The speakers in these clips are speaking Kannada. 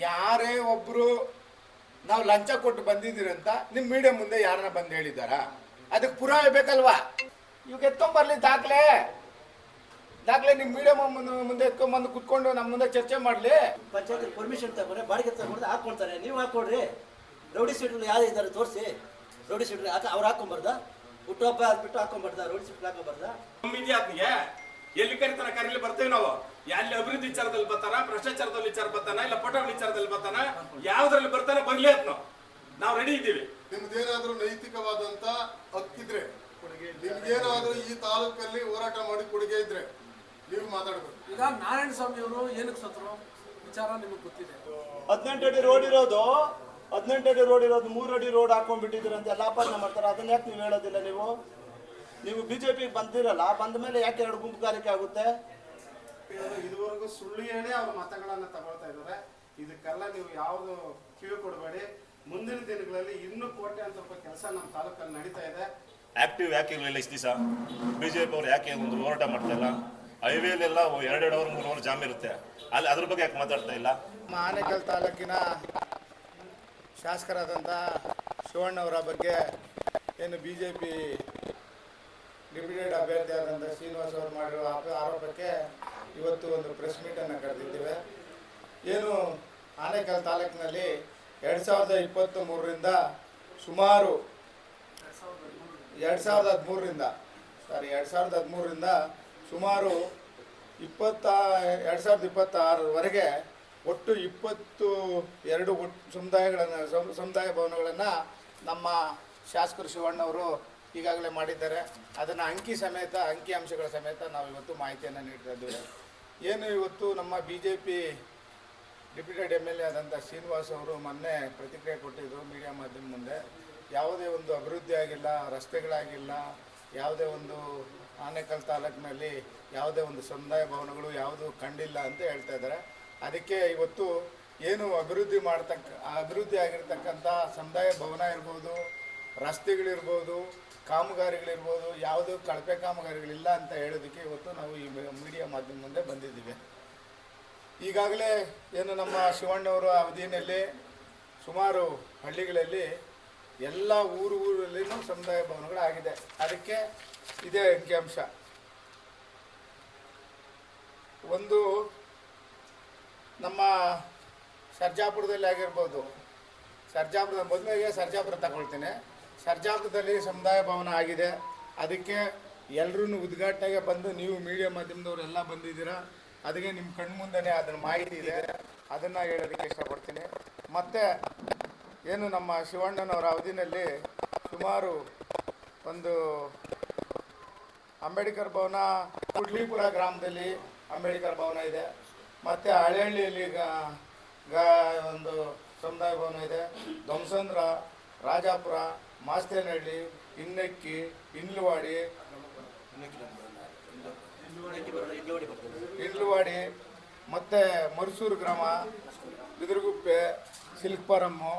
ಯಾರೇ ಒಬ್ಬರು ನಾವು ಲಂಚ ಕೊಟ್ಟು ಬಂದಿದ್ದೀರಂತ ನಿಮ್ಮ ಮೀಡಿಯಾ ಮುಂದೆ ಯಾರನ್ನ ಬಂದು ಹೇಳಿದಾರಾ? ಅದಕ್ಕೆ ಪುರಾವೆ ಬೇಕಲ್ವಾ? ಇವಾಗ ಎತ್ಕೊಂಬರ್ಲಿ ದಾಖಲೆ ನಿಮ್ಮ ಮೀಡಿಯಾ ಮುಂದೆ ಎತ್ಕೊಂಡ್ಬಂದು ಕುತ್ಕೊಂಡು ನಮ್ಮ ಮುಂದೆ ಚರ್ಚೆ ಮಾಡಲಿ. ಪಂಚಾಯತ್ ಪರ್ಮಿಷನ್ ತಗೊಂಡ್ರೆ ಬಾಡಿಗೆ ತಗೊಂಡ್ರೆ ಹಾಕೊಳ್ತಾರೆ. ನೀವು ಹಾಕೊಡ್ರಿ. ರೌಡಿ ಸೀಟ್ಗಳು ಯಾರು ಇದ್ದಾರೆ ತೋರಿಸಿ. ರೌಡಿ ಸೀಟ್ಗಳು ಅವ್ರು ಹಾಕೊಂಬಾರ್ದ? ಹುಟ್ಟುಹಬ್ಬ ಆದ್ಬಿಟ್ಟು ಹಾಕೊಂಬಾರ್ದ? ರೌಡಿ ಸೀಟ್ಗಳು ಹಾಕೊಂಬಾರ್ದ? ಆತ್ನಿಗೆ ಎಲ್ಲಿ ಕರಿತಾರ ಕರೀಲಿ ಬರ್ತೇವೆ ನಾವು. ಎಲ್ಲಿ ಅಭಿವೃದ್ಧಿ ವಿಚಾರದಲ್ಲಿ ಬರ್ತಾನ, ಭ್ರಷ್ಟಾಚಾರದಲ್ಲಿ ವಿಚಾರ ಬರ್ತಾನ, ಇಲ್ಲ ಪೋಟೋ ವಿಚಾರದಲ್ಲಿ ಬರ್ತಾನ, ಯಾವ್ದ್ರಲ್ಲಿ ಬರ್ತಾನ ಬರ್ಲಿ ಅಂತ ನಾವು ರೆಡಿ ಇದ್ದೀವಿ. ನಿಮ್ದೇನಾದ್ರೂ ನೈತಿಕವಾದಂತ ಹಕ್ಕಿದ್ರೆ, ನಿಮ್ಗೇನಾದ್ರೂ ಈ ತಾಲೂಕಲ್ಲಿ ಹೋರಾಟ ಮಾಡಿ ಕೊಡುಗೆ ಇದ್ರೆ ನೀವು ಮಾತಾಡ್ಬೇಕು. ಈಗ ನಾರಾಯಣ ಸ್ವಾಮಿ ಅವರು ಏನಕ್ಕೆ ಸತ್ರು ವಿಚಾರ ನಿಮಗೆ ಗೊತ್ತಿದೆ. 18 ಅಡಿ ರೋಡ್ ಇರೋದು 3 ಅಡಿ ರೋಡ್ ಹಾಕೊಂಡ್ಬಿಟ್ಟಿದ್ದೀರ ಅಂತ ಎಲ್ಲ ಆಪಾದನೆ ಮಾಡ್ತಾರೆ. ಅದನ್ನ ಯಾಕೆ ನೀವು ಹೇಳೋದಿಲ್ಲ? ನೀವು ಬಿಜೆಪಿಗೆ ಬಂದಿರಲ್ಲ, ಬಂದ ಮೇಲೆ ಯಾಕೆ 2 ಗುಂಪುಗಾರಿಕೆ ಆಗುತ್ತೆ? ಇದುವರೆಗೂ ಸುಳ್ಳು ಹೇಳಿ ಅವ್ರ ಮತಗಳನ್ನ ತಗೊಳ್ತಾ ಇದ್ದಾರೆ. ಇದಕ್ಕೆಲ್ಲ ನೀವು ಯಾವುದು ಕಿವಿ ಕೊಡಬೇಡಿ. ಮುಂದಿನ ದಿನಗಳಲ್ಲಿ ಇನ್ನೂ ಕೋಟ್ಯಾಂತರ ರೂಪಾಯಿ ಕೆಲಸ ನಮ್ಮ ತಾಲೂಕಲ್ಲಿ ನಡೀತಾ ಇದೆ. ಆಕ್ಟಿವ್ ಯಾಕೆ ಇರಲಿಲ್ಲ ಇಷ್ಟು ದಿವಸ? ಬಿಜೆಪಿ ಅವ್ರು ಯಾಕೆ ಒಂದು ಹೋರಾಟ ಮಾಡ್ತಾ ಇಲ್ಲ? ಹೈವೇಲೆಲ್ಲ 2 ಅವರ್ 3 ಅವರ್ ಜಾಮ್ ಇರುತ್ತೆ, ಅಲ್ಲಿ ಅದ್ರ ಬಗ್ಗೆ ಯಾಕೆ ಮಾತಾಡ್ತಾ ಇಲ್ಲ? ಆನೇಕಲ್ ತಾಲೂಕಿನ ಶಾಸಕರಾದಂಥ ಶಿವಣ್ಣವರ ಬಗ್ಗೆ ಏನು BJP ಡಿಪ್ಯೂಟೆಡ್ ಅಭ್ಯರ್ಥಿ ಆದಂಥ ಶ್ರೀನಿವಾಸ್ ಅವರು ಮಾಡಿರುವ ಆರೋಪಕ್ಕೆ ಇವತ್ತು ಒಂದು ಪ್ರೆಸ್ ಮೀಟನ್ನು ಕರೆದಿದ್ದೇವೆ. ಏನು ಆನೇಕಲ್ ತಾಲೂಕಿನಲ್ಲಿ 2023ರಿಂದ ಸುಮಾರು 2013ರಿಂದ ಸುಮಾರು 2026ವರೆಗೆ ಒಟ್ಟು 22 ಸಮುದಾಯ ಭವನಗಳನ್ನು ನಮ್ಮ ಶಾಸಕರು ಶಿವಣ್ಣವರು ಈಗಾಗಲೇ ಮಾಡಿದ್ದಾರೆ. ಅದನ್ನು ಅಂಕಿ ಅಂಶಗಳ ಸಮೇತ ನಾವು ಇವತ್ತು ಮಾಹಿತಿಯನ್ನು ನೀಡ್ತಾ ಇದ್ದೇವೆ. ಏನು ಇವತ್ತು ನಮ್ಮ BJP ಡಿಪ್ಯೂಟೆಡ್ MLA ಆದಂಥ ಶ್ರೀನಿವಾಸ್ ಅವರು ಮೊನ್ನೆ ಪ್ರತಿಕ್ರಿಯೆ ಕೊಟ್ಟಿದ್ದರು ಮೀಡಿಯಾ ಮಾಧ್ಯಮ ಮುಂದೆ. ಯಾವುದೇ ಒಂದು ಅಭಿವೃದ್ಧಿ ಆಗಿಲ್ಲ, ರಸ್ತೆಗಳಾಗಿಲ್ಲ, ಯಾವುದೇ ಒಂದು ಆನೇಕಲ್ ತಾಲೂಕಿನಲ್ಲಿ ಯಾವುದೇ ಒಂದು ಸಮುದಾಯ ಭವನಗಳು ಯಾವುದು ಕಂಡಿಲ್ಲ ಅಂತ ಹೇಳ್ತಾ ಇದ್ದಾರೆ. ಅದಕ್ಕೆ ಇವತ್ತು ಏನು ಅಭಿವೃದ್ಧಿ ಆಗಿರ್ತಕ್ಕಂಥ ಸಮುದಾಯ ಭವನ ಇರ್ಬೋದು, ರಸ್ತೆಗಳಿರ್ಬೋದು, ಕಾಮಗಾರಿಗಳಿರ್ಬೋದು, ಯಾವುದೂ ಕಳಪೆ ಕಾಮಗಾರಿಗಳಿಲ್ಲ ಅಂತ ಹೇಳೋದಕ್ಕೆ ಇವತ್ತು ನಾವು ಈ ಮೀಡಿಯಾ ಮಾಧ್ಯಮ ಮುಂದೆ ಬಂದಿದ್ದೀವಿ. ಈಗಾಗಲೇ ಏನು ನಮ್ಮ ಶಿವಣ್ಣವರ ಅವಧಿಯಲ್ಲಿ ಸುಮಾರು ಹಳ್ಳಿಗಳಲ್ಲಿ ಎಲ್ಲ ಊರಲ್ಲಿನೂ ಸಮುದಾಯ ಭವನಗಳಾಗಿದೆ. ಅದಕ್ಕೆ ಇದೇ ಅಂಕಿಅಂಶ. ಒಂದು ನಮ್ಮ ಸರ್ಜಾಪುರದಲ್ಲಿ ಆಗಿರ್ಬೋದು, ಮೊದಲಿಗೆ ಸರ್ಜಾಪುರ ತಗೊಳ್ತೀನಿ. ಸರ್ಜಾಪುರದಲ್ಲಿ ಸಮುದಾಯ ಭವನ ಆಗಿದೆ. ಅದಕ್ಕೆ ಎಲ್ಲರೂ ಉದ್ಘಾಟನೆಗೆ ಬಂದು ನೀವು ಮೀಡಿಯಾ ಮಾಧ್ಯಮದವರೆಲ್ಲ ಬಂದಿದ್ದೀರಾ. ಅದಕ್ಕೆ ನಿಮ್ಮ ಕಣ್ಮುಂದೆನೇ ಅದರ ಮಾಹಿತಿ ಇದೆ, ಅದನ್ನು ಹೇಳೋದಕ್ಕೆ ಇಷ್ಟಪಡ್ತೀನಿ. ಮತ್ತು ಏನು ನಮ್ಮ ಶಿವಣ್ಣನವರ ಅವಧಿನಲ್ಲಿ ಸುಮಾರು ಒಂದು ಅಂಬೇಡ್ಕರ್ ಭವನ ಕುಡ್ಲಿಪುರ ಗ್ರಾಮದಲ್ಲಿ ಅಂಬೇಡ್ಕರ್ ಭವನ ಇದೆ. ಮತ್ತು ಹಳೆಹಳ್ಳಿಯಲ್ಲಿ ಒಂದು ಸಮುದಾಯ ಭವನ ಇದೆ. ಧ್ವಂಸಂದ್ರ, ರಾಜಾಪುರ, ಮಾಸ್ತೇನಹಳ್ಳಿ, ಇನ್ನಕ್ಕಿ, ಇಂಡ್ಲವಾಡಿ, ಮತ್ತು ಮರುಸೂರು ಗ್ರಾಮ, ಬಿದಿರುಗುಪ್ಪೆ, ಸಿಲ್ಕ್ಪರಮ್ಮು,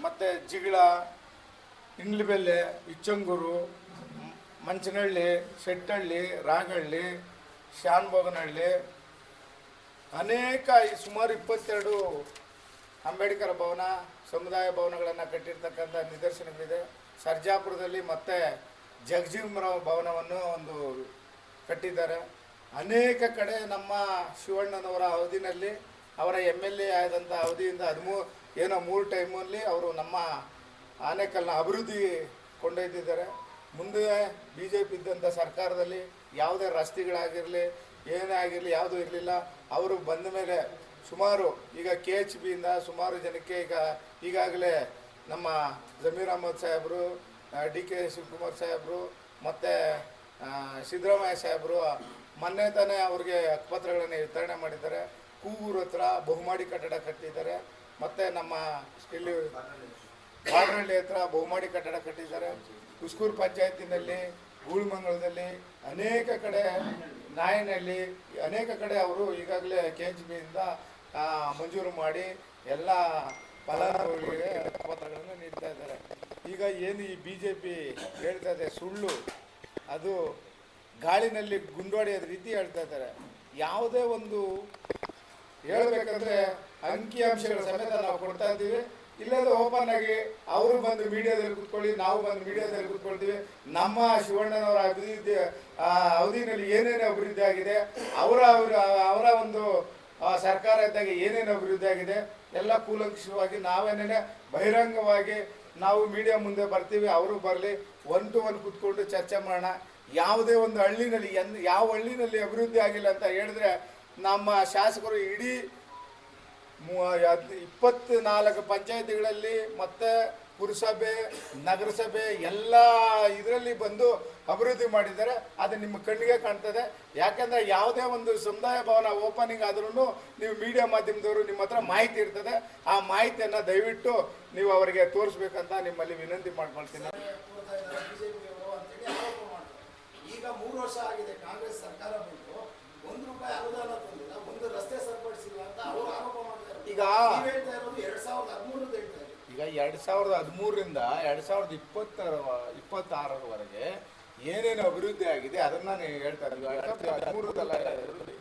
ಮತ್ತು ಜಿಗಳ, ಇಂಡ್ಲಬೆಲ್ಲೆ, ಇಚ್ಚಂಗೂರು, ಮಂಚನಹಳ್ಳಿ, ಶೆಟ್ಟಹಳ್ಳಿ, ರಾಗಹಳ್ಳಿ, ಶಾನ್ಭೋಗನಹಳ್ಳಿ, ಅನೇಕ ಸುಮಾರು 22 ಅಂಬೇಡ್ಕರ್ ಭವನ ಸಮುದಾಯ ಭವನಗಳನ್ನು ಕಟ್ಟಿರ್ತಕ್ಕಂಥ ನಿದರ್ಶನಗಳಿದೆ. ಸರ್ಜಾಪುರದಲ್ಲಿ ಮತ್ತೆ ಜಗಜೀವನರಾವ್ ಭವನವನ್ನು ಒಂದು ಕಟ್ಟಿದ್ದಾರೆ. ಅನೇಕ ಕಡೆ ನಮ್ಮ ಶಿವಣ್ಣನವರ ಅವಧಿನಲ್ಲಿ ಅವರ MLA ಆದಂಥ ಅವಧಿಯಿಂದ 3 ಟೈಮಲ್ಲಿ ಅವರು ನಮ್ಮ ಆನೇಕಲ್ನ ಅಭಿವೃದ್ಧಿ ಕೊಂಡೊಯ್ದಿದ್ದಾರೆ. ಮುಂದೆ BJP ಇದ್ದಂಥ ಸರ್ಕಾರದಲ್ಲಿ ಯಾವುದೇ ರಸ್ತೆಗಳಾಗಿರಲಿ ಏನೇ ಆಗಿರಲಿ ಯಾವುದೂ ಇರಲಿಲ್ಲ. ಅವರು ಬಂದ ಮೇಲೆ ಸುಮಾರು ಈಗ KHBಯಿಂದ ಸುಮಾರು ಜನಕ್ಕೆ ಈಗಾಗಲೇ ನಮ್ಮ ಜಮೀರ್ ಅಹಮದ್ ಸಾಹೇಬರು, DK ಶಿವಕುಮಾರ್ ಸಾಹೇಬರು ಮತ್ತು ಸಿದ್ದರಾಮಯ್ಯ ಸಾಹೇಬರು ಮೊನ್ನೆ ತಾನೇ ಅವ್ರಿಗೆ ಹಕ್ಕುಪತ್ರಗಳನ್ನು ವಿತರಣೆ ಮಾಡಿದ್ದಾರೆ. ಕೂಗೂರು ಹತ್ರ ಬಹುಮಾಡಿ ಕಟ್ಟಡ ಕಟ್ಟಿದ್ದಾರೆ. ಮತ್ತು ನಮ್ಮ ಇಲ್ಲಿ ಬಾಡ್ರಹಳ್ಳಿ ಹತ್ರ ಬಹುಮಾಡಿ ಕಟ್ಟಡ ಕಟ್ಟಿದ್ದಾರೆ. ಉಸ್ಕೂರು ಪಂಚಾಯತಿನಲ್ಲಿ, ಗೂಳುಮಂಗಲದಲ್ಲಿ, ಅನೇಕ ಕಡೆ ನಾಯನಹಳ್ಳಿ, ಅನೇಕ ಕಡೆ ಅವರು ಈಗಾಗಲೇ KHBಯಿಂದ ಮಂಜೂರು ಮಾಡಿ ಎಲ್ಲ ಫಲಾನುಭವಿಗಳಿಗೆ ಪತ್ರಗಳನ್ನು ನೀಡ್ತಾ ಇದ್ದಾರೆ. ಈಗ ಏನು ಈ BJP ಹೇಳ್ತಾ ಇದೆ ಸುಳ್ಳು, ಅದು ಗಾಳಿನಲ್ಲಿ ಗುಂಡೊಡೆಯೋದ ರೀತಿ ಹೇಳ್ತಾ ಇದ್ದಾರೆ. ಯಾವುದೇ ಒಂದು ಹೇಳ್ಬೇಕಂದ್ರೆ ಅಂಕಿಅಂಶಗಳ ಸಮೇತ ನಾವು ಕೊಡ್ತಾ ಇದ್ದೀವಿ. ಇಲ್ಲದ ಓಪನ್ ಆಗಿ ಅವರು ಬಂದು ಮೀಡಿಯಾದಲ್ಲಿ ಕೂತ್ಕೊಳ್ಳಿ, ನಾವು ಬಂದು ಮೀಡಿಯಾದಲ್ಲಿ ಕೂತ್ಕೊಳ್ತೀವಿ. ನಮ್ಮ ಶಿವಣ್ಣನವರ ಅಭಿವೃದ್ಧಿ ಅವಧಿನಲ್ಲಿ ಏನೇನು ಅಭಿವೃದ್ಧಿ ಆಗಿದೆ, ಅವರ ಒಂದು ಸರ್ಕಾರ ಇದ್ದಾಗ ಏನೇನು ಅಭಿವೃದ್ಧಿ ಆಗಿದೆ ಎಲ್ಲ ಕೂಲಂಕಷವಾಗಿ ನಾವೇನೇ ಬಹಿರಂಗವಾಗಿ ನಾವು ಮೀಡಿಯಾ ಮುಂದೆ ಬರ್ತೀವಿ. ಅವರು ಬರಲಿ, 1 to 1 ಕೂತ್ಕೊಂಡು ಚರ್ಚೆ ಮಾಡೋಣ. ಯಾವುದೇ ಒಂದು ಹಳ್ಳಿನಲ್ಲಿ ಯಾವ ಹಳ್ಳಿನಲ್ಲಿ ಅಭಿವೃದ್ಧಿ ಆಗಿಲ್ಲ ಅಂತ ಹೇಳಿದ್ರೆ ನಮ್ಮ ಶಾಸಕರು ಇಡೀ 24 ಪಂಚಾಯತಿಗಳಲ್ಲಿ ಮತ್ತು ಪುರಸಭೆ, ನಗರಸಭೆ ಎಲ್ಲ ಇದರಲ್ಲಿ ಬಂದು ಅಭಿವೃದ್ಧಿ ಮಾಡಿದ್ದಾರೆ. ಅದು ನಿಮ್ಮ ಕಣ್ಣಿಗೆ ಕಾಣ್ತದೆ. ಯಾಕೆಂದರೆ ಯಾವುದೇ ಒಂದು ಸಮುದಾಯ ಭವನ ಓಪನಿಂಗ್ ಆದ್ರೂ ನೀವು ಮೀಡಿಯಾ ಮಾಧ್ಯಮದವರು ನಿಮ್ಮ ಹತ್ರ ಮಾಹಿತಿ ಇರ್ತದೆ. ಆ ಮಾಹಿತಿಯನ್ನು ದಯವಿಟ್ಟು ನೀವು ಅವರಿಗೆ ತೋರಿಸ್ಬೇಕಂತ ನಿಮ್ಮಲ್ಲಿ ವಿನಂತಿ ಮಾಡ್ಕೊಳ್ತೀನಿ. ಈಗ 3 ವರ್ಷ ಆಗಿದೆ ಕಾಂಗ್ರೆಸ್ ಸರ್ಕಾರ ಬಂದು, 1 ರೂಪಾಯಿ ಅನುದಾನ ತಂದಿಲ್ಲ, ಒಂದು ರಸ್ತೆ ಸರಿಪಡಿಸಿಲ್ಲ ಅಂತ ಅವರು ಆರೋಪ ಮಾಡ್ತಾರೆ. ಈಗ ಹೇಳ್ತಾ ಇರೋದು 2013 ಹೇಳ್ತಾ ಇದ್ದಾರೆ. ಈಗ 2013ರಿಂದ 2026ರವರೆಗೆ ಏನೇನು ಅಭಿವೃದ್ಧಿ ಆಗಿದೆ ಅದನ್ನ ನಾನು ಹೇಳ್ತಾ ಇದ್ದೀನಿ. 2013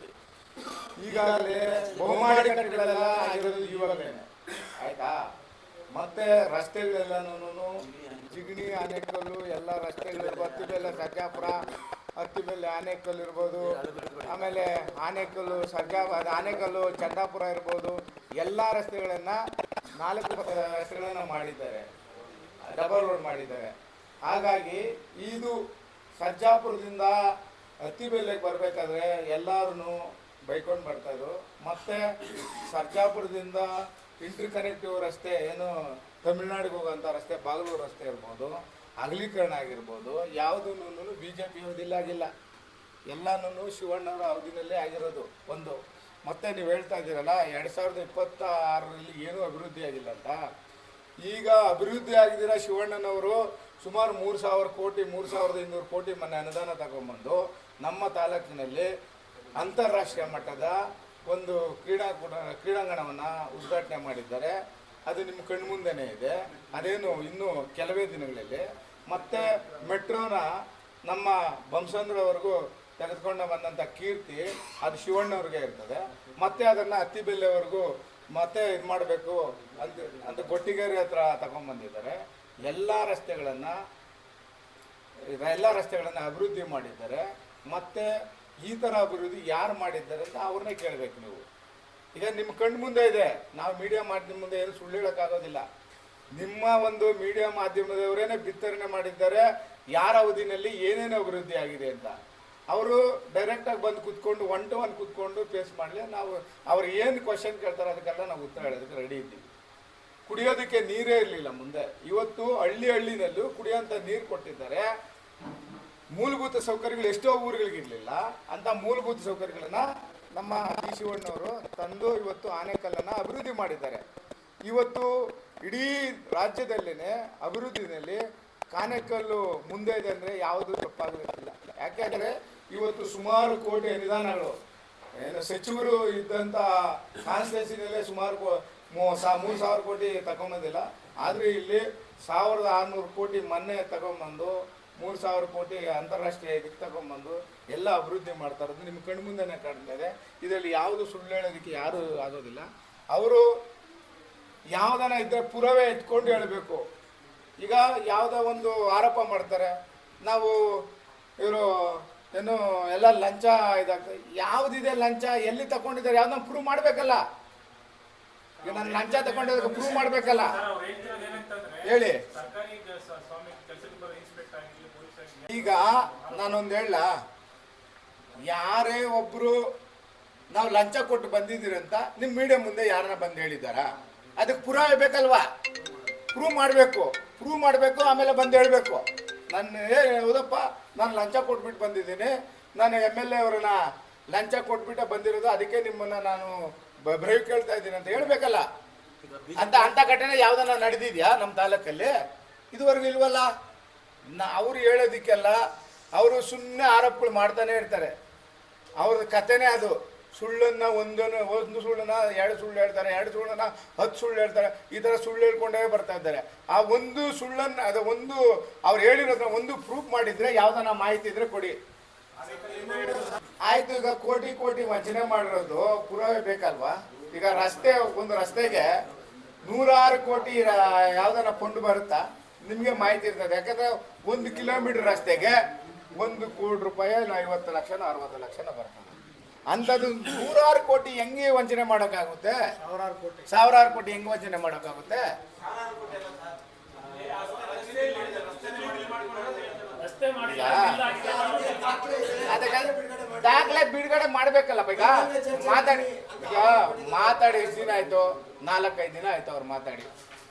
ಈಗಾಗಲೇ ಬಹುಮಹಡಿ ಕಟ್ಟಡಗಳೆಲ್ಲ ಆಗಿರೋದು ಇವಾಗಲೇ ಆಯ್ತಾ. ಮತ್ತೆ ರಸ್ತೆಗಳೆಲ್ಲನೂ ಜಿಗಣಿ, ಆನೆಕಲ್ಲು ಎಲ್ಲ ರಸ್ತೆಗಳು, ಹತ್ತಿಬೆಲೆ ಸರ್ಜಾಪುರ, ಹತ್ತಿಬೆಲೆ ಆನೆಕಲ್ಲು ಇರ್ಬೋದು, ಆಮೇಲೆ ಆನೆಕಲ್ಲು ಆನೆಕಲ್ಲು ಚಂದಾಪುರ ಇರ್ಬೋದು, ಎಲ್ಲ ರಸ್ತೆಗಳನ್ನು 4 ರಸ್ತೆಗಳನ್ನು ಮಾಡಿದ್ದಾರೆ, ಡಬಲ್ ರೋಡ್ ಮಾಡಿದ್ದಾರೆ. ಹಾಗಾಗಿ ಇದು ಸರ್ಜಾಪುರದಿಂದ ಹತ್ತಿಬೆಲೆಗೆ ಬರಬೇಕಾದ್ರೆ ಎಲ್ಲರೂ ಬೈಕೊಂಡು ಬರ್ತಾಯಿದ್ರು. ಮತ್ತು ಸರ್ಜಾಪುರದಿಂದ ಇಂಟರ್ಕನೆಕ್ಟಿವ್ ರಸ್ತೆ ಏನು ತಮಿಳ್ನಾಡಿಗೆ ಹೋಗೋಂಥ ರಸ್ತೆ, ಬಾಗಲೂರು ರಸ್ತೆ ಇರ್ಬೋದು, ಅಗಲೀಕರಣ ಆಗಿರ್ಬೋದು, ಯಾವುದೂ BJP ಅವಧಿಯಲ್ಲಿ ಆಗಿಲ್ಲ. ಎಲ್ಲನೂ ಶಿವಣ್ಣವರ ಅವಧಿನಲ್ಲೇ ಆಗಿರೋದು ಒಂದು. ಮತ್ತೆ ನೀವು ಹೇಳ್ತಾ ಇದ್ದೀರಲ್ಲ 2026ರಲ್ಲಿ ಏನೂ ಅಭಿವೃದ್ಧಿ ಆಗಿಲ್ಲ ಅಂತ. ಈಗ ಅಭಿವೃದ್ಧಿ ಆಗಿದ್ದೀರ ಶಿವಣ್ಣನವರು ಸುಮಾರು 3,000 ಕೋಟಿ 3,500 ಕೋಟಿ ಮೊನ್ನೆ ಅನುದಾನ ತಗೊಂಡ್ಬಂದು ನಮ್ಮ ತಾಲೂಕಿನಲ್ಲಿ ಅಂತಾರಾಷ್ಟ್ರೀಯ ಮಟ್ಟದ ಒಂದು ಕ್ರೀಡಾಂಗಣವನ್ನು ಉದ್ಘಾಟನೆ ಮಾಡಿದ್ದಾರೆ. ಅದು ನಿಮ್ಮ ಕಣ್ಮುಂದೆನೇ ಇದೆ. ಅದೇನು ಇನ್ನೂ ಕೆಲವೇ ದಿನಗಳಲ್ಲಿ. ಮತ್ತು ಮೆಟ್ರೋನ ನಮ್ಮ ಬಂಸಂದ್ರವರೆಗೂ ತೆಗೆದುಕೊಂಡು ಬಂದಂಥ ಕೀರ್ತಿ ಅದು ಶಿವಣ್ಣವ್ರಿಗೆ ಇರ್ತದೆ. ಮತ್ತು ಅದನ್ನು ಹತ್ತಿಬೆಲ್ಲೆವರೆಗೂ ಮತ್ತೆ ಇದು ಮಾಡಬೇಕು ಅಂತ ಗೊಟ್ಟಿಗೆರೆ ಹತ್ರ ತಗೊಂಡ್ಬಂದಿದ್ದಾರೆ. ಎಲ್ಲ ರಸ್ತೆಗಳನ್ನು ಅಭಿವೃದ್ಧಿ ಮಾಡಿದ್ದಾರೆ. ಮತ್ತು ಈ ಥರ ಅಭಿವೃದ್ಧಿ ಯಾರು ಮಾಡಿದ್ದಾರೆ ಅಂತ ಅವ್ರನ್ನೇ ಕೇಳಬೇಕು ನೀವು. ಈಗ ನಿಮ್ಮ ಕಣ್ಣು ಮುಂದೆ ಇದೆ. ನಾವು ಮೀಡಿಯಾ ಮಾಧ್ಯಮ ಮುಂದೆ ಏನು ಸುಳ್ಳು ಹೇಳೋಕ್ಕಾಗೋದಿಲ್ಲ. ನಿಮ್ಮ ಒಂದು ಮೀಡಿಯಾ ಮಾಧ್ಯಮದವರೇನೆ ಬಿತ್ತರಣೆ ಮಾಡಿದ್ದಾರೆ ಯಾರ ಅವಧಿನಲ್ಲಿ ಏನೇನು ಅಭಿವೃದ್ಧಿ ಆಗಿದೆ ಅಂತ. ಅವರು ಡೈರೆಕ್ಟಾಗಿ ಬಂದು ಕೂತ್ಕೊಂಡು 1 to 1 ಕೂತ್ಕೊಂಡು ಫೇಸ್ ಮಾಡಲಿ. ನಾವು ಅವ್ರು ಏನು ಕ್ವಶನ್ ಕೇಳ್ತಾರೆ ಅದಕ್ಕೆಲ್ಲ ನಾವು ಉತ್ತರ ಹೇಳೋದಕ್ಕೆ ರೆಡಿ ಇದ್ದೀವಿ. ಕುಡಿಯೋದಕ್ಕೆ ನೀರೇ ಇರಲಿಲ್ಲ ಮುಂದೆ. ಇವತ್ತು ಹಳ್ಳಿನಲ್ಲೂ ಕುಡಿಯೋಂಥ ನೀರು ಕೊಟ್ಟಿದ್ದಾರೆ. ಮೂಲಭೂತ ಸೌಕರ್ಯಗಳು ಎಷ್ಟೋ ಊರುಗಳಿಗಿರಲಿಲ್ಲ. ಅಂಥ ಮೂಲಭೂತ ಸೌಕರ್ಯಗಳನ್ನು ನಮ್ಮ ಶಿವಣ್ಣವರು ತಂದು ಇವತ್ತು ಆನೆಕಲ್ಲನ್ನು ಅಭಿವೃದ್ಧಿ ಮಾಡಿದ್ದಾರೆ. ಇವತ್ತು ಇಡೀ ರಾಜ್ಯದಲ್ಲೇ ಅಭಿವೃದ್ಧಿನಲ್ಲಿ ಆನೆಕಲ್ಲು ಮುಂದೆ ಇದೆ ಅಂದರೆ ಯಾವುದೂ ತಪ್ಪಾಗಲಿಕ್ಕಿಲ್ಲ. ಯಾಕೆಂದರೆ ಇವತ್ತು ಸುಮಾರು ಕೋಟಿ ಅನುದಾನಗಳು ಏನು ಸಚಿವರು ಇದ್ದಂಥ ಕಾನ್ಸ್ಟಿಟ್ಯೂನ್ಸಿನಲ್ಲೇ ಸುಮಾರು 3,000 ಕೋಟಿ ತಗೊಂಬಂದಿಲ್ಲ. ಆದರೆ ಇಲ್ಲಿ 1,600 ಕೋಟಿ ಮೊನ್ನೆ ತಗೊಂಬಂದು 3,000 ಕೋಟಿ ಅಂತಾರಾಷ್ಟ್ರೀಯ ಇದಕ್ಕೆ ತಗೊಂಬಂದು ಎಲ್ಲ ಅಭಿವೃದ್ಧಿ ಮಾಡ್ತಾ ಇರೋದು ನಿಮ್ಮ ಕಣ್ಣು ಮುಂದೆನೇ ಕಾಣ್ತಾ ಇದೆ. ಇದರಲ್ಲಿ ಯಾವುದು ಸುಳ್ಳು ಹೇಳೋದಕ್ಕೆ ಯಾರೂ ಆಗೋದಿಲ್ಲ. ಅವರು ಯಾವುದನ್ನ ಇದ್ದರೆ ಪುರಾವೆ ಇಟ್ಕೊಂಡು ಹೇಳಬೇಕು. ಈಗ ಯಾವುದೋ ಒಂದು ಆರೋಪ ಮಾಡ್ತಾರೆ, ನಾವು ಇವರು ಏನು ಎಲ್ಲ ಲಂಚ ಇದಾಗ್ತದೆ. ಯಾವುದಿದೆ ಲಂಚ, ಎಲ್ಲಿ ತಗೊಂಡಿದ್ದಾರೆ, ಯಾವ್ದನ್ನ ಪ್ರೂವ್ ಮಾಡಬೇಕಲ್ಲ. ಈಗ ನಾನು ಲಂಚ ತಗೊಂಡಿದ್ದಕ್ಕೆ ಪ್ರೂವ್ ಮಾಡಬೇಕಲ್ಲ. ಹೇಳಿ. ಈಗ ನಾನೊಂದು ಹೇಳ, ಯಾರೇ ಒಬ್ರು ನಾವು ಲಂಚ ಕೊಟ್ಟು ಬಂದಿದ್ದೀರಂತ ನಿಮ್ಮ ಮೀಡಿಯಾ ಮುಂದೆ ಯಾರನ್ನ ಬಂದು ಹೇಳಿದ್ದಾರಾ? ಅದಕ್ಕೆ ಪುರಾವೆ ಬೇಕಲ್ವಾ? ಪ್ರೂವ್ ಮಾಡಬೇಕು. ಆಮೇಲೆ ಬಂದು ಹೇಳಬೇಕು, ಹೌದಪ್ಪ ನಾನು ಲಂಚ ಕೊಟ್ಬಿಟ್ಟು ಬಂದಿದ್ದೀನಿ, ನಾನು MLA ಅವರನ್ನ ಲಂಚ ಕೊಟ್ಬಿಟ್ಟೆ ಬಂದಿರೋದು, ಅದಕ್ಕೆ ನಿಮ್ಮನ್ನು ನಾನು ಬ್ರೈವ್ ಕೇಳ್ತಾ ಇದ್ದೀನಿ ಅಂತ ಹೇಳಬೇಕಲ್ಲ. ಅಂಥ ಘಟನೆ ಯಾವುದನ್ನ ನಡೆದಿದೆಯಾ ನಮ್ಮ ತಾಲೂಕಲ್ಲಿ? ಇದುವರೆಗೂ ಇಲ್ವಲ್ಲ. ಅವರು ಹೇಳೋದಕ್ಕೆಲ್ಲ ಅವರು ಸುಮ್ಮನೆ ಆರೋಪಗಳು ಮಾಡ್ತಾನೆ ಇರ್ತಾರೆ. ಅವ್ರದ್ದು ಕಥೆನೇ ಅದು. ಸುಳ್ಳನ್ನು ಒಂದು ಸುಳ್ಳನ್ನ 2 ಸುಳ್ಳು ಹೇಳ್ತಾರೆ, 2 ಸುಳ್ಳನ್ನ 10 ಸುಳ್ಳು ಹೇಳ್ತಾರೆ. ಈ ಥರ ಸುಳ್ಳು ಹೇಳ್ಕೊಂಡೇ ಬರ್ತಾ ಇದ್ದಾರೆ. ಆ ಒಂದು ಸುಳ್ಳನ್ನು ಅವ್ರು ಹೇಳಿರೋದನ್ನ ಒಂದು ಪ್ರೂಫ್ ಮಾಡಿದರೆ ಯಾವುದನ್ನ ಮಾಹಿತಿ ಇದ್ರೆ ಕೊಡಿ. ಆಯ್ತು, ಈಗ ಕೋಟಿ ಕೋಟಿ ವಂಚನೆ ಮಾಡಿರೋದು ಪುರಾವೆ ಬೇಕಲ್ವಾ? ಈಗ ರಸ್ತೆ, ಒಂದು ರಸ್ತೆಗೆ 106 ಕೋಟಿ ಯಾವ್ದಾರ ಫಂಡ್ ಬರುತ್ತಾ? ನಿಮ್ಗೆ ಮಾಹಿತಿ ಇರ್ತದೆ. ಯಾಕಂದ್ರೆ 1 ಕಿಲೋಮೀಟರ್ ರಸ್ತೆಗೆ 1 ಕೋಟಿ ರೂಪಾಯಿ 50 ಲಕ್ಷನೋ 60 ಲಕ್ಷನೋ ಬರ್ತದೆ. ಅಂಥದ್ದು 106 ಕೋಟಿ ಹೆಂಗೆ ವಂಚನೆ ಮಾಡೋಕ್ಕಾಗುತ್ತೆ? ಸಾವಿರಾರು ಕೋಟಿ ಹೆಂಗೆ ವಂಚನೆ ಮಾಡೋಕ್ಕಾಗುತ್ತೆ? ಅದಕ್ಕೆ ದಾಖಲೆ ಬಿಡುಗಡೆ ಮಾಡ್ಬೇಕಲ್ಲಪ್ಪ. ಈಗ ಮಾತಾಡಿ ಎಷ್ಟು ದಿನ ಆಯ್ತು? 4-5 ದಿನ ಆಯ್ತು ಅವ್ರು ಮಾತಾಡಿ.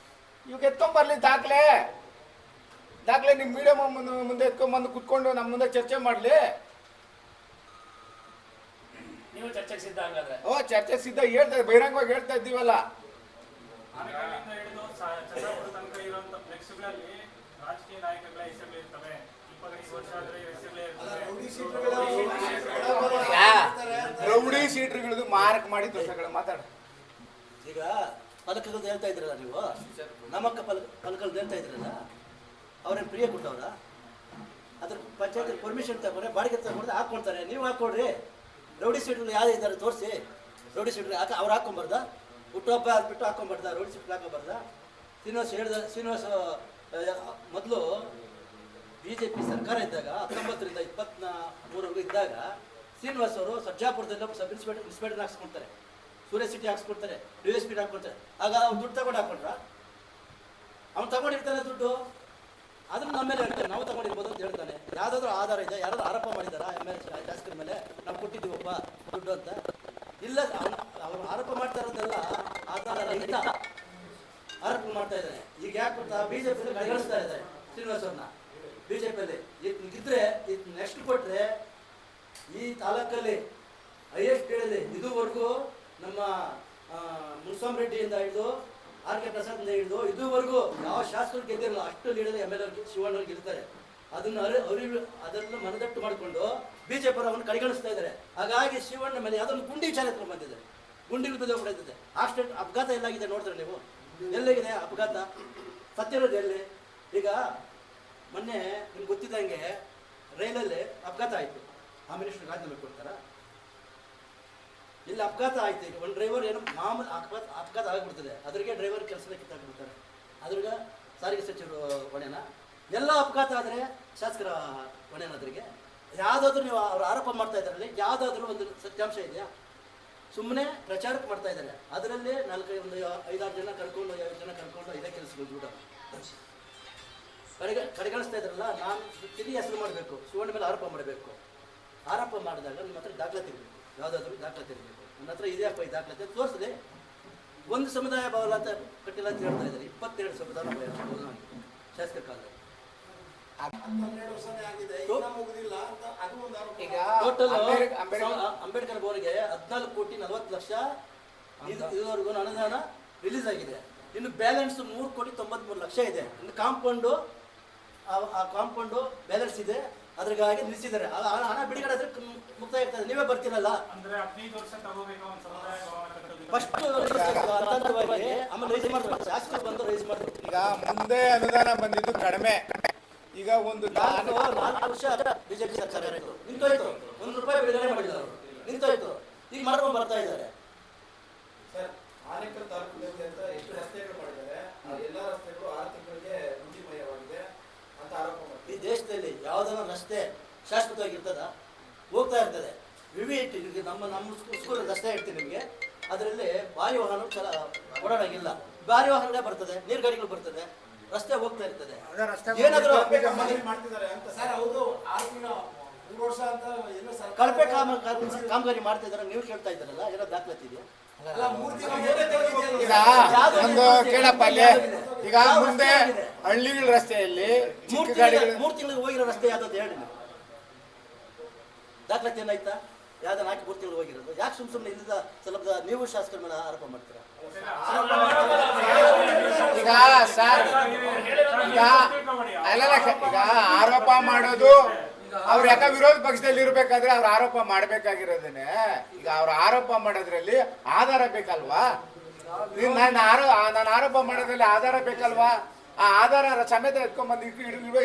ಇವಾಗ ಎತ್ಕೊಂಡ್ಬರ್ಲಿ ದಾಖಲೆ. ನಿಮ್ ಮೀಡಿಯಾ ಮುಂದೆ ಎತ್ಕೊಂಡ್ಬಂದು ಕುತ್ಕೊಂಡು ನಮ್ಮ ಮುಂದೆ ಚರ್ಚೆ ಮಾಡ್ಲಿ. ನೀವು ಚರ್ಚೆಗೆ ಸಿದ್ಧ ಹಂಗಾದ್ರೆ? ಓ, ಚರ್ಚೆ ಸಿದ್ಧ ಹೇಳ್ತಾ ಬಹಿರಂಗವಾಗಿ ಹೇಳ್ತಾ ಇದ್ದೀವಲ್ಲ. ಆನೆಕಲ್ಲಿಂದ ಹಿಡಿದು ಚಂದ್ರಪುರ ತನಕ ಇರುವಂತ ಫ್ಲೆಕ್ಸ್ಗಳಲ್ಲಿ ರಾಜಕೀಯ ನಾಯಕಗಳ ಹೆಸರುಗಳು ಇರ್ತವೆ. 25 ವರ್ಷ ಆದ್ರೆ ಹೆಸರುಗಳೇ ಇರ್ತವೆ. ರೌಡಿ ಸೀಟ್ರುಗಳದ್ದು ಮಾರಕ್ ಮಾಡಿ ದೋಷಗಳು ಮಾತಾಡ. ಈಗ ಪಲಕಗಳದ್ದು ಹೇಳ್ತಾ ಇದ್ರಲ್ಲ ನೀವು, ನಮ್ಮಕ್ಕ ಪಲಕಗಳದ್ದು ಹೇಳ್ತಾ ಇದ್ರಲ್ಲ, ಅವ್ರೇನು ಪ್ರಿಯ ಕೊಟ್ಟವ್ರ? ಅದ್ರ ಪಂಚಾಯತ್ ಪರ್ಮಿಷನ್ ತಗೊಂಡ್ರೆ ಬಾಡಿಗೆ ತಗೊಂಡ್ರೆ ಹಾಕ್ಕೊಳ್ತಾರೆ. ನೀವು ಹಾಕ್ಕೊಡ್ರಿ. ರೌಡಿ ಸೀಟ್ಗಳು ಯಾರು ಇದ್ದಾರೆ ತೋರಿಸಿ. ರೌಡಿ ಸೀಟ್ಗಳು ಅವ್ರು ಹಾಕೊಂಬಾರ್ದ? ಹುಟ್ಟುಹಬ್ಬ ಆಗ್ಬಿಟ್ಟು ಹಾಕೊಂಬಾರ್ದ? ರೌಡಿ ಸೀಟ್ಗಳು ಹಾಕೋಬಾರ್ದ? ಶ್ರೀನಿವಾಸ ಮೊದಲು BJP ಸರ್ಕಾರ ಇದ್ದಾಗ 19ರಿಂದ 23ವರೆಗೂ ಇದ್ದಾಗ ಶ್ರೀನಿವಾಸ್ ಅವರು ಸರ್ಜಾಪುರದಲ್ಲಿ ಸಬ್ ಇನ್ಸ್ಪೆಕ್ಟರ್ ಹಾಕ್ಸ್ಕೊಳ್ತಾರೆ, ಸೂರ್ಯ ಸಿಟಿ ಹಾಕ್ಸ್ಕೊಳ್ತಾರೆ, DSP ಹಾಕ್ಕೊಳ್ತಾರೆ. ಆಗ ಅವ್ನು ದುಡ್ಡು ತಗೊಂಡು ಹಾಕೊಂಡ್ರ? ಅವ್ನು ತಗೊಂಡಿರ್ತಾನೆ ದುಡ್ಡು, ಅದನ್ನು ನಮ್ಮ ಮೇಲೆ ಹೇಳ್ತಾನೆ, ನಾವು ತಗೊಂಡಿರ್ಬೋದು ಅಂತ ಹೇಳ್ತಾನೆ. ಯಾವುದಾದ್ರೂ ಆಧಾರ ಇದೆ? ಯಾರಾದ್ರೂ ಆರೋಪ ಮಾಡಿದಾರ MLA ಶಾಸಕರ ಮೇಲೆ ನಾವು ಕೊಟ್ಟಿದ್ದೀವಪ್ಪ ದುಡ್ಡು ಅಂತ? ಇಲ್ಲ, ಅವ್ರು ಆರೋಪ ಮಾಡ್ತಾ ಇರೋದೆಲ್ಲ ಆಧಾರ ರಹಿತ ಆರೋಪ ಮಾಡ್ತಾ ಇದ್ದಾರೆ. ಈಗ ಯಾಕೆ ಗೊತ್ತಾ? BJP ಕಡೆಗಣಿಸ್ತಾ ಇದ್ದಾರೆ ಶ್ರೀನಿವಾಸ್ ಅವ್ರನ್ನ. BJP-ಯಲ್ಲಿ ಇದ್ರೆ ನೆಕ್ಸ್ಟ್ ಕೊಟ್ರೆ ಈ ತಾಲೂಕಲ್ಲಿ highest grade ಇದುವರೆಗೂ ನಮ್ಮ ಮುನ್ಸ್ವಾಮಿ ರೆಡ್ಡಿಯಿಂದ ಹಿಡಿದು RK ಪ್ರಸಾದ್ನಿಂದ ಹಿಡಿದು ಇದುವರೆಗೂ ಯಾವ ಶಾಸಕರು ಗೆದ್ದಿರಲ್ಲ ಅಷ್ಟು ಲೀಡರ್ MLA ಶಿವಣ್ಣವ್ರು ಗೆಲ್ತಾರೆ. ಅದನ್ನು ಮನದಟ್ಟು ಮಾಡಿಕೊಂಡು BJP ಅವರನ್ನು ಕಡೆಗಣಿಸ್ತಾ ಇದ್ದಾರೆ. ಹಾಗಾಗಿ ಶಿವಣ್ಣ ಮೇಲೆ ಯಾವುದೊಂದು ಗುಂಡಿ ವಿಚಾರ ಎತ್ಕೊಂಡು ಬಂದಿದೆ. ಗುಂಡಿಗಳು ಬಿದ್ದೋಗ್ಬಿಟ್ಟಿದೆ. ಆಕ್ಸಿಡೆಂಟ್ ಅಪಘಾತ ಎಲ್ಲಾಗಿದೆ ನೋಡ್ತಾರೆ ನೀವು? ಎಲ್ಲಿಗಿದೆ ಅಪಘಾತ? ಸತ್ತಿರೋದು ಎಲ್ಲಿ? ಈಗ ಮೊನ್ನೆ ನಿಮ್ಗೆ ಗೊತ್ತಿದ್ದಂಗೆ ರೈಲಲ್ಲಿ ಅಪಘಾತ ಆಯಿತು. ಆ ಮಿನಿಸ್ಟರ್ ರಾಜೀನಾಮೆ ಕೊಡ್ತಾರಾ? ಇಲ್ಲಿ ಅಪಘಾತ ಆಯ್ತು. ಈಗ ಒಂದು ಡ್ರೈವರ್ ಏನೋ ಮಾಮೂಲಿ ಅಪಘಾತ ಆಗಿಬಿಡ್ತದೆ, ಅದ್ರಿಗೆ ಡ್ರೈವರ್ ಕೆಲಸದ ಕಿತ್ತಾಕ್ಬಿಡ್ತಾರೆ. ಅದ್ರಾಗ ಸಾರಿಗೆ ಸಚಿವರು ಹೊಣೆನ? ಎಲ್ಲ ಅಪಘಾತ ಆದರೆ ಶಾಸಕರ ಹೊಣೆನ? ಅದ್ರಿಗೆ ಯಾವುದಾದ್ರೂ ನೀವು ಅವ್ರು ಆರೋಪ ಮಾಡ್ತಾ ಇದ್ದಾರಲ್ಲಿ ಯಾವುದಾದ್ರೂ ಒಂದು ಸತ್ಯಾಂಶ ಇದೆಯಾ? ಸುಮ್ಮನೆ ಪ್ರಚಾರಕ್ಕೆ ಮಾಡ್ತಾ ಇದ್ದಾರೆ. ಅದರಲ್ಲಿ 5-6 ಜನ ಕರ್ಕೊಂಡು 50 ಜನ ಕರ್ಕೊಂಡು ಇದೇ ಕೆಲಸಗಳು ದುಡ್ಡು ಕಡೆಗಣಿಸ್ತಾ ಇದ್ರಲ್ಲ. ನಾನು ತಿರುಗಿ ಹೆಸರು ಮಾಡಬೇಕು, ಶಿವಣ್ಣ ಮೇಲೆ ಆರೋಪ ಮಾಡಬೇಕು. ಆರೋಪ ಮಾಡಿದಾಗ ನಿಮ್ಮ ಹತ್ರ ದಾಖಲಾತಿ ಇರಬೇಕು, ಯಾವುದಾದ್ರೂ ದಾಖಲಾತಿ ಇರಬೇಕು. ನನ್ನ ಹತ್ರ ಇದೆಯಪ್ಪ ಈ ದಾಖಲಾತಿ ತೋರಿಸಿದೆ. ಒಂದು ಸಮುದಾಯ ಭವನ ಅಂತ ಕಟ್ಟಿಲ್ಲ ಅಂತ ಹೇಳ್ತಾ ಇದ್ದಾರೆ. 22 ಸಮುದಾಯ ಭವನ ಶಾಸಕರ ಕಾಲದಲ್ಲಿ. ಟೋಟಲ್ ಅಂಬೇಡ್ಕರ್ ಭವನಿಗೆ 14,40,00,000 ಇದುವರೆಗೂ ಅನುದಾನ ರಿಲೀಸ್ ಆಗಿದೆ. ಇನ್ನು ಬ್ಯಾಲೆನ್ಸ್ 3,93,00,000 ಇದೆ. ಇನ್ನು ಕಾಂಪೌಂಡು ಬ್ಯಾಲೆನ್ಸ್ ಇದೆ, ಅದ್ರಾಗಿ ನಿಲ್ಲಿಸಿದ್ದಾರೆ. ಹಣ ಬಿಡುಗಡೆ ಆದ್ರೆ ಮುಕ್ತಾಯ ಇರ್ತದೆ. ನೀವೇ ಬರ್ತೀರಲ್ಲ ಅಂದ್ರೆ 15 ವರ್ಷ ತಗೋಬೇಕು ಒಂದು ಸಮುದಾಯ ಭವನ ಕಟ್ಟೋದಕ್ಕೆ. ಫಸ್ಟ್ ಆಮೇಲೆ ರೈಸ್ ಮಾಡ್ತಾರೆ, ಶಾಸಕರು ಬಂದು ರೈಸ್ ಮಾಡ್ತಾರೆ. ಈಗ ಮುಂದೆ ಅನುದಾನ ಬಂದಿದ್ದು ಕಡಿಮೆ. ಈಗ ಒಂದು 4 ವರ್ಷ BJP ಸರ್ಕಾರ ಇತ್ತು, ನಿಂತೋಯ್ತು. 1 ರೂಪಾಯಿ ಬಿಡುಗಡೆ ಮಾಡಿಲ್ಲ ಅವರು, ನಿಂತೋಯ್ತು. ಈಗ ಮಾಡ್ಕೊಂಡು ಬರ್ತಾ ಇದ್ದಾರೆ. ಸರ್, ಆನೇಕಲ್ ತಾಲೂಕಿನಾದ್ಯಂತ ಎಷ್ಟು ರಸ್ತೆಗಳು ಮಾಡಿದ್ದಾರೆ, ಎಲ್ಲ ರಸ್ತೆಗಳು 6 ತಿಂಗಳಿಗೆ ಗುಂಡಿಮಯವಾಗಿದೆ ಅಂತ ಆರೋಪ ಮಾಡ್ತಾರೆ. ಈ ದೇಶದಲ್ಲಿ ಯಾವುದನ್ನ ರಸ್ತೆ ಶಾಶ್ವತವಾಗಿರ್ತದ? ಹೋಗ್ತಾ ಇರ್ತದೆ. ವಿವಿಧ ನಮ್ಮ ಸ್ಕೂಲ್ ರಸ್ತೆ ಇರ್ತೀವಿ ನಿಮಗೆ, ಅದರಲ್ಲಿ ಭಾರಿ ವಾಹನ ಓಡಾಡಂಗಿಲ್ಲ. ಭಾರಿ ವಾಹನಗಳೇ ಬರ್ತದೆ, ನೀರು ಗಾಡಿಗಳು ಬರ್ತದೆ, ರಸ್ತೆ ಹೋಗ್ತಾ ಇರ್ತದೆ. ಏನಾದರೂ ಮಾಡ್ತಿದ್ದಾರೆ ಅಂತ ಸರ್. ಹೌದು, 3 ವರ್ಷ ಅಂತ ಎಲ್ಲ ಕಳಪೆ ಕಾಮಗಾರಿ ಮಾಡ್ತಾ ಇದ್ದಾರೆ. ನೀವು ಕೇಳ್ತಾ ಇದ್ದಾರಲ್ಲ, ಏನೋ ದಾಖಲಾತಿ ಇದೆಯಾ? ಈಗ ಒಂದು ಕೇಳಪ್ಪ ಅಲ್ಲಿ. ಈಗ ಮುಂದೆ ಹಳ್ಳಿಗಳ ರಸ್ತೆಯಲ್ಲಿ 3 ತಿಂಗಳಿಗೆ ಹೋಗಿರೋ ರಸ್ತೆ ಯಾವ್ದು ಹೇಳಿ ನೀವು? ದಾಖಲಾತಿ ಏನಾಯ್ತಾ? ಯಾವ್ದನ್ನ ಹಾಕಿ 3 ತಿಂಗಳು ಹೋಗಿರೋದು? ಯಾಕೆ ಸುಮ್ಮನೆ ಇಲ್ಲದ ಸ್ವಲ್ಪ ನೀವು ಶಾಸಕರ ಮೇಲೆ ಆರೋಪ ಮಾಡ್ತೀರಾ? ಈಗ ಸರ್, ಈಗ ಆರೋಪ ಮಾಡೋದು ಅವ್ರು ಯಾಕೆ ವಿರೋಧ ಪಕ್ಷದಲ್ಲಿ ಇರ್ಬೇಕಾದ್ರೆ ಅವ್ರು ಆರೋಪ ಮಾಡ್ಬೇಕಾಗಿರೋದನ್ನೇ. ಈಗ ಅವ್ರು ಆರೋಪ ಮಾಡೋದ್ರಲ್ಲಿ ಆಧಾರ ಬೇಕಲ್ವಾ? ನಾನು ಆರೋಪ ಮಾಡೋದ್ರಲ್ಲಿ ಆಧಾರ ಬೇಕಲ್ವಾ? ಆ ಆಧಾರ ಸಮೇತ ಎತ್ಕೊಂಡ್ಬಂದು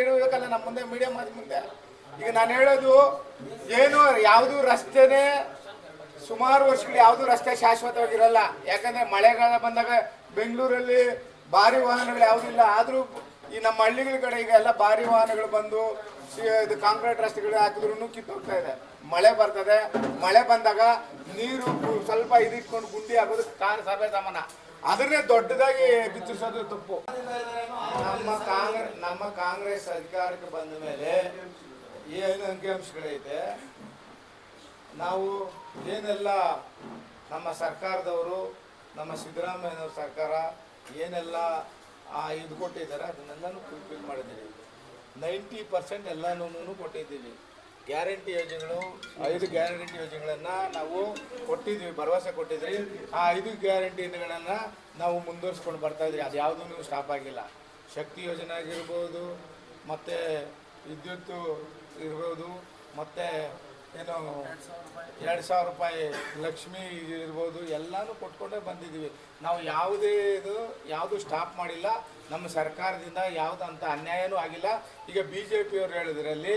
ಇಡಬೇಕಲ್ಲ ನಮ್ಮ ಮುಂದೆ, ಮೀಡಿಯಾ ಮುಂದೆ. ಈಗ ನಾನು ಹೇಳೋದು ಏನು ಯಾವುದು ರಸ್ತೆನೇ ಸುಮಾರು ವರ್ಷಗಳು ಯಾವುದು ರಸ್ತೆ ಶಾಶ್ವತವಾಗಿರಲ್ಲ. ಯಾಕಂದ್ರೆ ಮಳೆಗಾಲ ಬಂದಾಗ ಬೆಂಗಳೂರಲ್ಲಿ ಭಾರಿ ವಾಹನಗಳು ಯಾವುದಿಲ್ಲ. ಆದರೂ ಈ ನಮ್ಮ ಹಳ್ಳಿಗಳ ಕಡೆ ಈಗ ಎಲ್ಲ ಭಾರಿ ವಾಹನಗಳು ಬಂದು ಇದು ಕಾಂಕ್ರೀಟ್ ರಸ್ತೆಗಳು ಹಾಕಿದ್ರು ಕಿತ್ತೋಗ್ತಾ ಇದೆ. ಮಳೆ ಬರ್ತದೆ, ಮಳೆ ಬಂದಾಗ ನೀರು ಸ್ವಲ್ಪ ಇದಿಟ್ಕೊಂಡು ಗುಂಡಿ ಆಗೋದು ಸರ್ವೇ ಸಾಮಾನ್ಯ. ಅದನ್ನೇ ದೊಡ್ಡದಾಗಿ ಬಿಚ್ಚಿಸೋದು ತಪ್ಪು. ನಮ್ಮ ಕಾಂಗ್ರೆಸ್ ಅಧಿಕಾರಕ್ಕೆ ಬಂದ ಮೇಲೆ ಏನು ಅಂಕಿಅಂಶಗಳೈತೆ, ನಾವು ಏನೆಲ್ಲ ನಮ್ಮ ಸರ್ಕಾರದವರು, ನಮ್ಮ ಸಿದ್ದರಾಮಯ್ಯನವ್ರ ಸರ್ಕಾರ ಏನೆಲ್ಲ ಇದು ಕೊಟ್ಟಿದ್ದಾರೆ ಅದನ್ನೆಲ್ಲನೂ ಫುಲ್ಫಿಲ್ ಮಾಡಿದ್ದೀವಿ. 90% ಎಲ್ಲನೂ ಕೊಟ್ಟಿದ್ದೀವಿ. ಗ್ಯಾರಂಟಿ ಯೋಜನೆಗಳು 5 ಗ್ಯಾರಂಟಿ ಯೋಜನೆಗಳನ್ನು ನಾವು ಕೊಟ್ಟಿದ್ವಿ, ಭರವಸೆ ಕೊಟ್ಟಿದ್ವಿ. ಆ 5 ಗ್ಯಾರಂಟಿಗಳನ್ನು ನಾವು ಮುಂದುವರಿಸ್ಕೊಂಡು ಬರ್ತಾ ಇದ್ವಿ. ಅದು ಯಾವುದೂ ಸ್ಟಾಪ್ ಆಗಿಲ್ಲ. ಶಕ್ತಿ ಯೋಜನೆ ಆಗಿರ್ಬೋದು, ಮತ್ತು ವಿದ್ಯುತ್ತು ಇರ್ಬೋದು, ಮತ್ತು ಏನು 2,000 ರೂಪಾಯಿ ಲಕ್ಷ್ಮಿ ಇರ್ಬೋದು, ಎಲ್ಲನೂ ಕೊಟ್ಕೊಂಡೇ ಬಂದಿದ್ದೀವಿ. ನಾವು ಯಾವುದು ಸ್ಟಾಪ್ ಮಾಡಿಲ್ಲ. ನಮ್ಮ ಸರ್ಕಾರದಿಂದ ಯಾವುದಂತ ಅನ್ಯಾಯನೂ ಆಗಿಲ್ಲ. ಈಗ BJPಯವ್ರು ಹೇಳಿದ್ರಲ್ಲಿ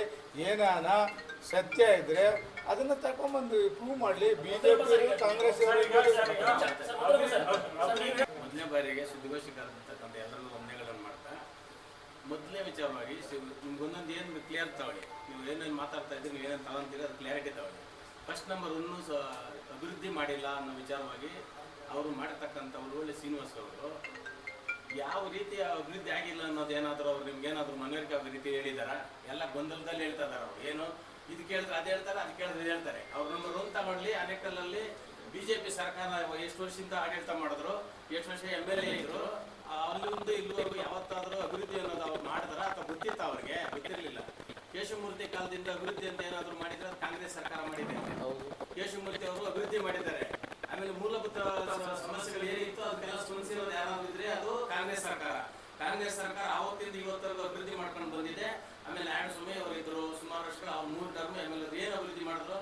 ಏನಾನ ಸತ್ಯ ಇದ್ದರೆ ಅದನ್ನು ತಗೊಂಬಂದು ಪ್ರೂವ್ ಮಾಡಲಿ. BJP ಕಾಂಗ್ರೆಸ್ ಮೊದಲನೇ ಬಾರಿಗೆ ಸುದ್ದಿಗೋಷ್ಠಿ ಕರೆದಿರ್ತಕ್ಕಂಥ ಎಲ್ಲರಿಗೂ ವಂದನೆಗಳನ್ನು ಮಾಡ್ತಾ, ಮೊದಲನೇ ವಿಚಾರವಾಗಿ ನಿಮ್ಗೊಂದೊಂದು ಏನು ಕ್ಲಿಯರ್ ತಗೊಳ್ಳಿ. ನೀವು ಏನೇನು ಮಾತಾಡ್ತಾ ಇದ್ದೀರಿ, ನೀವು ಏನೇನು ತಗೊಂತೀರಿ ಅದು ಕ್ಲಾರಿಟಿ ತಗೊಳ್ಳಿ. ಫಸ್ಟ್ ನಂಬರ್ ಅಭಿವೃದ್ಧಿ ಮಾಡಿಲ್ಲ ಅನ್ನೋ ವಿಚಾರವಾಗಿ ಅವರು ಮಾಡಿರ್ತಕ್ಕಂಥ ಒಳ್ಳೆ ಶ್ರೀನಿವಾಸ್ ಅವರು ಯಾವ ರೀತಿ ಅಭಿವೃದ್ಧಿ ಆಗಿಲ್ಲ ಅನ್ನೋದೇನಾದರೂ ಅವ್ರು ನಿಮ್ಗೇನಾದರೂ ಮನವರಿಕೆ ಆಗೋ ರೀತಿ ಹೇಳಿದಾರ? ಎಲ್ಲ ಗೊಂದಲದಲ್ಲಿ ಹೇಳ್ತಾ ಇದ್ದಾರೆ ಅವ್ರು. ಏನು ಇದು ಕೇಳಿದ್ರೆ ಅದು ಹೇಳ್ತಾರೆ, ಅದು ಕೇಳಿದ್ರೆ ಇದು ಹೇಳ್ತಾರೆ. ಅವ್ರು ನಂಬರ್ 1 ತಗೊಳ್ಳಿ. ಅನೇಕಲ್ಲಲ್ಲಿ BJP ಸರ್ಕಾರ ಎಷ್ಟು ವರ್ಷದಿಂದ ಆಡಳಿತ ಮಾಡಿದ್ರು, ಎಷ್ಟು ವರ್ಷ MLA ಇದ್ರು, ಅಲ್ಲಿಂದ ಇಲ್ಲಿವರೆಗೂ ಯಾವತ್ತಾದರೂ ಅಭಿವೃದ್ಧಿ ಅನ್ನೋದು ಅವ್ರು ಮಾಡಿದಾರ ಅಥವಾ ಗೊತ್ತಿತ್ತ? ಅವ್ರಿಗೆ ಗೊತ್ತಿರಲಿಲ್ಲ. ಕೇಶವಮೂರ್ತಿ ಕಾಲದಿಂದ ಅಭಿವೃದ್ಧಿ ಅಂತ ಏನಾದರೂ ಮಾಡಿದ್ರೆ ಅದು ಕಾಂಗ್ರೆಸ್ ಸರ್ಕಾರ ಮಾಡಿದೆ. ಕೇಶವಮೂರ್ತಿ ಅವರು ಅಭಿವೃದ್ಧಿ ಮಾಡಿದ್ದಾರೆ. ಆಮೇಲೆ ಮೂಲಭೂತ ಸಮಸ್ಯೆಗಳು ಏನಿತ್ತು ಅದಕ್ಕೆಲ್ಲ ಸ್ಪಂದಿಸಿರೋದು ಯಾರಾದ್ರೂ ಇದ್ರೆ ಅದು ಕಾಂಗ್ರೆಸ್ ಸರ್ಕಾರ. ಕಾಂಗ್ರೆಸ್ ಸರ್ಕಾರ ಆವತ್ತಿಂದ ಇವತ್ತರೆಗೂ ಅಭಿವೃದ್ಧಿ ಮಾಡ್ಕೊಂಡು ಬಂದಿದೆ. ಆಮೇಲೆ ನಾರಾಯಣಸ್ವಾಮಿ ಅವರು ಇದ್ರು ಸುಮಾರು ವರ್ಷಗಳು, ಅವ್ರು 3 ಟರ್ಮ್ MLA ಏನು ಅಭಿವೃದ್ಧಿ ಮಾಡಿದ್ರು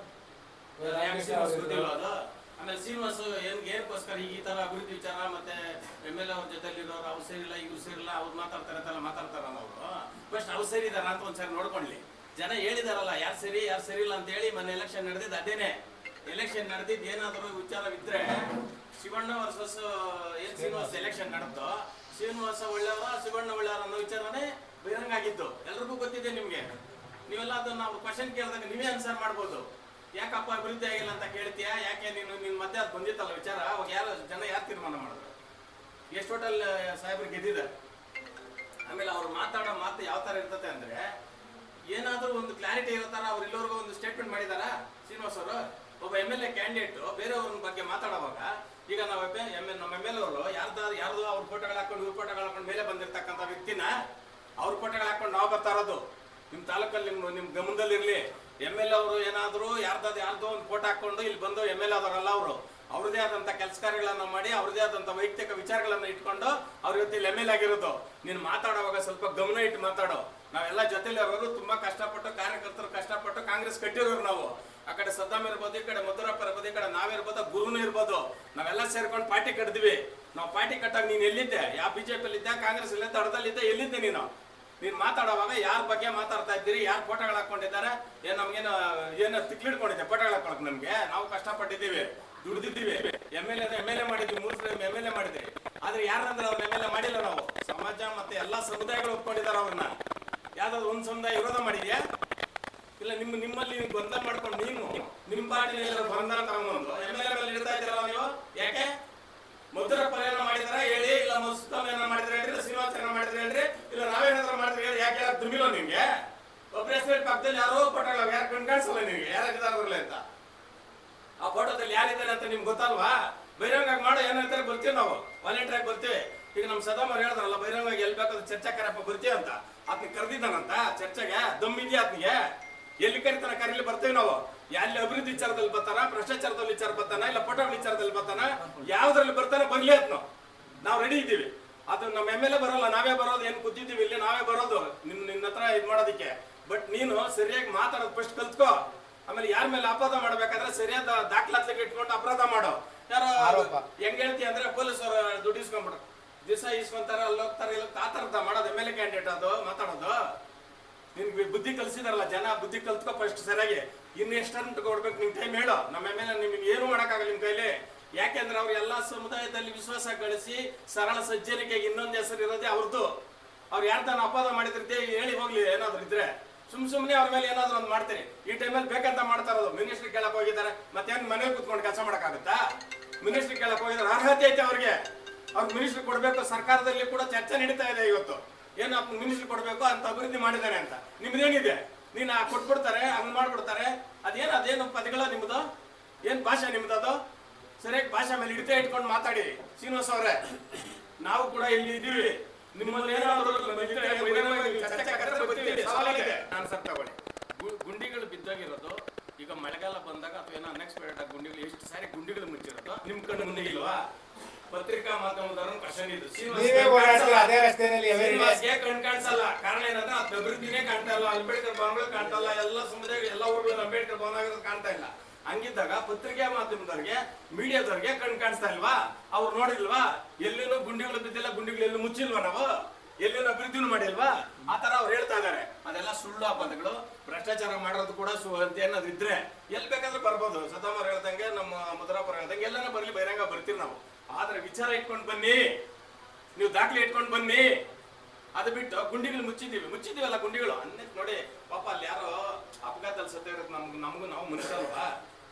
ಅದು. ಆಮೇಲೆ ಶ್ರೀನಿವಾಸ್ ಏನಕ್ಕೋಸ್ಕರ ಈ ತರ ಅಭಿವೃದ್ಧಿ ವಿಚಾರ ಮತ್ತೆ MLA ಅವ್ರ ಜೊತೆಲಿರೋರು ಅವ್ರು ಸೇರಿಲ್ಲ, ಇವ್ರು ಸೇರಿಲ್ಲ, ಅವ್ರು ಮಾತಾಡ್ತಾರೆ ಅಂತೆಲ್ಲ ಮಾತಾಡ್ತಾರಲ್ಲ ಅವರು. ಫಸ್ಟ್ ಅವ್ರು ಸೇರಿದಾರ ಅಂತ ಒಂದ್ಸರಿ ನೋಡ್ಕೊಳ್ಳಿ. ಜನ ಹೇಳಿದಾರಲ್ಲ ಯಾರು ಸರಿ ಯಾರು ಸರಿಯಿಲ್ಲ ಅಂತ ಹೇಳಿ. ಮೊನ್ನೆ ಎಲೆಕ್ಷನ್ ನಡೆದಿದ್ದು ಅದೇನೆ. ಎಲೆಕ್ಷನ್ ನಡೆದಿದ್ದು ಏನಾದರೂ ವಿಚಾರವಿದ್ರೆ ಶಿವಣ್ಣ ವರ್ಸಸ್ ಶ್ರೀನಿವಾಸ್ ಎಲೆಕ್ಷನ್ ನಡೆದು ಶ್ರೀನಿವಾಸ ಒಳ್ಳೆಯವರ ಶಿವಣ್ಣ ಒಳ್ಳೆಯವರ ಅನ್ನೋ ವಿಚಾರನೇ ಬಹಿರಂಗ ಆಗಿದ್ದು ಎಲ್ರಿಗೂ ಗೊತ್ತಿದೆ ನಿಮ್ಗೆ. ನೀವೆಲ್ಲ ಅದನ್ನ ನಾವು ಕ್ವಶನ್ ಕೇಳಿದಾಗ ನೀವೇ ಆನ್ಸರ್ ಮಾಡ್ಬೋದು. ಯಾಕಪ್ಪ ಅಭಿವೃದ್ಧಿ ಆಗಿಲ್ಲ ಅಂತ ಕೇಳ್ತೀಯಾ? ಯಾಕೆ ನಿನ್ ಮಧ್ಯೆ ಅದು ಬಂದಿತ್ತಲ್ಲ ವಿಚಾರ, ಅವಾಗ ಯಾರು ತೀರ್ಮಾನ ಮಾಡಿದ್ರು? ಎಷ್ಟು ಟೋಟಲ್ ಸಾಹೇಬ್ರು ಗೆದ್ದಿದ್ದಾರೆ. ಆಮೇಲೆ ಅವ್ರು ಮಾತಾಡೋ ಮಾತು ಯಾವ ತರ ಇರ್ತದೆ ಅಂದ್ರೆ, ಏನಾದ್ರೂ ಒಂದು ಕ್ಲಾರಿಟಿ ಇರೋ ತರ ಅವ್ರು ಇಲ್ಲಿವರೆಗೂ ಒಂದು ಸ್ಟೇಟ್ಮೆಂಟ್ ಮಾಡಿದಾರ ಶ್ರೀನಿವಾಸ್ ಅವರು? ಒಬ್ಬ MLA ಕ್ಯಾಂಡಿಡೇಟ್ ಬೇರೆಯವ್ರ ಬಗ್ಗೆ ಮಾತಾಡುವಾಗ, ಈಗ ನಾವು ನಮ್ಮ MLA ಅವರು ಯಾರ್ದು ಅವ್ರ ಫೋಟೋಗಳು ಹಾಕೊಂಡು ಇವ್ರ ಫೋಟೋಗಳು ಹಾಕೊಂಡು ಮೇಲೆ ಬಂದಿರ್ತಕ್ಕಂಥ ವ್ಯಕ್ತಿನ ಅವ್ರ ಫೋಟೋಗಳು ಹಾಕೊಂಡು ನಾವು ಬರ್ತಾ ಇರೋದು ನಿಮ್ಮ ತಾಲೂಕಲ್ಲಿ ನಿಮ್ ಗಮನದಲ್ಲಿರ್ಲಿ. MLA ಅವರು ಏನಾದ್ರು ಯಾರ್ದೋ ಒಂದು ಫೋಟೋ ಹಾಕೊಂಡು ಇಲ್ಲಿ ಬಂದು MLA ಆದವರಲ್ಲ ಅವರು. ಅವ್ರದೇ ಆದಂತ ಕೆಲಸ ಕಾರ್ಯಗಳನ್ನ ಮಾಡಿ ಅವ್ರದೇ ಆದಂತ ವೈಯಕ್ತಿಕ ವಿಚಾರಗಳನ್ನ ಇಟ್ಕೊಂಡು ಅವ್ರ ಇವತ್ತು ಇಲ್ಲಿ MLA ಆಗಿರೋದು. ನೀನು ಮಾತಾಡುವಾಗ ಸ್ವಲ್ಪ ಗಮನ ಇಟ್ಟು ಮಾತಾಡೋ. ನಾವೆಲ್ಲ ಜೊತೆಲಿ ಅವರು ತುಂಬಾ ಕಷ್ಟಪಟ್ಟು ಕಾರ್ಯಕರ್ತರು ಕಷ್ಟಪಟ್ಟು ಕಾಂಗ್ರೆಸ್ ಕಟ್ಟಿರೋರು ನಾವು. ಆ ಕಡೆ ಸದ್ದಾಮ್ ಇರ್ಬೋದು, ಈ ಕಡೆ ಮಧುರಪ್ಪ ಇರ್ಬೋದು, ಈ ಕಡೆ ನಾವಿರ್ಬೋದು, ಗುರುನು ಇರ್ಬೋದು. ನಾವೆಲ್ಲ ಸೇರ್ಕೊಂಡು ಪಾರ್ಟಿ ಕಟ್ಟಿದ್ವಿ. ನಾವು ಪಾರ್ಟಿ ಕಟ್ಟಾಗ ನೀನ್ ಎಲ್ಲಿದ್ದೆ? ಯಾವ BJP ಇದ್ದೆ, ಕಾಂಗ್ರೆಸ್ ಇಲ್ಲೇ ದಡದಲ್ಲಿದ್ದೆ, ಎಲ್ಲಿದ್ದೆ ನೀನು? ನೀನ್ ಮಾತಾಡುವಾಗ ಯಾರ ಬಗ್ಗೆ ಮಾತಾಡ್ತಾ ಇದ್ದೀರಿ, ಯಾರು ಫೋಟೋಗಳು ಹಾಕೊಂಡಿದ್ದಾರೆ, ಏನು ತಿಕ್ಲಿಡ್ಕೊಂಡಿದ್ದೆ ಫೋಟೋಗಳು ಹಾಕೊಳಕ್? ನಮ್ಗೆ ನಾವು ಕಷ್ಟಪಟ್ಟಿದ್ದೀವಿ, ದುಡ್ದಿದ್ದೀವಿ. MLA ಮಾಡಿದ್ವಿ, 3 ಟೈಮ್ MLA ಮಾಡಿದ್ವಿ. ಆದ್ರೆ ಯಾರಂದ್ರೆ ಅವ್ರ MLA ಮಾಡಿಲ್ಲ ನಾವು. ಸಮಾಜ ಮತ್ತೆ ಎಲ್ಲಾ ಸಮುದಾಯಗಳು ಒಪ್ಕೊಂಡಿದ್ದಾರೆ ಅವ್ರನ್ನ. ಯಾವ್ದಾದ್ರು ಒಂದ್ ಸಮುದಾಯ ವಿರೋಧ ಮಾಡಿದ್ಯಾ? ಇಲ್ಲ. ನಿಮ್ಮಲ್ಲಿ ಗೊಂದಲ ಮಾಡ್ಕೊಂಡು ನೀನು ನಿಮ್ಮ ಪಾರ್ಟಿ ಬಂಧನ ತಗೊಂಡು MLA ಮೇಲೆ ಇಡ್ತಾ ಇದ್ದೀರಲ್ಲ ನೀವು. ಯಾಕೆ? ಮಧುರಪ್ಪ ಏನೋ ಮಾಡಿದಾರ ಹೇಳಿ, ಇಲ್ಲ ಮುಸ್ತಫಾ ಏನೋ ಮಾಡಿದ್ರೆ ಹೇಳ್ರಿ, ಶ್ರೀನಿವಾಸ ಏನೋ ಮಾಡಿದ್ರೆ ಹೇಳ್ರಿ, ಇಲ್ಲ ನಾವೇನಾದ್ರೂ ಮಾಡಿದ್ರೆ ಹೇಳಿ. ಯಾಕೆ ದುರ್ಮಿಲ್ಲ ನಿಮ್ಗೆ? ಒಬ್ಬರೇ ಸೈಡ್ ಪಕ್ಕದಲ್ಲಿ ಯಾರೋ ಫೋಟೋ ಯಾರು ಕಣ್ಕಾಣಿಸಲ್ಲ ನಿಮ್ಗೆ ಯಾರಿದ್ದಾರಲ್ಲ ಅಂತ. ಆ ಫೋಟೋದಲ್ಲಿ ಯಾರಿದ್ದಾರೆ ಅಂತ ನಿಮ್ಗೆ ಗೊತ್ತಲ್ವಾ? ಬಹಿರಂಗ ಮಾಡೋ ಏನಂತಾರೆ ಬರ್ತೀವಿ ನಾವು, ವಾಲಂಟಿಯರ್ ಆಗಿ ಬರ್ತೀವಿ. ಈಗ ನಮ್ಮ ಸದಾಮ್ ಅವ್ರು ಹೇಳಿದ್ರಲ್ಲ ಬಹಿರಂಗಾಗಿ ಎಲ್ಲಿ ಬೇಕಾದ್ರೂ ಚರ್ಚೆ ಕರಪ್ಪ ಬರ್ತೀವಿ ಅಂತ. ಆತ್ನ ಕರೆದಿದ್ದಾನಂತ ಚರ್ಚೆಗೆ? ದಮ್ಮಿದ್ಯಾ ಆತ್ನಿಗೆ? ಎಲ್ಲಿ ಕರಿತಾನ ಕರೀಲಿ ಬರ್ತೀವಿ ನಾವು. ಎಲ್ಲಿ ಅಭಿವೃದ್ಧಿ ವಿಚಾರದಲ್ಲಿ ಬರ್ತಾನ, ಭ್ರಷ್ಟಾಚಾರದಲ್ಲಿ ವಿಚಾರ ಬರ್ತಾನ, ಇಲ್ಲ ಫೋಟೋ ವಿಚಾರದಲ್ಲಿ ಬರ್ತಾನ, ಯಾವ್ದ್ರಲ್ಲಿ ಬರ್ತಾನೆ ಬರ್ಲಿ ಅಂತ ನಾವು ರೆಡಿ ಇದ್ದೀವಿ. ಅದು ನಮ್ಮ MLA ಬರೋಲ್ಲ, ನಾವೇ ಬರೋದು. ಏನು ಕೂತಿದ್ದೀವಿ ಇಲ್ಲಿ ನಾವೇ ಬರೋದು ನಿನ್ನ ಹತ್ರ ಇದು ಮಾಡೋದಿಕ್ಕೆ. ಬಟ್ ನೀನು ಸರಿಯಾಗಿ ಮಾತಾಡೋದು ಫಸ್ಟ್ ಕಲ್ತ್ಕೋ. ಆಮೇಲೆ ಯಾರ ಮೇಲೆ ಅಪರಾಧ ಮಾಡ್ಬೇಕಾದ್ರೆ ಸರಿಯಾದ ದಾಖಲಾತಿಗೆ ಇಟ್ಕೊಂಡು ಅಪರಾಧ ಮಾಡೋ. ಯಾರೋ ಹೆಂಗ್ ಹೇಳ್ತೀಯ ಅಂದ್ರೆ ಪೊಲೀಸ್ ಅವರು ದುಡ್ಡು ಇಸ್ಕೊಂಡ್ಬಿಡು, ದಿವಸ ಇಸ್ಕೊಂತಾರೆ, ಅಲ್ಲಿ ಹೋಗ್ತಾರೆ, ಇಲ್ಲಿ ಆ ಥರದ ಮಾಡೋದು MLA ಕ್ಯಾಂಡಿಡೇಟ್ ಅದು ಮಾತಾಡೋದು. ನಿನ್ಗೆ ಬುದ್ಧಿ ಕಲಿಸಿದಾರಲ್ಲ ಜನ, ಬುದ್ಧಿ ಕಲ್ತ್ಕೊ ಫಸ್ಟ್ ಸರಿಯಾಗಿ. ಇನ್ನು ಎಷ್ಟು ಕೊಡ್ಬೇಕು ನಿಮ್ ಟೈಮ್ ಹೇಳೋ. ನಮ್ಮ ಮೇಲೆ ನಿಮ್ಗೆ ಏನು ಮಾಡೋಕ್ಕಾಗಲ್ಲ ನಿಮ್ ಕೈಲಿ. ಯಾಕೆಂದ್ರೆ ಅವ್ರು ಎಲ್ಲಾ ಸಮುದಾಯದಲ್ಲಿ ವಿಶ್ವಾಸ ಗಳಿಸಿ ಸರಳ ಸಜ್ಜನಿಕೆ ಇನ್ನೊಂದು ಹೆಸರು ಇರೋದೇ ಅವ್ರದ್ದು. ಅವ್ರು ಯಾರ್ದಾನ ಅಪವಾದ ಮಾಡಿದ್ರೆ ಹೇಳಿ ಹೋಗ್ಲಿ, ಏನಾದ್ರು ಇದ್ರೆ ಸುಮ್ನೆ ಅವ್ರ ಮೇಲೆ ಏನಾದ್ರು ಒಂದು ಮಾಡ್ತೀರಿ. ಈ ಟೈಮಲ್ಲಿ ಬೇಕಂತ ಮಾಡ್ತಾ ಇರೋದು. ಮಿನಿಸ್ಟ್ರಿ ಕೇಳಕ್ ಹೋಗಿದ್ದಾರೆ, ಮತ್ತೇನು ಮನೇಲಿ ಕುತ್ಕೊಂಡು ಕೆಲಸ ಮಾಡಕ್ಕಾಗುತ್ತಾ? ಮಿನಿಸ್ಟ್ರಿ ಕೇಳಕ್ ಹೋಗಿದ್ದಾರೆ, ಅರ್ಹತೆ ಐತೆ ಅವ್ರಿಗೆ. ಅವ್ರು ಮಿನಿಸ್ಟ್ರಿ ಕೊಡ್ಬೇಕು. ಸರ್ಕಾರದಲ್ಲಿ ಕೂಡ ಚರ್ಚೆ ನಡೀತಾ ಇದೆ ಇವತ್ತು. ಏನು ಮಿನಿಸ್ಟ್ರಿ ಕೊಡ್ಬೇಕು ಅಂತ ಅಭಿವೃದ್ಧಿ ಮಾಡಿದ್ದಾರೆ ಅಂತ. ನಿಮ್ದೇನಿದೆ? ನೀನು ಕೊಟ್ಬಿಡ್ತಾರೆ, ಹಂಗ್ ಮಾಡ್ಬಿಡ್ತಾರೆ. ಅದೇನು ಪದಗಳ ನಿಮ್ದು? ಏನ್ ಭಾಷೆ ನಿಮ್ದು? ಅದು ಸರಿಯಾಗಿ ಭಾಷೆ ಮೇಲೆ ಹಿಡಿತ ಇಟ್ಕೊಂಡು ಮಾತಾಡಿ ಶ್ರೀನಿವಾಸ್ ಅವ್ರೆ. ನಾವು ಕೂಡ ಇಲ್ಲಿ ಇದೀವಿ. ನಿಮ್ಮಲ್ಲಿ ಏನಾದ್ರು ಗುಂಡಿಗಳು ಬಿದ್ದೋಗಿರೋದು ಈಗ ಮಳೆಗಾಲ ಬಂದಾಗ ಅಥವಾ ಏನೋ ಅನ್ಎಕ್ಸ್ಪೆಕ್ಟೆಡ್ ಆಗಿ ಗುಂಡಿಗಳು ಎಷ್ಟು ಸಾರಿ ಗುಂಡಿಗಳು ಮುಚ್ಚಿರೋದು ನಿಮ್ ಕಣ್ಣು ಮುಂದೆ ಇಲ್ವಾ? ಪತ್ರಿಕಾ ಮಾಧ್ಯಮದವ್ರ ಕ್ವಶನ್ ಇದು. ಶ್ರೀನಿವಾಸ್ಗೆ ಕಣ್ ಕಾಣಿಸಲ್ಲ. ಕಾರಣ ಏನಂದ್ರೆ ಅದು ಅಭಿವೃದ್ಧಿನೇ ಕಾಣ್ತಾ ಇಲ್ಲ, ಅಂಬೇಡ್ಕರ್ ಭವನಗಳು ಕಾಣ್ತಾ ಇಲ್ಲ, ಎಲ್ಲ ಸಮುದಾಯ ಎಲ್ಲ ಊರುಗಳು ಅಂಬೇಡ್ಕರ್ ಭವನ ಆಗಿರೋದು ಕಾಣ್ತಾ ಇಲ್ಲ. ಹಂಗಿದ್ದಾಗ ಪತ್ರಿಕಾ ಮಾಧ್ಯಮದವ್ರಿಗೆ, ಮೀಡಿಯಾದವ್ರಿಗೆ ಕಣ್ ಕಾಣಿಸ್ತಾ ಇಲ್ವಾ? ಅವ್ರು ನೋಡಿಲ್ವಾ? ಎಲ್ಲಿನೂ ಗುಂಡಿಗಳು ಬಿದ್ದಿಲ್ಲ, ಗುಂಡಿಗಳು ಎಲ್ಲೂ ಮುಚ್ಚಿಲ್ವಾ? ನಾವು ಎಲ್ಲಿನೂ ಅಭಿವೃದ್ಧಿನೂ ಮಾಡಿಲ್ವಾ? ಆ ತರ ಅವ್ರು ಹೇಳ್ತಾ ಇದಾರೆ. ಅದೆಲ್ಲ ಸುಳ್ಳು ಆಪಾದಗಳು. ಭ್ರಷ್ಟಾಚಾರ ಮಾಡೋದು ಕೂಡ ಅಂತ ಏನಾದ್ರು ಇದ್ರೆ ಎಲ್ಲಿ ಬೇಕಾದ್ರೂ ಬರ್ಬೋದು. ಸದಾಮರ್ ಹೇಳ್ದಂಗೆ, ನಮ್ಮ ಮುದ್ರಾಪುರ ಹೇಳ್ದಂಗೆ ಎಲ್ಲಾನು ಬರ್ಲಿ, ಬಹಿರಂಗ ಬರ್ತೀವಿ ನಾವು. ಆದ್ರೆ ವಿಚಾರ ಇಟ್ಕೊಂಡು ಬನ್ನಿ, ನೀವು ದಾಖಲೆ ಇಟ್ಕೊಂಡು ಬನ್ನಿ. ಅದು ಬಿಟ್ಟು ಗುಂಡಿಗಳು ಮುಚ್ಚಿದೀವಲ್ಲ ಗುಂಡಿಗಳು ನೋಡಿ. ಪಾಪ ಅಲ್ಲಿ ಯಾರೋ ಅಪಘಾತದಲ್ಲಿ ಸತ್ತ ಇರೋದು ನಮಗೂ ನಾವು ಮನುಷ್ಯಲ್ವಾ?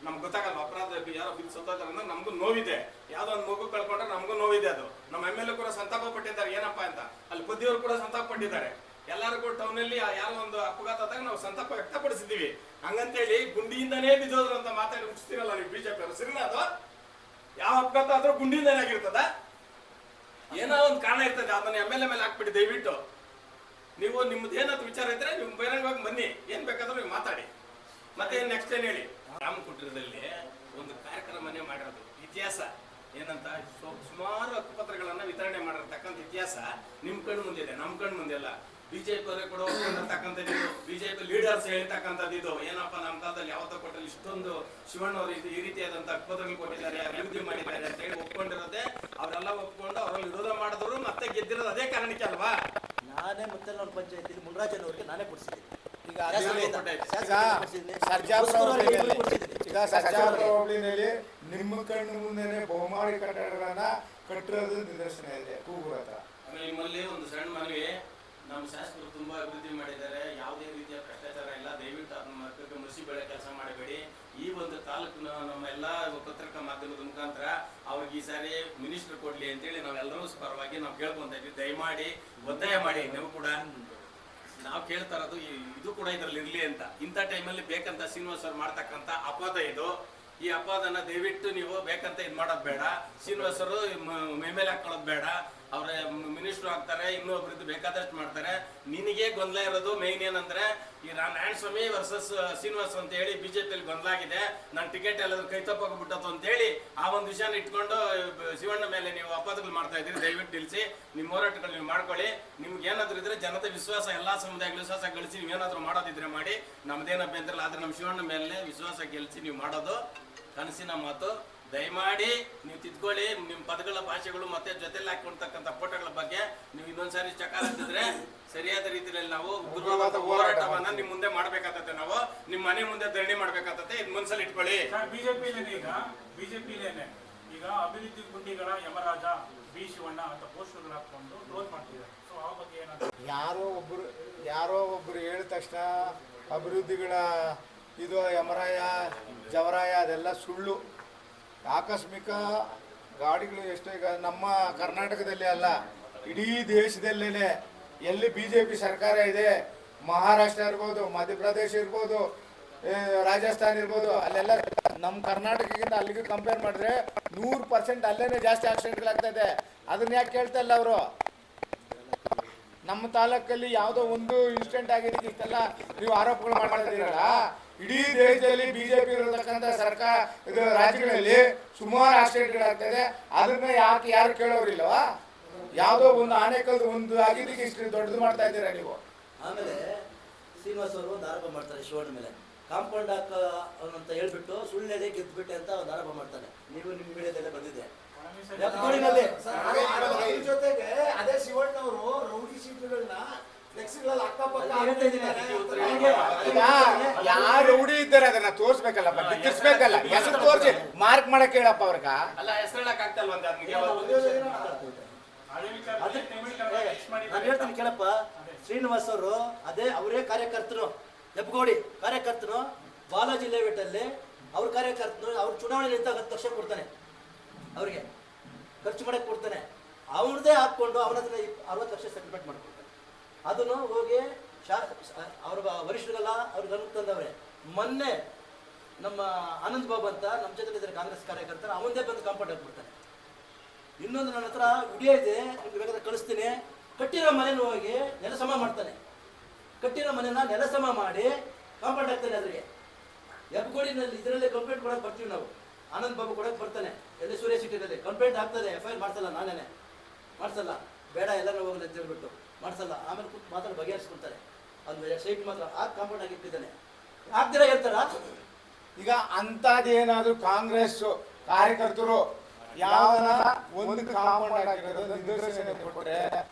ನಮ್ಗೆ ಗೊತ್ತಾಗಲ್ವ? ಅಪರಾಧ ಯಾರೋ ಬಿದ್ದು ಸತ್ತೋದ್ರೆ ಅಂದ್ರೆ ನಮಗೂ ನೋವಿದೆ. ಯಾವ್ದೋ ಒಂದು ಮಗು ಕಳ್ಕೊಂಡ್ರೆ ನಮಗೂ ನೋವಿದೆ. ಅದು ನಮ್ಮ MLA ಕೂಡ ಸಂತಾಪ ಪಟ್ಟಿದ್ದಾರೆ. ಏನಪ್ಪಾ ಅಂತ ಅಲ್ಲಿ ಬುದ್ಧಿಯವರು ಕೂಡ ಸಂತಾಪ ಪಟ್ಟಿದ್ದಾರೆ. ಎಲ್ಲರೂ ಕೂಡ ಟೌನ್ ಅಲ್ಲಿ ಯಾರೋ ಒಂದು ಅಪಘಾತ ಆದಾಗ ನಾವು ಸಂತಾಪ ವ್ಯಕ್ತಪಡಿಸಿದೀವಿ. ಹಂಗಂತೇಳಿ ಗುಂಡಿಯಿಂದನೇ ಬಿದ್ದೋದ್ರು ಅಂತ ಮಾತಾಡಿ ಮುಗಿಸ್ತೀರಲ್ಲ ನೀವು ಬಿಜೆಪಿ ಅವರು. ಸರಿನಾ? ಅದು ಯಾವ ಅಪಘಾತ ಆದ್ರೂ ಗುಂಡಿಯಿಂದನೇ ಆಗಿರ್ತದ? ಏನೋ ಒಂದು ಕಾರಣ ಇರ್ತದೆ. ಅದನ್ನ MLA ಮೇಲೆ ಹಾಕ್ಬಿಡಿ ದಯವಿಟ್ಟು. ನೀವು ನಿಮ್ದು ಏನಾದ್ರು ವಿಚಾರ ಇದ್ರೆ ನೀವು ಬಹಿರಂಗವಾಗಿ ಬನ್ನಿ, ಏನ್ ಬೇಕಾದ್ರೂ ನೀವು ಮಾತಾಡಿ. ಮತ್ತೆ ನೆಕ್ಸ್ಟ್ ಏನ್ ಹೇಳಿ. ರಾಮಕುಟೀರದಲ್ಲಿ ಒಂದು ಕಾರ್ಯಕ್ರಮನೇ ಮಾಡಿರೋದು ಇತಿಹಾಸ ಏನಂತ ಸುಮಾರು ಹಕ್ಕುಪತ್ರಗಳನ್ನ ವಿತರಣೆ ಮಾಡಿರ್ತಕ್ಕಂಥ ಇತಿಹಾಸ ನಿಮ್ ಕಣ್ಣು ಮುಂದೆ ಇದೆ, ನಮ್ ಕಣ್ಣು ಮುಂದೆ ಇಲ್ಲ. ಬಿಜೆಪಿ ಅವರೇ ಕೂಡ ಒಪ್ಕೊಂಡಿರ್ತಕ್ಕಂಥದ್ದು, ಬಿಜೆಪಿ ಲೀಡರ್ಸ್ ಹೇಳ್ತಕ್ಕಂಥದ್ದು ಇದು. ಏನಪ್ಪಾ ನಮ್ಮ ಕಾಲದಲ್ಲಿ ಯಾವತ್ತೋ ಕೊಟ್ಟಲ್ಲಿ ಇಷ್ಟೊಂದು ಶಿವಣ್ಣ ಅವರು ಈ ರೀತಿಯಾದಂತ ಹಕ್ಕುಪತ್ರಗಳು ಕೊಟ್ಟಿದ್ದಾರೆ, ಅಭಿವೃದ್ಧಿ ಮಾಡಿದ್ದಾರೆ ಅಂತ ಹೇಳಿ ಒಪ್ಕೊಂಡಿರೋದೆ. ಅವರೆಲ್ಲ ಒಪ್ಕೊಂಡು ಅವರಲ್ಲಿ ವಿರೋಧ ಮಾಡಿದ್ರು ಮತ್ತೆ ಗೆದ್ದಿರೋದು ಅದೇ ಕಾರಣಕ್ಕೆ ಅಲ್ವಾ? ನಾನೇ ಮತ್ತೆ ನನ್ನ ಪಂಚಾಯತಿಲಿ ಮುನ್ರಾಜನವರಿಗೆ ನಾನೇ ಕೊಡಿಸಿದ್ದೀನಿ. ಈಗ ಸರ್ಜಾಪುರ ಹೋಬಳಿನಲ್ಲಿ ನಿಮ್ಮ ಕಣ್ಣು ಮುಂದೆನೆ ಬಹುಮಾಡಿ ಕಟ್ಟಡಗಳನ್ನ ಕಟ್ಟಿರೋದು ನಿದರ್ಶನ ಇದೆ ಕೂಗೂರ ಹತ್ರ. ನಿಮ್ಮಲ್ಲಿ ಒಂದು ಸಣ್ಣ ಮನವಿ. ನಮ್ಮ ಶಾಸಕರು ತುಂಬಾ ಅಭಿವೃದ್ಧಿ ಮಾಡಿದ್ದಾರೆ, ಯಾವುದೇ ರೀತಿಯ ಭ್ರಷ್ಟಾಚಾರ ಇಲ್ಲ. ದಯವಿಟ್ಟು ಅದನ್ನ ಮಕ್ಕಳಿಗೆ ಮುಸಿ ಬೆಳೆ ಕೆಲಸ ಮಾಡಬೇಡಿ. ಈ ಒಂದು ತಾಲೂಕಿನ ನಮ್ಮ ಎಲ್ಲಾ ಪತ್ರಿಕಾ ಮಾಧ್ಯಮದ ಮುಖಾಂತರ ಅವ್ರಿಗೆ ಈ ಸಾರಿ ಮಿನಿಸ್ಟರ್ ಕೊಡ್ಲಿ ಅಂತೇಳಿ ನಾವೆಲ್ಲರೂ ಪರವಾಗಿ ನಾವು ಕೇಳ್ಕೊಂತ ಇದ್ವಿ. ದಯಮಾಡಿ ಒತ್ತಾಯ ಮಾಡಿ. ನೀವು ಕೂಡ ನಾವು ಕೇಳ್ತಾ ಇರೋದು ಇದು ಕೂಡ ಇದ್ರಲ್ಲಿ ಇರ್ಲಿ ಅಂತ. ಇಂಥ ಟೈಮಲ್ಲಿ ಬೇಕಂತ ಶ್ರೀನಿವಾಸ್ ಅವ್ರು ಮಾಡ್ತಕ್ಕಂಥ ಅಪವಾದ ಇದು. ಈ ಅಪವಾದನ ದಯವಿಟ್ಟು ನೀವು ಬೇಕಂತ ಇದು ಮಾಡೋದು ಬೇಡ. ಶ್ರೀನಿವಾಸ್ ಅವರು ಮೇಲೆ ಹಾಕೊಳ್ಳೋದು ಬೇಡ. ಅವ್ರ ಮಿನಿಸ್ಟರ್ ಆಗ್ತಾರೆ, ಇನ್ನೂ ಅಭಿವೃದ್ಧಿ ಬೇಕಾದಷ್ಟು ಮಾಡ್ತಾರೆ. ನಿನಗೆ ಗೊಂದಲ ಇರೋದು ಮೇನ್ ಏನಂದ್ರೆ ಈ ನಾರಾಯಣ ಸ್ವಾಮಿ ವರ್ಸಸ್ ಶ್ರೀನಿವಾಸ್ ಅಂತ ಹೇಳಿ ಬಿಜೆಪಿಯಲ್ಲಿ ಗೊಂದಲ ಆಗಿದೆ. ನನ್ನ ಟಿಕೆಟ್ ಎಲ್ಲಾದ್ರೂ ಕೈ ತಪ್ಪಾಗ್ಬಿಟ್ಟತ್ತು ಅಂತ ಹೇಳಿ ಆ ಒಂದು ವಿಷಯನ ಇಟ್ಕೊಂಡು ಶಿವಣ್ಣ ಮೇಲೆ ನೀವು ಅಪವಾದಗಳು ಮಾಡ್ತಾ ಇದ್ದೀರಿ. ದಯವಿಟ್ಟು ನಿಲ್ಲಿಸಿ, ನಿಮ್ಮ ಹೋರಾಟಗಳು ನೀವು ಮಾಡ್ಕೊಳ್ಳಿ. ನಿಮ್ಗೆ ಏನಾದ್ರು ಇದ್ರೆ ಜನತೆ ವಿಶ್ವಾಸ, ಎಲ್ಲಾ ಸಮುದಾಯಗಳ ವಿಶ್ವಾಸ ಗಳಿಸಿ ನೀವೇನಾದ್ರೂ ಮಾಡೋದಿದ್ರೆ ಮಾಡಿ, ನಮ್ದೇನು ಅಭ್ಯಂತರ ಇಲ್ಲ. ಆದ್ರೆ ನಮ್ಮ ಶಿವಣ್ಣ ಮೇಲೆ ವಿಶ್ವಾಸ ಗೆಲ್ಲಿಸಿ ನೀವು ಮಾಡೋದು ಕನಸಿನ ಮಾತು. ದಯಮಾಡಿ ನೀವು ತಿದ್ಕೊಳ್ಳಿ. ನಿಮ್ಮ ಪದಗಳ ಭಾಷೆಗಳು ಮತ್ತೆ ಜೊತೆಲಿ ಹಾಕೊಳ್ತಕ್ಕಂಥ ಫೋಟೋಗಳ ಬಗ್ಗೆ ನೀವು ಇನ್ನೊಂದ್ಸಾರಿ ಚಕಾರ ಹತ್ತಿದ್ರೆ ಸರಿಯಾದ ರೀತಿಯಲ್ಲಿ ನಾವು ಉಗ್ರವಾದ ಹೋರಾಟವನ್ನ ನಿಮ್ ಮುಂದೆ ಮಾಡ್ಬೇಕಾಗತ್ತೆ. ನಾವು ನಿಮ್ ಮನೆ ಮುಂದೆ ಧರಣಿ ಮಾಡ್ಬೇಕಾಗತ್ತೆ. ಇದ್ ಮನ್ಸಲ್ಲಿ ಇಟ್ಕೊಳ್ಳಿ. ಬಿಜೆಪಿಲೇನೆ ಈಗ ಅಭಿವೃದ್ಧಿ ಗುಂಡಿಗಳ ಯಮರಾಜ ಬಿ ಶಿವಣ್ಣ ಅಂತ ಪೋಸ್ಟರ್ಗಳು ಹಾಕೊಂಡು ಕ್ಲೋಸ್ ಮಾಡ್ತಿದ್ದಾರೆ. ಸೊ ಆ ಬಗ್ಗೆ ಏನಾದ್ರು ಯಾರೋ ಒಬ್ರು ಹೇಳಿದ ತಕ್ಷಣ ಅಭಿವೃದ್ಧಿಗಳ ಇದು ಯಮರಾಯ ಜವರಾಯ ಅದೆಲ್ಲ ಸುಳ್ಳು. ಆಕಸ್ಮಿಕ ಗಾಡಿಗಳು ಎಷ್ಟೋ ಈಗ ನಮ್ಮ ಕರ್ನಾಟಕದಲ್ಲಿ ಅಲ್ಲ, ಇಡೀ ದೇಶದಲ್ಲೇ ಎಲ್ಲಿ BJP ಸರ್ಕಾರ ಇದೆ, ಮಹಾರಾಷ್ಟ್ರ ಇರ್ಬೋದು, ಮಧ್ಯಪ್ರದೇಶ ಇರ್ಬೋದು, ರಾಜಸ್ಥಾನ್ ಇರ್ಬೋದು, ಅಲ್ಲೆಲ್ಲ ನಮ್ಮ ಕರ್ನಾಟಕಕ್ಕಿಂತ ಅಲ್ಲಿಗೆ ಕಂಪೇರ್ ಮಾಡಿದ್ರೆ 100% ಅಲ್ಲೇನೆ ಜಾಸ್ತಿ ಆಕ್ಸಿಡೆಂಟ್ಗಳಾಗ್ತದೆ. ಅದನ್ನ ಯಾಕೆ ಕೇಳ್ತಾ ಇಲ್ಲ ಅವರು? ನಮ್ಮ ತಾಲೂಕಲ್ಲಿ ಯಾವುದೋ ಒಂದು ಇನ್ಸಿಡೆಂಟ್ ಆಗಿದ್ದಕ್ಕೆ ಇಷ್ಟೆಲ್ಲ ನೀವು ಆರೋಪಗಳು ಮಾಡ್ತಾ ಇದ್ದೀರಲ್ಲ. ಇಡೀ ದೇಶದಲ್ಲಿ BJP ಇರತಕ್ಕಂಥ ಸರ್ಕಾರ ಇದು ರಾಜ್ಯಗಳಲ್ಲಿ ಸುಮಾರು ಆಕ್ಸಿಡೆಂಟ್ಗಳಾಗ್ತದೆ. ಅದನ್ನ ಯಾರು ಕೇಳೋರಿಲ್ಲವಾ? ಯಾವುದೋ ಒಂದು ಆನೆಕಲ್ದು ಒಂದು ಆಗಿದ್ದಕ್ಕೆ ಇಷ್ಟು ದೊಡ್ಡದು ಮಾಡ್ತಾ ಇದ್ದೀರಾ ನೀವು. ಆಮೇಲೆ ಶ್ರೀನಿವಾಸ್ ಅವರು ಒಂದು ಆರೋಪ ಮಾಡ್ತಾರೆ ಶಿವಣ್ಣ ಮೇಲೆ. ಕಾಂಪೌಂಡ್ ಅಂತ ಹೇಳ್ಬಿಟ್ಟು ಸುಳ್ಳೆಡೆ ಗೆದ್ಬಿಟ್ಟೆ ಅಂತ ಒಂದು ಆರೋಪ ಮಾಡ್ತಾನೆ. ನೀವು ನಿಮ್ಮ ಮೀಡಿಯಾದಲ್ಲೇ ಬಂದಿದೆ. ಜೊತೆಗೆ ಅದೇ ಶಿವಣ್ಣ ಅವರು ರೌಡಿ ಶೀಟ್ಗಳನ್ನ ಫ್ಲೆಕ್ಸ್ಗಳಲ್ಲಿ ಅಕ್ಕಪಕ್ಕ ಹೇಳ್ತಾ ಇದ್ದೀನಿ. ಹಾಕ್ತಿದ್ದಾರೆ. ಈಗ ಯಾರು ರೂಢಿ ಇದ್ದಾರೆ ಅದನ್ನ ತೋರ್ಸ್ಬೇಕಲ್ಲಪ್ಪ, ಬಿತ್ತಿಸ್ಬೇಕಲ್ಲ. ಹೆಸರು ತೋರಿಸಿ ಮಾರ್ಕ್ ಮಾಡಕ್ ಹೇಳಪ್ಪ ಅವ್ರಗ. ಅಲ್ಲ ಹೆಸರು ಹೇಳಕ್ ಆಗ್ತಲ್ವಂತೆ ಅದಕ್ಕೆ ಹಳೆ ವಿಚಾರದಲ್ಲಿ ತಮಿಳ್ನಾಡು ಫಿಕ್ಸ್ ನಾನು ಮಾಡಿದ್ದಾರೆ. ಹೇಳ್ತೀನಿ ಕೇಳಪ್ಪ. ಶ್ರೀನಿವಾಸ್ ಅವರು ಅವರೇ ಕಾರ್ಯಕರ್ತರು, ಹೆಬ್ಬಗೋಡಿ ಕಾರ್ಯಕರ್ತರು, ಬಾಲಾಜಿ ಲೇಔಟಲ್ಲಿ ಅವ್ರ ಕಾರ್ಯಕರ್ತರು, ಅವ್ರ ಚುನಾವಣೆಯಲ್ಲಿ ನಿಂತಾಗ 10 ಲಕ್ಷ ಕೊಡ್ತಾನೆ, ಅವ್ರಿಗೆ ಖರ್ಚು ಮಾಡಕ್ಕೆ ಕೊಡ್ತಾನೆ. ಅವ್ರದ್ದೇ ಹಾಕ್ಕೊಂಡು ಅವನ ಹತ್ರ 60 ಲಕ್ಷ ಸೆಟಲ್ಮೆಂಟ್ ಮಾಡ್ಕೊಡ್ತಾನೆ. ಅದನ್ನು ಹೋಗಿ ಅವ್ರ ವರಿಷ್ಠರಿಗೆಲ್ಲ ಅವ್ರಿಗೆ ಅನುಮತಿ ತಂದವ್ರೆ. ಮೊನ್ನೆ ನಮ್ಮ ಆನಂದ್ ಬಾಬು ಅಂತ ನಮ್ಮ ಜೊತೆ ಇದ್ದಾರೆ ಕಾಂಗ್ರೆಸ್ ಕಾರ್ಯಕರ್ತರು, ಅವನದೇ ಬಂದು ಕಾಂಪೌಂಡ್ ಹಾಕ್ಬಿಡ್ತಾನೆ. ಇನ್ನೊಂದು ನನ್ನ ಹತ್ರ ವಿಡಿಯೋ ಇದೆ, ನಿಮ್ಗೆ ಬೇಕಾದ್ರೆ ಕಳಿಸ್ತೀನಿ. ಕಟ್ಟಿರೋ ಮನೆನ ಹೋಗಿ ನೆಲಸಮ ಮಾಡ್ತಾನೆ. ಕಟ್ಟಿರೋ ಮನೆನ ನೆಲಸಮ ಮಾಡಿ ಕಾಂಪೌಂಡ್ ಹಾಕ್ತಾನೆ. ಅದ್ರಿಗೆ ಹೆಬ್ಬಗೋಡಿನಲ್ಲಿ ಇದರಲ್ಲೇ ಕಂಪ್ಲೇಂಟ್ ಕೊಡಕ್ಕೆ ಬರ್ತೀವಿ ನಾವು. ಆನಂದ್ ಬಾಬು ಕೊಡಕ್ಕೆ ಬರ್ತಾನೆ, ಎಲ್ಲಿ ಸೂರ್ಯ ಸಿಟಿನಲ್ಲಿ ಕಂಪ್ಲೇಂಟ್ ಆಗ್ತದೆ. FIR ಮಾಡ್ಸಲ್ಲ, ನಾನೇನೆ ಮಾಡ್ಸಲ್ಲ, ಬೇಡ ಎಲ್ಲರೂ ಹೋಗಲಿ ಅಂತ ಹೇಳ್ಬಿಟ್ಟು ಮಾಡ್ಸಲ್ಲ. ಆಮೇಲೆ ಕೂತು ಮಾತಾಡಿ ಬಗೆಹರಿಸ್ಕೊಳ್ತಾರೆ. ಅದು ಸೈಟ್ ಮಾತ್ರ ಆ ಕಾಂಪೌಂಡ್ ಆಗಿ ಇಟ್ಟಿದ್ದಾನೆ. ಆಗ್ದಿರ ಹೇಳ್ತಾರ? ಈಗ ಅಂತದೇನಾದ್ರೂ ಕಾಂಗ್ರೆಸ್ ಕಾರ್ಯಕರ್ತರು ಯಾವನ ಒಂದು ಕಾಂಪೌಂಡ್ ಆಗಿರೋದು ನಿದರ್ಶನ ಕೊಟ್ರೆ,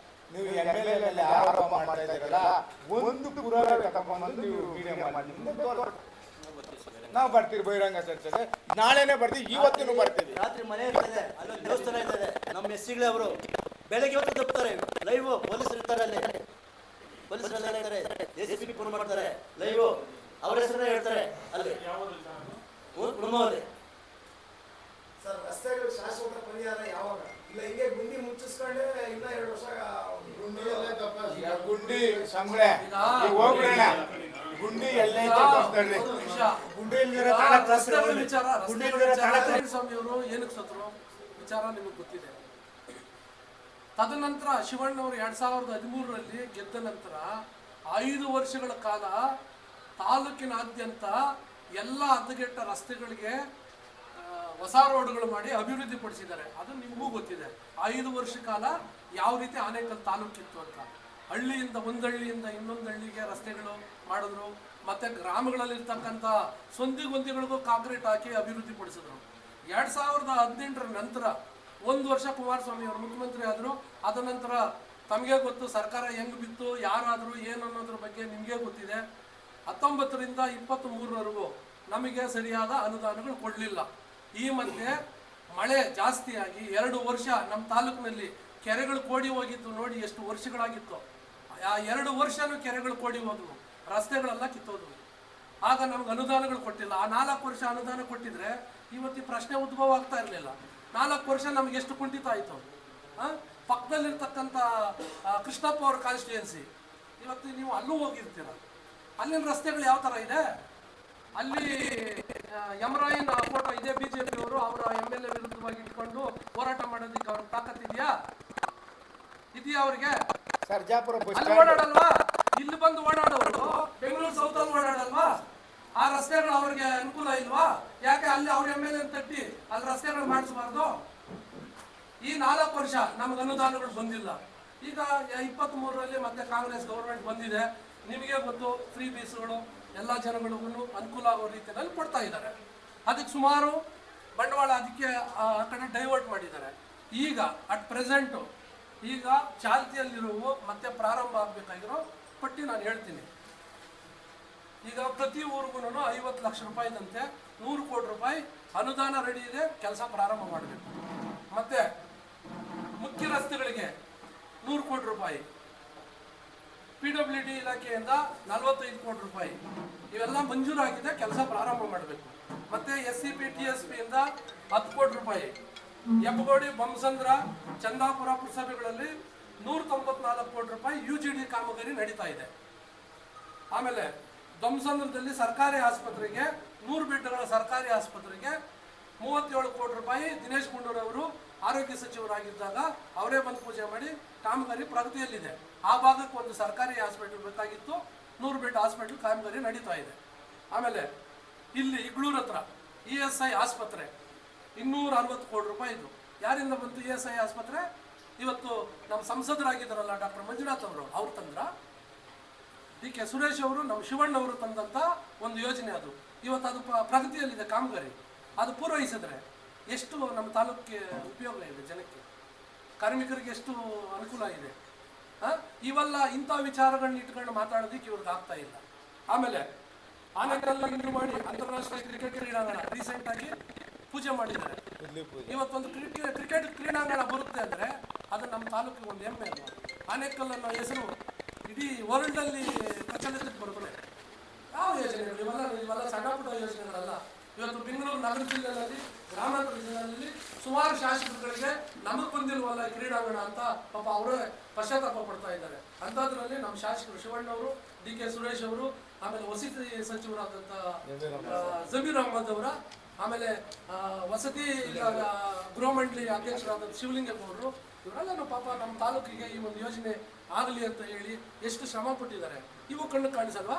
ನೀವು MLA ಆರೋಪ ಮಾಡ್ತಾ ಇದ್ದೀರಲ್ಲ, ಒಂದು ಪುರಾವೆ ತಗೊಂಡ್ಬಂದು ನೀವು ಮೀಡಿಯಾ ಮಾಡಿ ನಾವು ಬರ್ತೀವಿ ಬಹಿರಂಗ ಚರ್ಚೆಗೆ. ನಾಳೆನೆ ಬರ್ತೀವಿ, ಇವತ್ತಿನೂ ಬರ್ತೀವಿ. ರಾತ್ರಿ ಮನೆ ಇರ್ತದೆ, ಅಲ್ಲೊಂದು ದೇವಸ್ಥಾನ ಇರ್ತದೆ, ನಮ್ಮ SC ಅವರು ಬೆಳಗ್ಗೆ ಹೊತ್ತು ತಪ್ತಾರೆ. ಲೈವ್ ಪೊಲೀಸರು ಇರ್ತಾರೆ, ಅಲ್ಲಿ ಪೊಲೀಸರೆಲ್ಲ ಇರ್ತಾರೆ, ACP ಫೋನ್ ಮಾಡ್ತಾರೆ, ಲೈವ್ ಅವ್ರ ಹೆಸರೇ ಹೇಳ್ತಾರೆ. ಅಲ್ಲಿ ಕುಟುಂಬವಲ್ಲಿ ಸರ್, ರಸ್ತೆಗಳು ಶಾಶ್ವತ ಪರಿಹಾರ ಯಾವಾಗ? ಇಲ್ಲ ಹಿಂಗೆ ಗುಂಡಿ ಮುಚ್ಚಿಸ್ಕೊಂಡೆ ಇನ್ನ 2 ವರ್ಷ ಗುಂಡಿಯಲ್ಲೇ ತಪ್ಪ. ಈಗ ಗುಂಡಿ ಸಂಬಳೆ ಈಗ ಹೋಗ್ಬಿಡೋಣ. ಗುಂಡಿ ಎಲ್ಲೈತೆ ಗೊತ್ತಳ್ಳಿ. ಗುಂಡಿ ಇಲ್ದಿರೋ ತಾಳಕ್ ಗುಂಡಿ ಇಲ್ದಿರೋ ತಾಳಕ್ ಸ್ವಾಮಿ ಅವರು ಏನಕ್ಕೆ ಸತ್ರು ವಿಚಾರ ನಿಮಗೆ ಗೊತ್ತಿದೆ. ತದನಂತರ ಶಿವಣ್ಣವರು 2013ರಲ್ಲಿ ಗೆದ್ದ ನಂತರ 5 ವರ್ಷಗಳ ಕಾಲ ತಾಲೂಕಿನಾದ್ಯಂತ ಎಲ್ಲ ಹದಗೆಟ್ಟ ರಸ್ತೆಗಳಿಗೆ ಹೊಸ ರೋಡ್ಗಳು ಮಾಡಿ ಅಭಿವೃದ್ಧಿ ಪಡಿಸಿದ್ದಾರೆ. ಅದು ನಿಮಗೂ ಗೊತ್ತಿದೆ. 5 ವರ್ಷ ಕಾಲ ಯಾವ ರೀತಿ ಆನೇಕಲ್ ತಾಲೂಕಿತ್ತು ಅಂತ. ಹಳ್ಳಿಯಿಂದ ಒಂದು ಹಳ್ಳಿಯಿಂದ ಇನ್ನೊಂದು ಹಳ್ಳಿಗೆ ರಸ್ತೆಗಳು ಮಾಡಿದ್ರು. ಮತ್ತೆ ಗ್ರಾಮಗಳಲ್ಲಿರ್ತಕ್ಕಂಥ ಸಂದಿಗೊಂದಿಗಳಿಗೂ ಕಾಂಕ್ರೀಟ್ ಹಾಕಿ ಅಭಿವೃದ್ಧಿ ಪಡಿಸಿದ್ರು. 2018ರ ನಂತರ 1 ವರ್ಷ ಕುಮಾರಸ್ವಾಮಿ ಅವರು ಮುಖ್ಯಮಂತ್ರಿ ಆದರು. ಅದ ನಂತರ ತಮಗೆ ಗೊತ್ತು ಸರ್ಕಾರ ಹೆಂಗ್ ಬಿತ್ತು, ಯಾರಾದರೂ ಏನು ಅನ್ನೋದ್ರ ಬಗ್ಗೆ ನಿಮಗೆ ಗೊತ್ತಿದೆ. 19ರಿಂದ 23ರವರೆಗೂ ನಮಗೆ ಸರಿಯಾದ ಅನುದಾನಗಳು ಕೊಡಲಿಲ್ಲ. ಈ ಮಧ್ಯೆ ಮಳೆ ಜಾಸ್ತಿಯಾಗಿ 2 ವರ್ಷ ನಮ್ಮ ತಾಲೂಕಿನಲ್ಲಿ ಕೆರೆಗಳು ಕೋಡಿ ಹೋಗಿತ್ತು. ನೋಡಿ ಎಷ್ಟು ವರ್ಷಗಳಾಗಿತ್ತು. ಆ 2 ವರ್ಷನೂ ಕೆರೆಗಳು ಕೋಡಿ ಹೋದವು, ರಸ್ತೆಗಳೆಲ್ಲ ಕಿತ್ತೋದವು. ಆಗ ನಮ್ಗೆ ಅನುದಾನಗಳು ಕೊಟ್ಟಿಲ್ಲ. ಆ 4 ವರ್ಷ ಅನುದಾನ ಕೊಟ್ಟಿದ್ರೆ ಇವತ್ತು ಈ ಪ್ರಶ್ನೆ ಉದ್ಭವ ಆಗ್ತಾ ಇರಲಿಲ್ಲ. 4 ವರ್ಷ ನಮ್ಗೆ ಎಷ್ಟು ಕುಂಠಿತ ಆಯಿತು. ಪಕ್ಕದಲ್ಲಿರ್ತಕ್ಕಂಥ ಕೃಷ್ಣಪ್ಪ ಅವ್ರ ಕಾನ್ಸ್ಟಿಟ್ಯೂನ್ಸಿ, ಇವತ್ತು ನೀವು ಅಲ್ಲೂ ಹೋಗಿರ್ತೀರ. ಅಲ್ಲಿನ ರಸ್ತೆಗಳು ಯಾವ ಥರ ಇದೆ? ಅಲ್ಲಿ ಯಮರಾಯನ್ ಫೋಟೋ ಇದೆ. BJP ಅವರು ಅವರ MLA ವಿರುದ್ಧವಾಗಿ ಇಟ್ಕೊಂಡು ಹೋರಾಟ ಮಾಡೋದಕ್ಕೆ ಅವ್ರ ತಾಕತ್ತಿದೆಯಾ? ಇದೆಯಾ ಅವ್ರಿಗೆ? ಸರ್ಜಾಪುರ ಅಲ್ಲಿ ಓಡಾಡಲ್ವಾ? ಇಲ್ಲಿ ಬಂದು ಓಡಾಡೋರು ಬೆಂಗಳೂರು ಸೌತಲ್ಲಿ ಓಡಾಡಲ್ವಾ? ಆ ರಸ್ತೆಗಳು ಅವ್ರಿಗೆ ಅನುಕೂಲ ಇಲ್ವಾ? ಯಾಕೆ ಅಲ್ಲಿ ಅವ್ರ MLA ತಟ್ಟಿ ಅಲ್ಲಿ ರಸ್ತೆಗಳು ಮಾಡಿಸಬಾರ್ದು? ಈ 4 ವರ್ಷ ನಮ್ಗೆ ಅನುದಾನಗಳು ಬಂದಿಲ್ಲ. ಈಗ 23ರಲ್ಲಿ ಮತ್ತೆ ಕಾಂಗ್ರೆಸ್ ಗೌರ್ಮೆಂಟ್ ಬಂದಿದೆ. ನಿಮಗೆ ಗೊತ್ತು, ಫ್ರೀ ಬೀಸ್ಗಳು ಎಲ್ಲ ಜನಗಳಿಗೂ ಅನುಕೂಲ ಆಗೋ ರೀತಿಯಲ್ಲಿ ಕೊಡ್ತಾ ಇದ್ದಾರೆ. ಅದಕ್ಕೆ ಸುಮಾರು ಬಂಡವಾಳ ಅದಕ್ಕೆ ಆ ಕಡೆ ಡೈವರ್ಟ್ ಮಾಡಿದ್ದಾರೆ. ಈಗ ಅಟ್ ಪ್ರೆಸೆಂಟು ಈಗ ಚಾಲ್ತಿಯಲ್ಲಿರುವ ಮತ್ತೆ ಪ್ರಾರಂಭ ಆಗಬೇಕಾಗಿರೋ ಪಟ್ಟಿ ನಾನು ಹೇಳ್ತೀನಿ. ಈಗ ಪ್ರತಿ ಊರಿಗೂ 50 ಲಕ್ಷ ರೂಪಾಯಿದಂತೆ 100 ಕೋಟಿ ರೂಪಾಯಿ ಅನುದಾನ ರೆಡಿ ಇದೆ. ಕೆಲಸ ಪ್ರಾರಂಭ ಮಾಡಬೇಕು. ಮತ್ತೆ ಮುಖ್ಯ ರಸ್ತೆಗಳಿಗೆ 100 ಕೋಟಿ ರೂಪಾಯಿ, PWD ಇಲಾಖೆಯಿಂದ 45 ಕೋಟಿ ರೂಪಾಯಿ ಇವೆಲ್ಲ ಮಂಜೂರಾಗಿದೆ. ಕೆಲಸ ಪ್ರಾರಂಭ ಮಾಡಬೇಕು. ಮತ್ತೆ SCP TSP ಇಂದ 10 ಕೋಟಿ ರೂಪಾಯಿ, ಹೆಬ್ಬಗೋಡಿ, ಬೊಮ್ಮಸಂದ್ರ, ಚಂದಾಪುರ ಪುರಸಭೆಗಳಲ್ಲಿ 194 ಕೋಟಿ ರೂಪಾಯಿ UGD ಕಾಮಗಾರಿ ನಡೀತಾ ಇದೆ. ಆಮೇಲೆ ಬೊಮ್ಮಸಂದ್ರದಲ್ಲಿ ಸರ್ಕಾರಿ ಆಸ್ಪತ್ರೆಗೆ 100 ಬೆಡ್ಗಳ ಸರ್ಕಾರಿ ಆಸ್ಪತ್ರೆಗೆ 37 ಕೋಟಿ ರೂಪಾಯಿ ದಿನೇಶ್ ಗುಂಡೂರಾವ್ ಅವರು ಆರೋಗ್ಯ ಸಚಿವರಾಗಿದ್ದಾಗ ಅವರೇ ಬಂದು ಪೂಜೆ ಮಾಡಿ ಕಾಮಗಾರಿ ಪ್ರಗತಿಯಲ್ಲಿದೆ. ಆ ಭಾಗಕ್ಕೆ ಒಂದು ಸರ್ಕಾರಿ ಹಾಸ್ಪಿಟಲ್ ಬೇಕಾಗಿತ್ತು. 100 ಬೆಡ್ ಹಾಸ್ಪಿಟಲ್ ಕಾಮಗಾರಿ ನಡೀತಾ ಇದೆ. ಆಮೇಲೆ ಇಲ್ಲಿ ಇಗ್ಳೂರ್ ಹತ್ರ ESI ಆಸ್ಪತ್ರೆ 260 ಕೋಟಿ ರೂಪಾಯಿ ಇದು. ಯಾರಿಂದ ಬಂತು ESI ಆಸ್ಪತ್ರೆ? ಇವತ್ತು ನಮ್ಮ ಸಂಸದರಾಗಿದ್ದಾರಲ್ಲ ಡಾಕ್ಟರ್ ಮಂಜುನಾಥ್ ಅವರು, ಅವ್ರು ತಂದ್ರ. DK ಸುರೇಶ್ ಅವರು, ನಮ್ಮ ಶಿವಣ್ಣ ಅವರು ತಂದಂಥ ಒಂದು ಯೋಜನೆ ಅದು. ಇವತ್ತು ಅದು ಪ್ರಗತಿಯಲ್ಲಿದೆ ಕಾಮಗಾರಿ. ಅದು ಪೂರೈಸಿದ್ರೆ ಎಷ್ಟು ನಮ್ಮ ತಾಲೂಕಿಗೆ ಉಪಯೋಗ ಇದೆ, ಜನಕ್ಕೆ, ಕಾರ್ಮಿಕರಿಗೆ ಎಷ್ಟು ಅನುಕೂಲ ಇದೆ. ಇವೆಲ್ಲ ಇಂಥ ವಿಚಾರಗಳನ್ನ ಇಟ್ಕೊಂಡು ಮಾತಾಡೋದಕ್ಕೆ ಇವ್ರಿಗೆ ಆಗ್ತಾ ಇಲ್ಲ. ಆಮೇಲೆ ಆನೆಕಲ್ಲು ಇಂದು ಮಾಡಿ ಅಂತಾರಾಷ್ಟ್ರೀಯ ಕ್ರಿಕೆಟ್ ಕ್ರೀಡಾಂಗಣ ರೀಸೆಂಟ್ ಆಗಿ ಪೂಜೆ ಮಾಡಿದ್ದಾರೆ. ಇವತ್ತೊಂದು ಕ್ರಿಕೆಟ್ ಕ್ರೀಡಾಂಗಣ ಬರುತ್ತೆ ಅಂದ್ರೆ ಅದು ನಮ್ಮ ತಾಲೂಕಿಗೆ ಒಂದು ಹೆಮ್ಮೆ ಅಲ್ವಾ. ಆನೆಕಲ್ ಅನ್ನೋ ಹೆಸರು ಇಡೀ ವರ್ಲ್ಡ್ ಅಲ್ಲಿ ಪ್ರಚಲಿತಕ್ಕೆ ಬರುತ್ತೆ. ಯಾವ ಯೋಜನೆಗಳು ಇವೆಲ್ಲ ಸಣ್ಣ ಪುಟ್ಟ ಯೋಜನೆಗಳಲ್ಲ. ಇವತ್ತು ಬೆಂಗಳೂರು ನಗರ ಜಿಲ್ಲೆಯಲ್ಲಿ ಗ್ರಾಮಾಂತರ ಜಿಲ್ಲೆಯಲ್ಲಿ ಸುಮಾರು ಶಾಸಕರುಗಳಿಗೆ ನಮಗೆ ಬಂದಿಲ್ವಲ್ಲ ಕ್ರೀಡಾಂಗಣ ಅಂತ ಪಾಪ ಅವರೇ ಪಶ್ಚಾತ್ತಾಪ ಪಡ್ತಾ ಇದ್ದಾರೆ. ಅಂಥದ್ರಲ್ಲಿ ನಮ್ಮ ಶಾಸಕರು ಶಿವಣ್ಣವರು, DK ಸುರೇಶ್ ಅವರು, ಆಮೇಲೆ ವಸತಿ ಸಚಿವರಾದಂಥ ಜಮೀರ್ ಅಹಮದ್ ಅವರ, ಆಮೇಲೆ ವಸತಿ ಗೃಹ ಮಂಡಳಿ ಅಧ್ಯಕ್ಷರಾದಂಥ ಶಿವಲಿಂಗಪ್ಪವರು, ಇವರೆಲ್ಲನೂ ಪಾಪ ನಮ್ಮ ತಾಲೂಕಿಗೆ ಈ ಒಂದು ಯೋಜನೆ ಆಗಲಿ ಅಂತ ಹೇಳಿ ಎಷ್ಟು ಶ್ರಮ ಪಟ್ಟಿದ್ದಾರೆ. ಇವು ಕಣ್ಣು ಕಾಣಿಸಲ್ವಾ?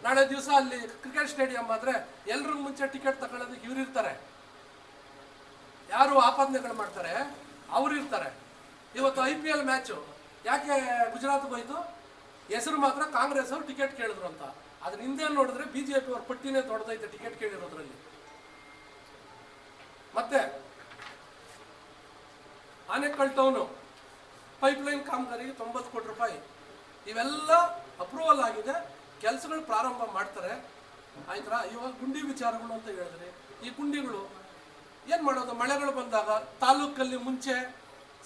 ನಾಳೆ ದಿವಸ ಅಲ್ಲಿ ಕ್ರಿಕೆಟ್ ಸ್ಟೇಡಿಯಂ ಆದ್ರೆ ಎಲ್ರಿಗೂ ಮುಂಚೆ ಟಿಕೆಟ್ ತಗೊಳ್ಳೋದಕ್ಕೆ ಇವ್ರು ಇರ್ತಾರೆ. ಯಾರು ಆಪಾದನೆಗಳು ಮಾಡ್ತಾರೆ ಅವ್ರು ಇರ್ತಾರೆ. ಇವತ್ತು IPL ಮ್ಯಾಚು ಯಾಕೆ ಗುಜರಾತ್ಗೆ ಹೋಯ್ತು? ಹೆಸರು ಮಾತ್ರ ಕಾಂಗ್ರೆಸ್ ಅವರು ಟಿಕೆಟ್ ಕೇಳಿದ್ರು ಅಂತ. ಅದ್ರ ಹಿಂದೆ ನೋಡಿದ್ರೆ BJP ಅವ್ರ ಪಟ್ಟಿನೇ ತೊಡ್ದೈತೆ ಟಿಕೆಟ್ ಕೇಳಿರೋದ್ರಲ್ಲಿ. ಮತ್ತೆ ಆನೆಕಲ್ ಟೌನು ಪೈಪ್ಲೈನ್ ಕಾಮಗಾರಿಗೆ 90 ಕೋಟಿ ರೂಪಾಯಿ ಇವೆಲ್ಲ ಅಪ್ರೂವಲ್ ಆಗಿದೆ. ಕೆಲಸಗಳು ಪ್ರಾರಂಭ ಮಾಡ್ತಾರೆ. ಆಯ್ತಾ? ಇವಾಗ ಗುಂಡಿ ವಿಚಾರಗಳು ಅಂತ ಹೇಳಿದ್ರೆ ಈ ಗುಂಡಿಗಳು ಏನು ಮಾಡೋದು? ಮಳೆಗಳು ಬಂದಾಗ ತಾಲೂಕಲ್ಲಿ ಮುಂಚೆ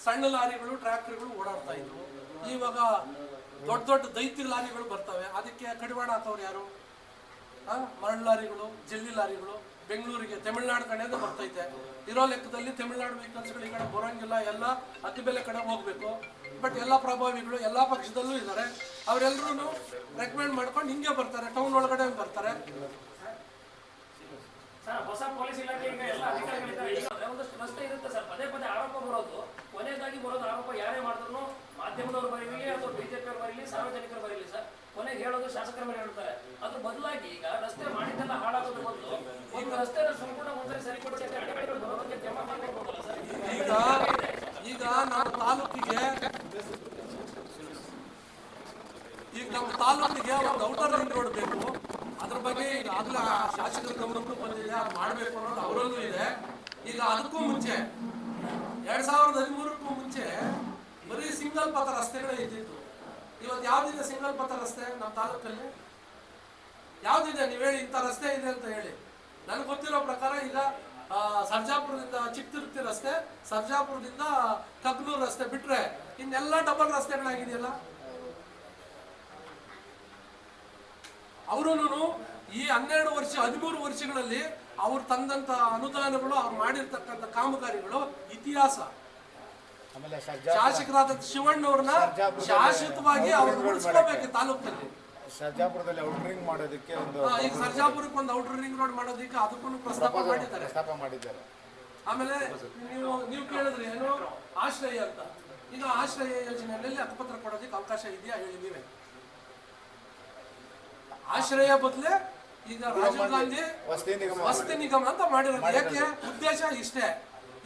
ಸಣ್ಣ ಲಾರಿಗಳು ಟ್ರ್ಯಾಕ್ಟರ್ಗಳು ಓಡಾಡ್ತಾ ಇದ್ವು. ಇವಾಗ ದೊಡ್ಡ ದೊಡ್ಡ ದೈತ್ಯ ಲಾರಿಗಳು ಬರ್ತವೆ. ಅದಕ್ಕೆ ಕಡಿವಾಣ ಹಾಕೋರು ಯಾರು? ಮರಳು ಲಾರಿಗಳು, ಜಲ್ಲಿ ಲಾರಿಗಳು ಬೆಂಗಳೂರಿಗೆ ತಮಿಳ್ನಾಡು ಕಡೆಯಿಂದ ಬರ್ತೈತೆ. ಇರೋ ಲೆಕ್ಕದಲ್ಲಿ ತಮಿಳ್ನಾಡು ವೆಹಿಕಲ್ಸ್ಗಳು ಈ ಕಡೆ ಬರೋಂಗಿಲ್ಲ, ಎಲ್ಲ ಅತಿ ಬೆಲೆ ಕಡೆ ಹೋಗ್ಬೇಕು. ಬಟ್ ಎಲ್ಲ ಪ್ರಭಾವಿಗಳು ಎಲ್ಲ ಪಕ್ಷದಲ್ಲೂ ಇದ್ದಾರೆ. ಅವರೆಲ್ಲರೂ ರೆಕಮೆಂಡ್ ಮಾಡ್ಕೊಂಡು ಹಿಂಗೆ ಬರ್ತಾರೆ, ಟೌನ್ ಒಳಗಡೆ ಬರ್ತಾರೆ. ಹೊಸ ಪೊಲೀಸ್ ಇಲಾಖೆ ಎಲ್ಲ ಅಧಿಕಾರಿಗಳಿದ್ದಾರೆ. ಒಂದಷ್ಟು ರಸ್ತೆ ಇರುತ್ತೆ ಸರ್, ಪದೇ ಪದೇ ಆರೋಪ ಬರೋದು, ಕೊನೆಯದಾಗಿ ಬರೋದು ಆರೋಪ ಯಾರೇ ಮಾಡಿದ್ರು ಮಾಧ್ಯಮದವ್ರು ಬರೀಲಿ ಅಥವಾ BJP ಅವ್ರು ಬರೀಲಿ, ಸಾರ್ವಜನಿಕರು ಬರೀಲಿ ಸರ್, ಕೊನೆಗೆ ಹೇಳೋದು ಶಾಸಕರ ಮೇಲೆ ಹೇಳ್ತಾರೆ. ಅದ್ರ ಬದಲಾಗಿ ಈಗ ರಸ್ತೆ ಮಾಡಿದ್ದೆಲ್ಲ ಹಾಳಾಗೋದ್ರ ಬದಲು ಒಂದು ರಸ್ತೆನ ಸಂಪೂರ್ಣ ಒಂದ್ಸರಿ ಸರಿಪಡಿಸಿ ಬರೋದಕ್ಕೆ ಕ್ರಮ ಮಾಡಬೇಕಲ್ಲ ಸರ್. ಈಗ ನಮ್ಮ ತಾಲೂಕಿಗೆ ಒಂದು ಔಟರ್ ರಿಂಗ್ ರೋಡ್ ಬೇಕು. ಅದ್ರ ಬಗ್ಗೆ ಈಗಾಗಲೇ ಶಾಸಕರ ಗಮನಕ್ಕೂ ಬಂದಿದೆ, ಮಾಡಬೇಕು ಅನ್ನೋದು ಅವರಲ್ಲೂ ಇದೆ. ಈಗ ಅದಕ್ಕೂ ಮುಂಚೆ 2013ಕ್ಕೂ ಮುಂಚೆ ಬರೀ ಸಿಂಗಲ್ ಪಥ ರಸ್ತೆಗಳೇ ಇದ್ದಿತ್ತು. ಇವತ್ತು ಯಾವ್ದಿದೆ ಸಿಂಗಲ್ ಪಥ ರಸ್ತೆ ನಮ್ಮ ತಾಲೂಕಲ್ಲಿ? ಯಾವ್ದಿದೆ? ನೀವು ಹೇಳಿ, ಇಂಥ ರಸ್ತೆ ಇದೆ ಅಂತ ಹೇಳಿ. ನನಗೆ ಗೊತ್ತಿರೋ ಪ್ರಕಾರ ಈಗ ಸರ್ಜಾಪುರದಿಂದ ಚಿಕ್ಕತಿರುಪತಿ ರಸ್ತೆ, ಸರ್ಜಾಪುರದಿಂದ ಕಬ್ನೂರು ರಸ್ತೆ ಬಿಟ್ರೆ ಇನ್ನೆಲ್ಲ ಡಬಲ್ ರಸ್ತೆಗಳಾಗಿದೆಯಲ್ಲ. ಅವರು ಈ 13 ವರ್ಷಗಳಲ್ಲಿ ಅವ್ರು ತಂದಂತ ಅನುದಾನಗಳು, ಅವ್ರು ಮಾಡಿರ್ತಕ್ಕಂಥ ಕಾಮಗಾರಿಗಳು ಇತಿಹಾಸ. ಶಾಸಕರಾದಂತ ಶಿವಣ್ಣವ್ರನ್ನ ಶಾಶ್ವತವಾಗಿ ಅವ್ರು ಉಳಿಸ್ಕೋಬೇಕು ತಾಲೂಕಲ್ಲಿ. ಸರ್ಜಾಪುರದಲ್ಲಿ ಔಟರ್ ರಿಂಗ್ ಮಾಡೋದಕ್ಕೆ ಈಗ ಸರ್ಜಾಪುರಕ್ಕೆ ಒಂದು ಔಟರ್ ರಿಂಗ್ ರೋಡ್ ಮಾಡೋದಕ್ಕೆ ಅದಕ್ಕೂ ಪ್ರಸ್ತಾಪ ಮಾಡಿದ್ದಾರೆ. ಆಮೇಲೆ ನೀವು ಕೇಳಿದ್ರಿ ಏನು ಆಶ್ರಯ ಅಂತ. ಈಗ ಆಶ್ರಯ ಯೋಜನೆಯಲ್ಲಿ ಹಕ್ಕುಪತ್ರ ಕೊಡೋದಕ್ಕೆ ಅವಕಾಶ ಇದೆಯಾ ಹೇಳಿ ನೀವೇ? ಆಶ್ರಯ ಬದಲೇ ಈಗ ರಾಜೀವ್ ಗಾಂಧಿ ವಸತಿ ನಿಗಮ ಅಂತ ಮಾಡಿರೋದು. ಯಾಕೆ? ಉದ್ದೇಶ ಇಷ್ಟೇ.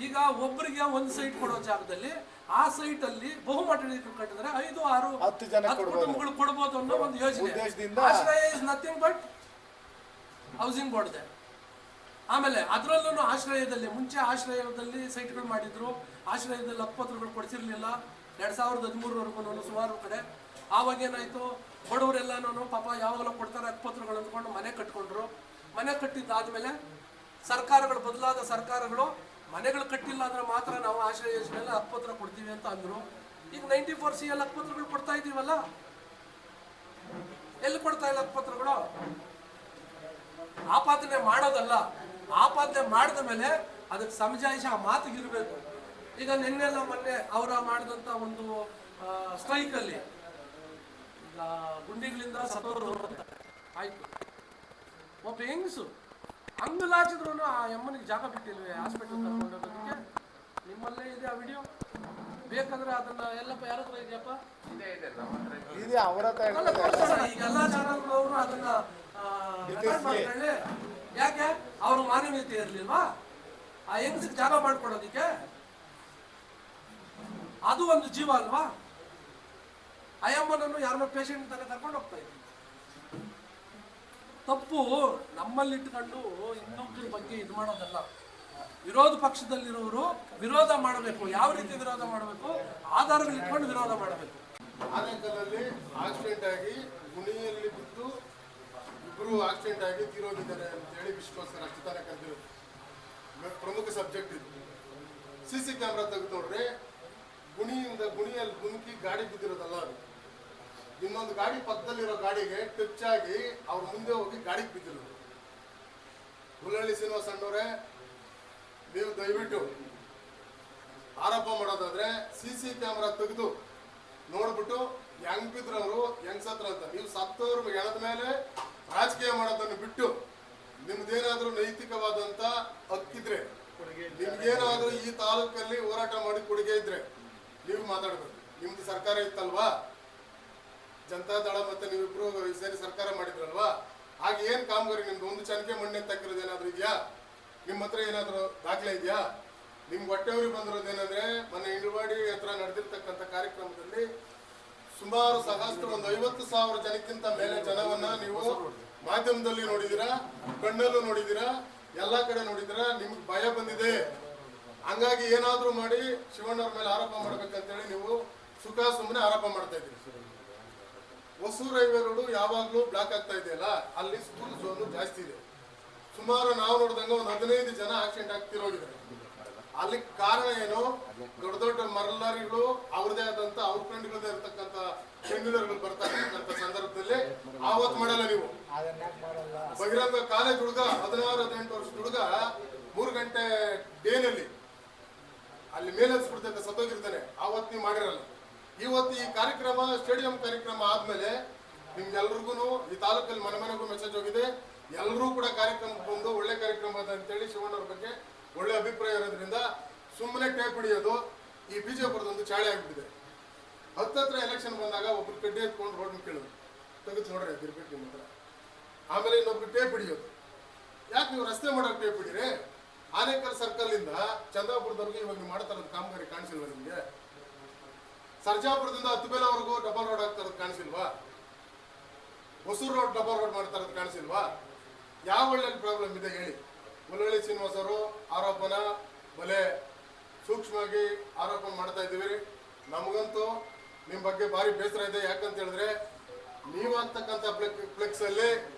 ಈಗ ಒಬ್ಬರಿಗೆ ಒಂದು ಸೈಟ್ ಕೊಡೋ ಜಾಗದಲ್ಲಿ ಆ ಸೈಟ್ ಅಲ್ಲಿ ಬಹುಮಹಡಿ ಕಟ್ಟಿದ್ರೆ 5-6-10 ಕುಟುಂಬಗಳು ಕೊಡಬಹುದು ಅನ್ನೋ ಒಂದು ಯೋಜನೆ. ಆಶ್ರಯ is nothing but housing board ಇದೆ. ಆಮೇಲೆ ಅದರಲ್ಲೂ ಆಶ್ರಯದಲ್ಲಿ ಮುಂಚೆ ಆಶ್ರಯದಲ್ಲಿ ಸೈಟ್ಗಳು ಮಾಡಿದ್ರು. ಆಶ್ರಯದಲ್ಲಿ ಹಕ್ಕುಪತ್ರಗಳು ಕೊಡಿಸಿರ್ಲಿಲ್ಲ 2013ವರೆಗೂ ಸುಮಾರು ಕಡೆ. ಆವಾಗ ಏನಾಯ್ತು, ಬಡವರೆಲ್ಲನೂ ಪಾಪ ಯಾವಾಗಲೂ ಕೊಡ್ತಾರೆ ಹಕ್ಕುಪತ್ರಗಳು ಅಂದ್ಕೊಂಡು ಮನೆ ಕಟ್ಕೊಂಡ್ರು. ಮನೆ ಕಟ್ಟಿದ್ದಾದ್ಮೇಲೆ ಸರ್ಕಾರಗಳು ಬದಲಾದ ಸರ್ಕಾರಗಳು ಮನೆಗಳು ಕಟ್ಟಿಲ್ಲ ಅಂದ್ರೆ ಮಾತ್ರ ನಾವು ಆಶ್ರಯ ಯೋಜನೆಯಲ್ಲಿ ಹಕ್ಕುಪತ್ರ ಕೊಡ್ತೀವಿ ಅಂತ ಅಂದ್ರು. ಈಗ 94CL ಹಕ್ಕುಪತ್ರಗಳು ಕೊಡ್ತಾ ಇದೀವಲ್ಲ, ಎಲ್ಲಿ ಕೊಡ್ತಾ ಇಲ್ಲ ಹಕ್ಕುಪತ್ರಗಳು? ಆಪಾದನೆ ಮಾಡೋದಲ್ಲ, ಆಪಾದನೆ ಮಾಡಿದ ಮೇಲೆ ಅದಕ್ಕೆ ಸಮಜಾಯಿಷಿ ಆ ಮಾತಿಗಿರ್ಬೇಕು. ಈಗ ನಿನ್ನೆಲ್ಲ ಮೊನ್ನೆ ಅವರ ಮಾಡಿದಂತ ಒಂದು ಸ್ಟ್ರೈಕ್ ಅಲ್ಲಿ ಈಗ ಗುಂಡಿಗಳಿಂದ ಸತ್ತೋರು ಆಯ್ತು. ಒಬ್ಬ ಹೆಂಗಸು ಅಂಗಲಾಚಿದ್ರು ಆ ಅಮ್ಮನಿಗೆ ಜಾಗ ಬಿಟ್ಟಿಲ್ವೇ ಹಾಸ್ಪಿಟಲ್ ಕರ್ಕೊಂಡು ಹೋಗೋದಕ್ಕೆ? ನಿಮ್ಮಲ್ಲೇ ಇದೆ ಆ ವಿಡಿಯೋ, ಬೇಕಂದ್ರೆ ಅದನ್ನ ಎಲ್ಲಪ್ಪ ಯಾರ ಹತ್ರ ಇದೆಯಪ್ಪ? ಈಗೆಲ್ಲ ಚಾನಲ್ಗಳವರು ಅದನ್ನ ಮಾಡ್ಕೊಳ್ಳಿ. ಯಾಕೆ? ಅವ್ರ ಮಾನವೀಯತೆ ಇರ್ಲಿಲ್ವಾ ಆ ಹೆಂಗಸಿಗೆ ಜಾಗ ಮಾಡ್ಕೊಡೋದಿಕ್ಕೆ? ಅದು ಒಂದು ಜೀವ ಅಲ್ವಾ? ಅಯ್ಯಮ್ಮನನ್ನು ಯಾರನ್ನೋ ಪೇಷಂಟ್ ತನಕ ಕರ್ಕೊಂಡು ಹೋಗ್ತಾ ಇದ್ವಿ. ತಪ್ಪು ನಮ್ಮಲ್ಲಿ ಇಟ್ಕೊಂಡು ಇನ್ನೊಬ್ಬರ ಬಗ್ಗೆ ಇದು ಮಾಡೋದಲ್ಲ. ವಿರೋಧ ಪಕ್ಷದಲ್ಲಿರೋರು ವಿರೋಧ ಮಾಡಬೇಕು. ಯಾವ ರೀತಿ ವಿರೋಧ ಮಾಡಬೇಕು? ಆಧಾರಗಳು ಇಟ್ಕೊಂಡು ವಿರೋಧ ಮಾಡಬೇಕು. ಆನೇಕಲ್ಲಲ್ಲಿ ಆಕ್ಸಿಡೆಂಟ್ ಆಗಿ ಗುಣಿಯಲ್ಲಿ ಬಿದ್ದು ಇಬ್ಬರು ಆಕ್ಸಿಡೆಂಟ್ ಆಗಿ ತೀರೋಗಿದ್ದಾರೆ ಅಂತೇಳಿ ವಿಶ್ವಕೋಸ್ಕರ ಅಷ್ಟು ತಾನೇ ಕರೆದಿರೋದು. ಪ್ರಮುಖ ಸಬ್ಜೆಕ್ಟ್ ಇದು. CC ಕ್ಯಾಮ್ರಾ ತೆಗೆದು ನೋಡ್ರಿ, ಗುಣಿಯಲ್ಲಿ ಗುಣುಕಿ ಗಾಡಿ ಬಿದ್ದಿರೋದಲ್ಲ ಅದು. ಇನ್ನೊಂದು ಗಾಡಿ ಪಕ್ಕದಲ್ಲಿರೋ ಗಾಡಿಗೆ ಟಚ್ ಆಗಿ ಅವ್ರ ಮುಂದೆ ಹೋಗಿ ಗಾಡಿಗೆ ಬಿದ್ದಿರೋದು. ಹುಲ್ಲಳ್ಳಿ ಶ್ರೀನಿವಾಸ ಅಣ್ಣವ್ರೆ, ನೀವು ದಯವಿಟ್ಟು ಆರೋಪ ಮಾಡೋದಾದ್ರೆ CC ಕ್ಯಾಮ್ರಾ ತೆಗೆದು ನೋಡ್ಬಿಟ್ಟು ಹೆಂಗ್ ಬಿದ್ರವರು ಹೆಂಗ್ ಸತ್ರ ಅಂತ. ನೀವು ಸತ್ತವ್ರ ಹೆಣದ ಮೇಲೆ ರಾಜಕೀಯ ಮಾಡೋದನ್ನು ಬಿಟ್ಟು ನಿಮ್ದೇನಾದ್ರೂ ನೈತಿಕವಾದಂತ ಹಕ್ಕಿದ್ರೆ, ನಿಮ್ಗೇನಾದ್ರೂ ಈ ತಾಲೂಕಲ್ಲಿ ಹೋರಾಟ ಮಾಡಿ ಕೊಡುಗೆ ಇದ್ರೆ ನೀವು ಮಾತಾಡ್ಬೇಕು. ನಿಮ್ದು ಸರ್ಕಾರ ಇತ್ತಲ್ವಾ, ಜನತಾದಳ ಮತ್ತೆ ನೀವಿಬ್ರು ಸೇರಿ ಸರ್ಕಾರ ಮಾಡಿದ್ರಲ್ವಾ, ಆಗ ಏನ್ ಕಾಮಗಾರಿ ನಿಮ್ದು? ಒಂದು ಚನಕೆ ಮಣ್ಣೆ ತಕ್ಕಿರೋದು ಏನಾದ್ರು ಇದೆಯಾ? ನಿಮ್ಮ ಹತ್ರ ಏನಾದ್ರು ದಾಖಲೆ ಇದೆಯಾ? ನಿಮ್ಗೆ ಹೊಟ್ಟೆವ್ರಿಗೆ ಬಂದಿರೋದು ಏನಂದ್ರೆ, ಮೊನ್ನೆ ಇಂಡ್ರವಾಡಿ ಹತ್ರ ನಡೆದಿರ್ತಕ್ಕಂಥ ಕಾರ್ಯಕ್ರಮದಲ್ಲಿ ಸುಮಾರು ಸಹಸ್ರ 50,000 ಜನಕ್ಕಿಂತ ಮೇಲೆ ಜನವನ್ನ ನೀವು ಮಾಧ್ಯಮದಲ್ಲಿ ನೋಡಿದಿರಾ, ಕಣ್ಣಲ್ಲೂ ನೋಡಿದಿರಾ, ಎಲ್ಲಾ ಕಡೆ ನೋಡಿದಿರಾ. ನಿಮ್ಗೆ ಭಯ ಬಂದಿದೆ. ಹಂಗಾಗಿ ಏನಾದ್ರೂ ಮಾಡಿ ಶಿವಣ್ಣವ್ರ ಮೇಲೆ ಆರೋಪ ಮಾಡ್ಬೇಕಂತೇಳಿ ನೀವು ಸುಮ್ಮನೆ ಆರೋಪ ಮಾಡ್ತಾ ಇದ್ದೀರಿ. ಹೊಸೂರು ಹೈವೇ ರೋಡು ಯಾವಾಗ್ಲೂ ಬ್ಲಾಕ್ ಆಗ್ತಾ ಇದೆಯಲ್ಲ, ಅಲ್ಲಿ ಸ್ಕೂಲ್ ಝೋನು ಜಾಸ್ತಿ ಇದೆ. ಸುಮಾರು ನಾವು ನೋಡಿದಂಗೆ ಒಂದು 15 ಜನ ಆಕ್ಸಿಡೆಂಟ್ ಆಗ್ತಿರೋಗಿದ್ದಾರೆ. ಅಲ್ಲಿ ಕಾರಣ ಏನು? ದೊಡ್ಡ ದೊಡ್ಡ ಮರಲಾರಿಗಳು ಅವ್ರದೇ ಆದಂತ ಅವ್ರ ಫ್ರೆಂಡ್ಗಳದೇ ಇರ್ತಕ್ಕಂಥ ಶೆಂಗ್ಯುಲರ್ಗಳು ಬರ್ತಾ ಇರ್ತಕ್ಕಂಥ ಸಂದರ್ಭದಲ್ಲಿ ಆವತ್ತು ಮಾಡಲ್ಲ ನೀವು. ಬಹಿರಂಗ ಕಾಲೇಜ್ ಹುಡುಗ 16-18 ವರ್ಷದ ಹುಡುಗ 3 ಗಂಟೆ ಡೇನಲ್ಲಿ ಅಲ್ಲಿ ಮೇಲೆತ್ಸ್ಬಿಡ್ತೈತೆ, ಸತ್ತೋಗಿರ್ತಾನೆ. ಆವತ್ತು ನೀವು ಮಾಡಿರಲ್ಲ. ಇವತ್ತು ಈ ಕಾರ್ಯಕ್ರಮ ಸ್ಟೇಡಿಯಂ ಕಾರ್ಯಕ್ರಮ ಆದ್ಮೇಲೆ ನಿಮ್ಗೆಲ್ರಿಗೂ ಈ ತಾಲೂಕಲ್ಲಿ ಮನೆಗೂ ಮೆಸೇಜ್ ಹೋಗಿದೆ. ಎಲ್ಲರೂ ಕೂಡ ಕಾರ್ಯಕ್ರಮಕ್ಕೆ ಬಂದು ಒಳ್ಳೆ ಕಾರ್ಯಕ್ರಮ ಅದ ಅಂತೇಳಿ ಶಿವಣ್ಣವ್ರ ಬಗ್ಗೆ ಒಳ್ಳೆ ಅಭಿಪ್ರಾಯ ಇರೋದ್ರಿಂದ ಸುಮ್ಮನೆ ಟೇಪ್ ಹಿಡಿಯೋದು ಈ ಬಿಜೆಪಿಯದೊಂದು ಚಾಳಿ ಆಗ್ಬಿಟ್ಟಿದೆ. ಹತ್ತತ್ರ ಎಲೆಕ್ಷನ್ ಬಂದಾಗ ಒಬ್ರು ಕಡ್ಡಿ ಎತ್ಕೊಂಡು ರೋಡ್ ಕೇಳೋದು, ತೆಗೆದು ನೋಡ್ರಿ ಅದಿರ್ಬೇಕು ನಿಮ್ಮ ಹತ್ರ. ಆಮೇಲೆ ಇನ್ನೊಬ್ರು ಟೇಪ್ ಹಿಡಿಯೋದು. ಯಾಕೆ ನೀವು ರಸ್ತೆ ಮಾಡೋಕೆ ಟೇಪ್ ಹಿಡೀರಿ? ಆನೇಕಲ್ ಸರ್ಕಲ್ ಇಂದ ಚಂದ್ರಾಪುರದವರೆಗೂ ಇವಾಗ ನೀವು ಮಾಡ್ತಾ ಇರೋದು ಕಾಮಗಾರಿ ಕಾಣಿಸಿಲ್ವಾ ನಿಮ್ಗೆ? ಸರ್ಜಾಪುರದಿಂದ ಹತ್ತುಬೇಲವರೆಗೂ ಡಬಲ್ ರೋಡ್ ಆಗ್ತಾ ಇರೋದು ಕಾಣಿಸಿಲ್ವಾ? ಹೊಸೂರು ರೋಡ್ ಡಬಲ್ ರೋಡ್ ಮಾಡ್ತಾ ಇರೋದು ಕಾಣಿಸಿಲ್ವಾ? ಯಾವ ಒಳ್ಳೆ ಪ್ರಾಬ್ಲಮ್ ಇದೆ ಹೇಳಿ? ಹುಲ್ಲಳ್ಳಿ ಶ್ರೀನಿವಾಸ ಅವರು ಆರೋಪನ ಬಲೆ ಸೂಕ್ಷ್ಮವಾಗಿ ಆರೋಪ ಮಾಡ್ತಾ ಇದ್ದೀವಿ. ನಮಗಂತೂ ನಿಮ್ಮ ಬಗ್ಗೆ ಭಾರಿ ಬೇಸರ ಇದೆ. ಯಾಕಂತ ಹೇಳಿದ್ರೆ ನೀವು ಆಗ್ತಕ್ಕಂಥ ಫ್ಲೆಕ್ಸ್ ಅಲ್ಲಿ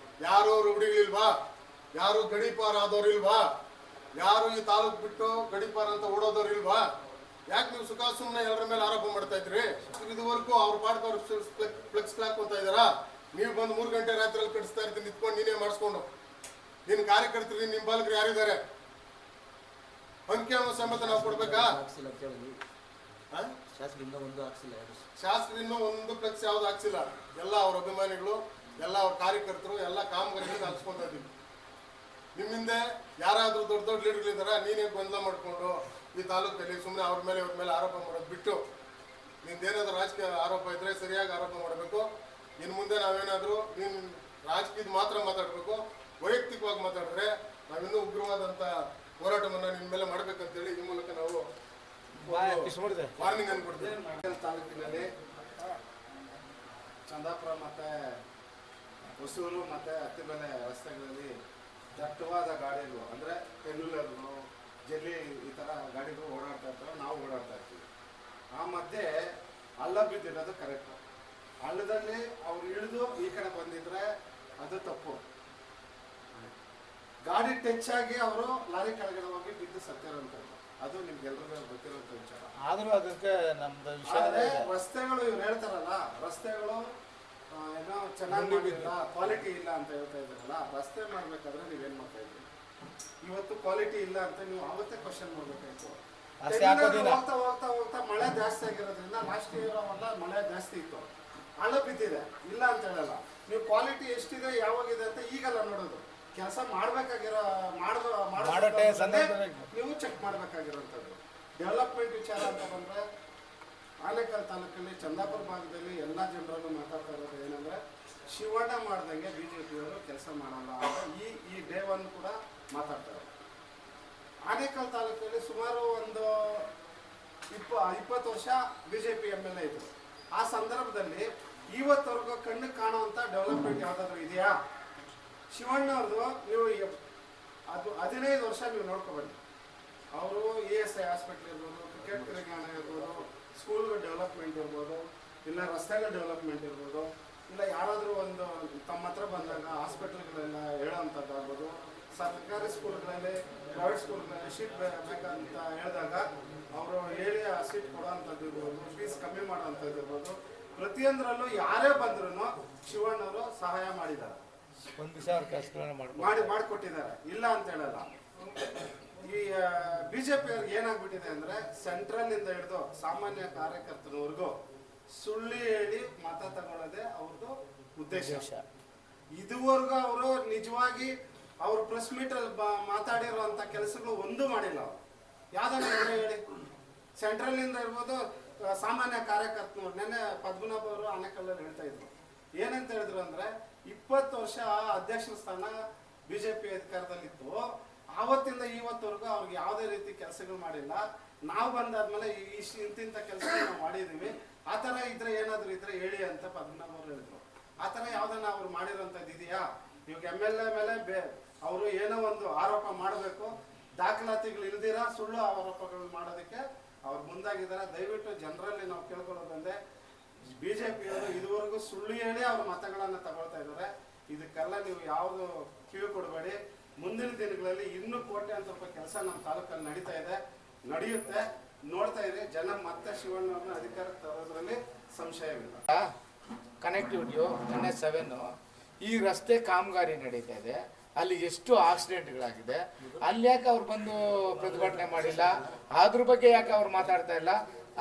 ಯಾರು ರೂಢಿಗಳಿಲ್ವಾ? ಯಾರು ಗಡಿಪಾರ ಆದವ್ರು ಇಲ್ವಾ? ಯಾರು ಈ ತಾಲೂಕು ಬಿಟ್ಟು ಗಡಿಪಾರ ಅಂತ ಓಡೋದವ್ರು ಇಲ್ವಾ? ಯಾಕೆ ನೀವು ಸುಮ್ಮನೆ ಎಲ್ಲರ ಮೇಲೆ ಆರೋಪ ಮಾಡ್ತಾ ಇದ್ರಿ? ಇದುವರೆಗೂ ಅವ್ರ ಪಾಡ್ದವ್ರು ಫ್ಲೆಕ್ಸ್ ಹಾಕೊಂತ ಇದಾರಾ? ನೀವು ಬಂದು 3 ಗಂಟೆ ರಾತ್ರಿಯಲ್ಲಿ ಕಟ್ಟಿಸ್ತಾ ಇರ್ತೀನಿ ನಿಂತ್ಕೊಂಡು ನೀನೇ ಮಾಡಿಸ್ಕೊಂಡು. ನಿನ್ನ ಕಾರ್ಯಕರ್ತರಿಗೆ ನಿಮ್ಮ ಬಾಲಕರು ಯಾರಿದ್ದಾರೆ? ಅಂಕಿಅಂಶ ಸಮೇತ ನಾವು ಕೊಡ್ಬೇಕಾ? ಶಾಸಕರಿಂದ ಒಂದು ಫ್ಲೆಕ್ಸ್ ಯಾವ್ದು ಹಾಕ್ಸಿಲ್ಲ. ಎಲ್ಲ ಅವ್ರ ಅಭಿಮಾನಿಗಳು, ಎಲ್ಲ ಅವ್ರ ಕಾರ್ಯಕರ್ತರು, ಎಲ್ಲ ಕಾಮಗಾರಿಗಳಿಗೆ ಹಾಕ್ಸ್ಕೊಂತ ಇದೀವಿ. ನಿಮ್ಮಿಂದ ಯಾರಾದ್ರೂ ದೊಡ್ಡ ದೊಡ್ಡ ಲೀಡರ್ಗಳಿದಾರ? ನೀನೇ ಗೊಂದಲ ಮಾಡ್ಕೊಂಡು ಈ ತಾಲೂಕಲ್ಲಿ ಸುಮ್ಮನೆ ಅವ್ರ ಮೇಲೆ ಇವ್ರ ಮೇಲೆ ಆರೋಪ ಮಾಡೋದು ಬಿಟ್ಟು ನಿಂದೇನಾದ್ರೂ ರಾಜಕೀಯ ಆರೋಪ ಇದ್ರೆ ಸರಿಯಾಗಿ ಆರೋಪ ಮಾಡಬೇಕು. ಇನ್ನು ಮುಂದೆ ನಾವೇನಾದ್ರೂ ನೀನು ರಾಜಕೀಯದ ಮಾತ್ರ ಮಾತಾಡಬೇಕು, ವೈಯಕ್ತಿಕವಾಗಿ ಮಾತಾಡಿದ್ರೆ ನಾವಿನ್ನೂ ಉಗ್ರವಾದಂಥ ಹೋರಾಟವನ್ನು ನಿನ್ನ ಮೇಲೆ ಮಾಡ್ಬೇಕಂತೇಳಿ ಈ ಮೂಲಕ ನಾವು ವಾರ್ನಿಂಗ್ ಅನ್ಕೊಡ್ತೀವಿ. ತಾಲೂಕಿನಲ್ಲಿ ಚಂದಾಪುರ ಮತ್ತು ಹೊಸೂರು ಮತ್ತು ಹತ್ತಿಬೆಲೆ ರಸ್ತೆಗಳಲ್ಲಿ ದಟ್ಟವಾದ ಗಾಡಿಗಳು ಅಂದರೆ ಟೆನ್ಯೂಲರ್ಗಳು, ಜಲ್ಲಿ ಈ ಥರ ಗಾಡಿಗಳು ಓಡಾಡ್ತಾ ಇರ್ತಾರೆ. ನಾವು ಓಡಾಡ್ತಾ ಇರ್ತೀವಿ. ಆ ಮಧ್ಯೆ ಹಳ್ಳ ಬಿದ್ದಿರೋದು ಕರೆಕ್ಟು. ಹಳ್ಳದಲ್ಲಿ ಅವ್ರು ಇಳಿದು ಈ ಕಡೆ ಬಂದಿದ್ರೆ ಅದು ತಪ್ಪು. ಗಾಡಿ ಟಚ್ ಆಗಿ ಅವರು ಲಾರಿ ಕೆಳಗಡೆ ಹೋಗಿ ಬಿದ್ದು ಸತ್ತಿರೋಂಥದ್ದು ಅದು ನಿಮ್ಗೆಲ್ರಿಗೂ ಗೊತ್ತಿರೋಂಥ ವಿಚಾರ. ಆದರೂ ಅದಕ್ಕೆ ನಮ್ದು ಆದರೆ ರಸ್ತೆಗಳು ಇವ್ರು ಹೇಳ್ತಾರಲ್ಲ, ರಸ್ತೆಗಳು ಏನೋ ಚೆನ್ನಾಗಿ ಮಾಡಿಲ್ಲ, ಕ್ವಾಲಿಟಿ ಇಲ್ಲ ಅಂತ ಹೇಳ್ತಾ ಇದ್ದಾರಲ್ಲ. ರಸ್ತೆ ಮಾಡ್ಬೇಕಾದ್ರೆ ನೀವೇನ್ ಮಾಡ್ತಾ ಇದ್ದೀರಿ? ಇವತ್ತು ಕ್ವಾಲಿಟಿ ಇಲ್ಲ ಅಂತ ನೀವು ಅವತ್ತೇ ಕ್ವಶನ್ ಮಾಡ್ಬೇಕಾಯ್ತು. ಹೋಗ್ತಾ ಹೋಗ್ತಾ ಹೋಗ್ತಾ ಮಳೆ ಜಾಸ್ತಿ ಆಗಿರೋದ್ರಿಂದ ಲಾಸ್ಟ್ ಇಯರ್ ಅವೆಲ್ಲ ಮಳೆ ಜಾಸ್ತಿ ಇತ್ತು, ಹಳ್ಳ ಬಿದ್ದಿದೆ, ಇಲ್ಲ ಅಂತ ಹೇಳಲ್ಲ. ನೀವು ಕ್ವಾಲಿಟಿ ಎಷ್ಟಿದೆ ಯಾವಾಗಿದೆ ಅಂತ ಈಗಲ್ಲ ನೋಡೋದು. ಕೆಲಸ ಮಾಡ್ಬೇಕಾಗಿರೋ ನೀವು ಚೆಕ್ ಮಾಡ್ಬೇಕಾಗಿರೋಂಥದ್ದು. ಡೆವಲಪ್ಮೆಂಟ್ ವಿಚಾರ ಅಂತ ಬಂದ್ರೆ ಆನೇಕಲ್ ತಾಲೂಕಲ್ಲಿ ಚಂದಾಪುರ ಭಾಗದಲ್ಲಿ ಎಲ್ಲ ಜನರಲ್ಲೂ ಮಾತಾಡ್ತಾ ಇರೋದು ಏನಂದ್ರೆ, ಶಿವಣ್ಣ ಮಾಡ್ದಂಗೆ ಬಿಜೆಪಿಯವರು ಕೆಲಸ ಮಾಡಲ್ಲ ಅಂತ ಈ ಡೇ 1 ಕೂಡ ಮಾತಾಡ್ತಾರೆ. ಆನೇಕಲ್ ತಾಲೂಕಲ್ಲಿ ಸುಮಾರು ಒಂದು 20 ವರ್ಷ ಬಿಜೆಪಿ MLA ಇದ್ರು. ಆ ಸಂದರ್ಭದಲ್ಲಿ ಇವತ್ತವರೆಗೂ ಕಣ್ಣಿಗೆ ಕಾಣುವಂಥ ಡೆವಲಪ್ಮೆಂಟ್ ಯಾವುದಾದ್ರೂ ಇದೆಯಾ? ಶಿವಣ್ಣವ್ರದ್ದು ನೀವು ಅದು 15 ವರ್ಷ ನೀವು ನೋಡ್ಕೊಬನ್ನಿ. ಅವರು ESI ಹಾಸ್ಪಿಟ್ಲ್ ಇರ್ಬೋದು, ಕ್ರಿಕೆಟ್ ಕ್ರೀಡಾಂಗಣ ಇರ್ಬೋದು, ಸ್ಕೂಲ್ಗಳ ಡೆವಲಪ್ಮೆಂಟ್ ಇರ್ಬೋದು, ಇಲ್ಲ ರಸ್ತೆಗಳ ಡೆವಲಪ್ಮೆಂಟ್ ಇರ್ಬೋದು, ಇಲ್ಲ ಯಾರಾದರೂ ಒಂದು ತಮ್ಮ ಹತ್ರ ಬಂದಾಗ ಹಾಸ್ಪಿಟಲ್ಗಳೆಲ್ಲ ಹೇಳೋವಂಥದ್ದಾಗ್ಬೋದು, ಸರ್ಕಾರಿ ಸ್ಕೂಲ್ಗಳಲ್ಲಿ ಪ್ರೈವೇಟ್ ಸ್ಕೂಲ್ಗಳಲ್ಲಿ ಶೀಟ್ ಬೇಕಂತ ಹೇಳಿದಾಗ ಅವರು ಹೇಳಿ ಆ ಸೀಟ್ ಕೊಡೋವಂಥದ್ದು ಇರ್ಬೋದು, ಫೀಸ್ ಕಮ್ಮಿ ಮಾಡೋವಂಥದ್ದು ಇರ್ಬೋದು, ಪ್ರತಿಯೊಂದರಲ್ಲೂ ಯಾರೇ ಬಂದ್ರೂ ಶಿವಣ್ಣವರು ಸಹಾಯ ಮಾಡಿದ್ದಾರೆ, ಮಾಡಿಕೊಟ್ಟಿದ್ದಾರೆ, ಇಲ್ಲ ಅಂತ ಹೇಳಲ್ಲ. ಈ BJP ಅವ್ರಿಗೆ ಏನಾಗ್ಬಿಟ್ಟಿದೆ ಅಂದರೆ ಸೆಂಟ್ರಲ್ಲಿಂದ ಹಿಡಿದು ಸಾಮಾನ್ಯ ಕಾರ್ಯಕರ್ತನವರೆಗೂ ಸುಳ್ಳು ಹೇಳಿ ಮತ ತಗೊಳ್ಳೋದೇ ಅವ್ರದ್ದು ಉದ್ದೇಶ. ಇದುವರೆಗೂ ಅವರು ನಿಜವಾಗಿ ಅವರು ಪ್ರೆಸ್ ಮೀಟಲ್ಲಿ ಮಾತಾಡಿರುವಂಥ ಕೆಲಸಗಳು ಒಂದೂ ಮಾಡಿಲ್ಲ. ಅವರು ಯಾವ್ದಾದ್ರು ಹೇಳಿ ಸೆಂಟ್ರಲ್ಲಿಂದ ಇರ್ಬೋದು, ಸಾಮಾನ್ಯ ಕಾರ್ಯಕರ್ತನವ್ರು ನೆನ್ನೆ ಪದ್ಮನಾಭ ಅವರು ಆನೇಕಲ್ಲಲ್ಲಿ ಹೇಳ್ತಾ ಇದ್ರು. ಏನಂತ ಹೇಳಿದ್ರು ಅಂದರೆ 20 ವರ್ಷ ಅಧ್ಯಕ್ಷರ ಸ್ಥಾನ BJP ಅಧಿಕಾರದಲ್ಲಿತ್ತು, ಆವತ್ತಿಂದ ಇವತ್ತವರೆಗೂ ಅವ್ರಿಗೆ ಯಾವುದೇ ರೀತಿ ಕೆಲಸಗಳು ಮಾಡಿಲ್ಲ. ನಾವು ಬಂದಾದ್ಮೇಲೆ ಇಂತಿಂಥ ಕೆಲಸ ನಾವು ಮಾಡಿದ್ದೀವಿ, ಆ ಥರ ಇದ್ರೆ ಏನಾದರೂ ಇದ್ರೆ ಹೇಳಿ ಅಂತ ಪದ್ಮನಾಭ ಅವರು ಹೇಳಿದ್ರು. ಆ ಥರ ಯಾವುದನ್ನ ಅವ್ರು ಮಾಡಿರೋಂಥದ್ದು ಇದೆಯಾ? ಇವಾಗ MLA ಮೇಲೆ ಅವರು ಏನೋ ಒಂದು ಆರೋಪ ಮಾಡಬೇಕು, ದಾಖಲಾತಿಗಳು ಇಲ್ದಿರ ಸುಳ್ಳು ಆರೋಪಗಳು ಮಾಡೋದಕ್ಕೆ ಅವ್ರು ಮುಂದಾಗಿದ್ದಾರೆ. ದಯವಿಟ್ಟು ಜನರಲ್ಲಿ ನಾವು ಕೇಳ್ಕೊಳ್ಳೋದಂದ್ರೆ BJPಯವರು ಇದುವರೆಗೂ ಸುಳ್ಳು ಹೇಳಿ ಅವ್ರ ಮತಗಳನ್ನು ತಗೊಳ್ತಾ ಇದ್ದಾರೆ. ಇದಕ್ಕೆಲ್ಲ ನೀವು ಯಾವುದು ಕಿವಿ ಕೊಡಬೇಡಿ. ಮುಂದಿನ ದಿನಗಳಲ್ಲಿ ಇನ್ನೂ ಕೋಟ್ಯಾಂತರ ರೂಪಾಯಿ ಕೆಲಸ ನಮ್ಮ ತಾಲೂಕಲ್ಲಿ ನಡೀತಾ ಇದೆ, ನಡೆಯುತ್ತೆ. ನೋಡ್ತಾ ಇರಿ, ಜನ ಮತ್ತೆ ಶಿವಣ್ಣವ್ರನ್ನ ಅಧಿಕಾರಕ್ಕೆ ತರೋದ್ರಲ್ಲಿ ಸಂಶಯವಿಲ್ಲ. ಕನೆಕ್ಟಿವಿಟಿಯು NH7 ಈ ರಸ್ತೆ ಕಾಮಗಾರಿ ನಡೀತಾ ಇದೆ, ಅಲ್ಲಿ ಎಷ್ಟು ಆಕ್ಸಿಡೆಂಟ್ಗಳಾಗಿದೆ, ಅಲ್ಲಿ ಯಾಕೆ ಅವ್ರು ಬಂದು ಪ್ರತಿಭಟನೆ ಮಾಡಿಲ್ಲ? ಅದ್ರ ಬಗ್ಗೆ ಯಾಕೆ ಅವ್ರು ಮಾತಾಡ್ತಾ ಇಲ್ಲ?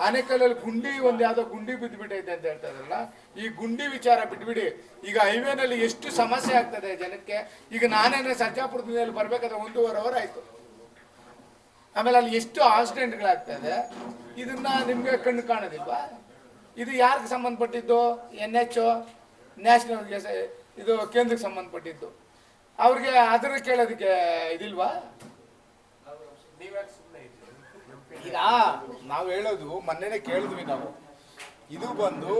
ಆನೇಕಲ್ಲಲ್ಲಿ ಗುಂಡಿ ಒಂದು ಯಾವುದೋ ಗುಂಡಿ ಬಿದ್ದುಬಿಟ್ಟೈತೆ ಅಂತ ಹೇಳ್ತಾ ಇದ್ರಲ್ಲ, ಈ ಗುಂಡಿ ವಿಚಾರ ಬಿಟ್ಬಿಡಿ. ಈಗ ಹೈವೇನಲ್ಲಿ ಎಷ್ಟು ಸಮಸ್ಯೆ ಆಗ್ತದೆ ಜನಕ್ಕೆ. ಈಗ ನಾನೇನೆ ಸರ್ಜಾಪುರದಲ್ಲಿ ಬರ್ಬೇಕಾದ್ರೆ 1.5 ಅವರ್ ಆಯ್ತು. ಆಮೇಲೆ ಅಲ್ಲಿ ಎಷ್ಟು ಆಕ್ಸಿಡೆಂಟ್ಗಳಾಗ್ತಾ ಇದೆ, ಇದನ್ನ ನಿಮ್ಗೆ ಕಣ್ಣು ಕಾಣೋದಿಲ್ವಾ? ಇದು ಯಾರಿಗೆ ಸಂಬಂಧಪಟ್ಟಿದ್ದು? NH ನ್ಯಾಷನಲ್ ಇದು ಕೇಂದ್ರಕ್ಕೆ ಸಂಬಂಧಪಟ್ಟಿದ್ದು. ಅವ್ರಿಗೆ ಅದನ್ನ ಕೇಳೋದಕ್ಕೆ ಇದಿಲ್ವಾ? ಈಗ ನಾವು ಹೇಳೋದು ಮೊನ್ನೆನೇ ಕೇಳಿದ್ವಿ ನಾವು. ಇದು ಬಂದು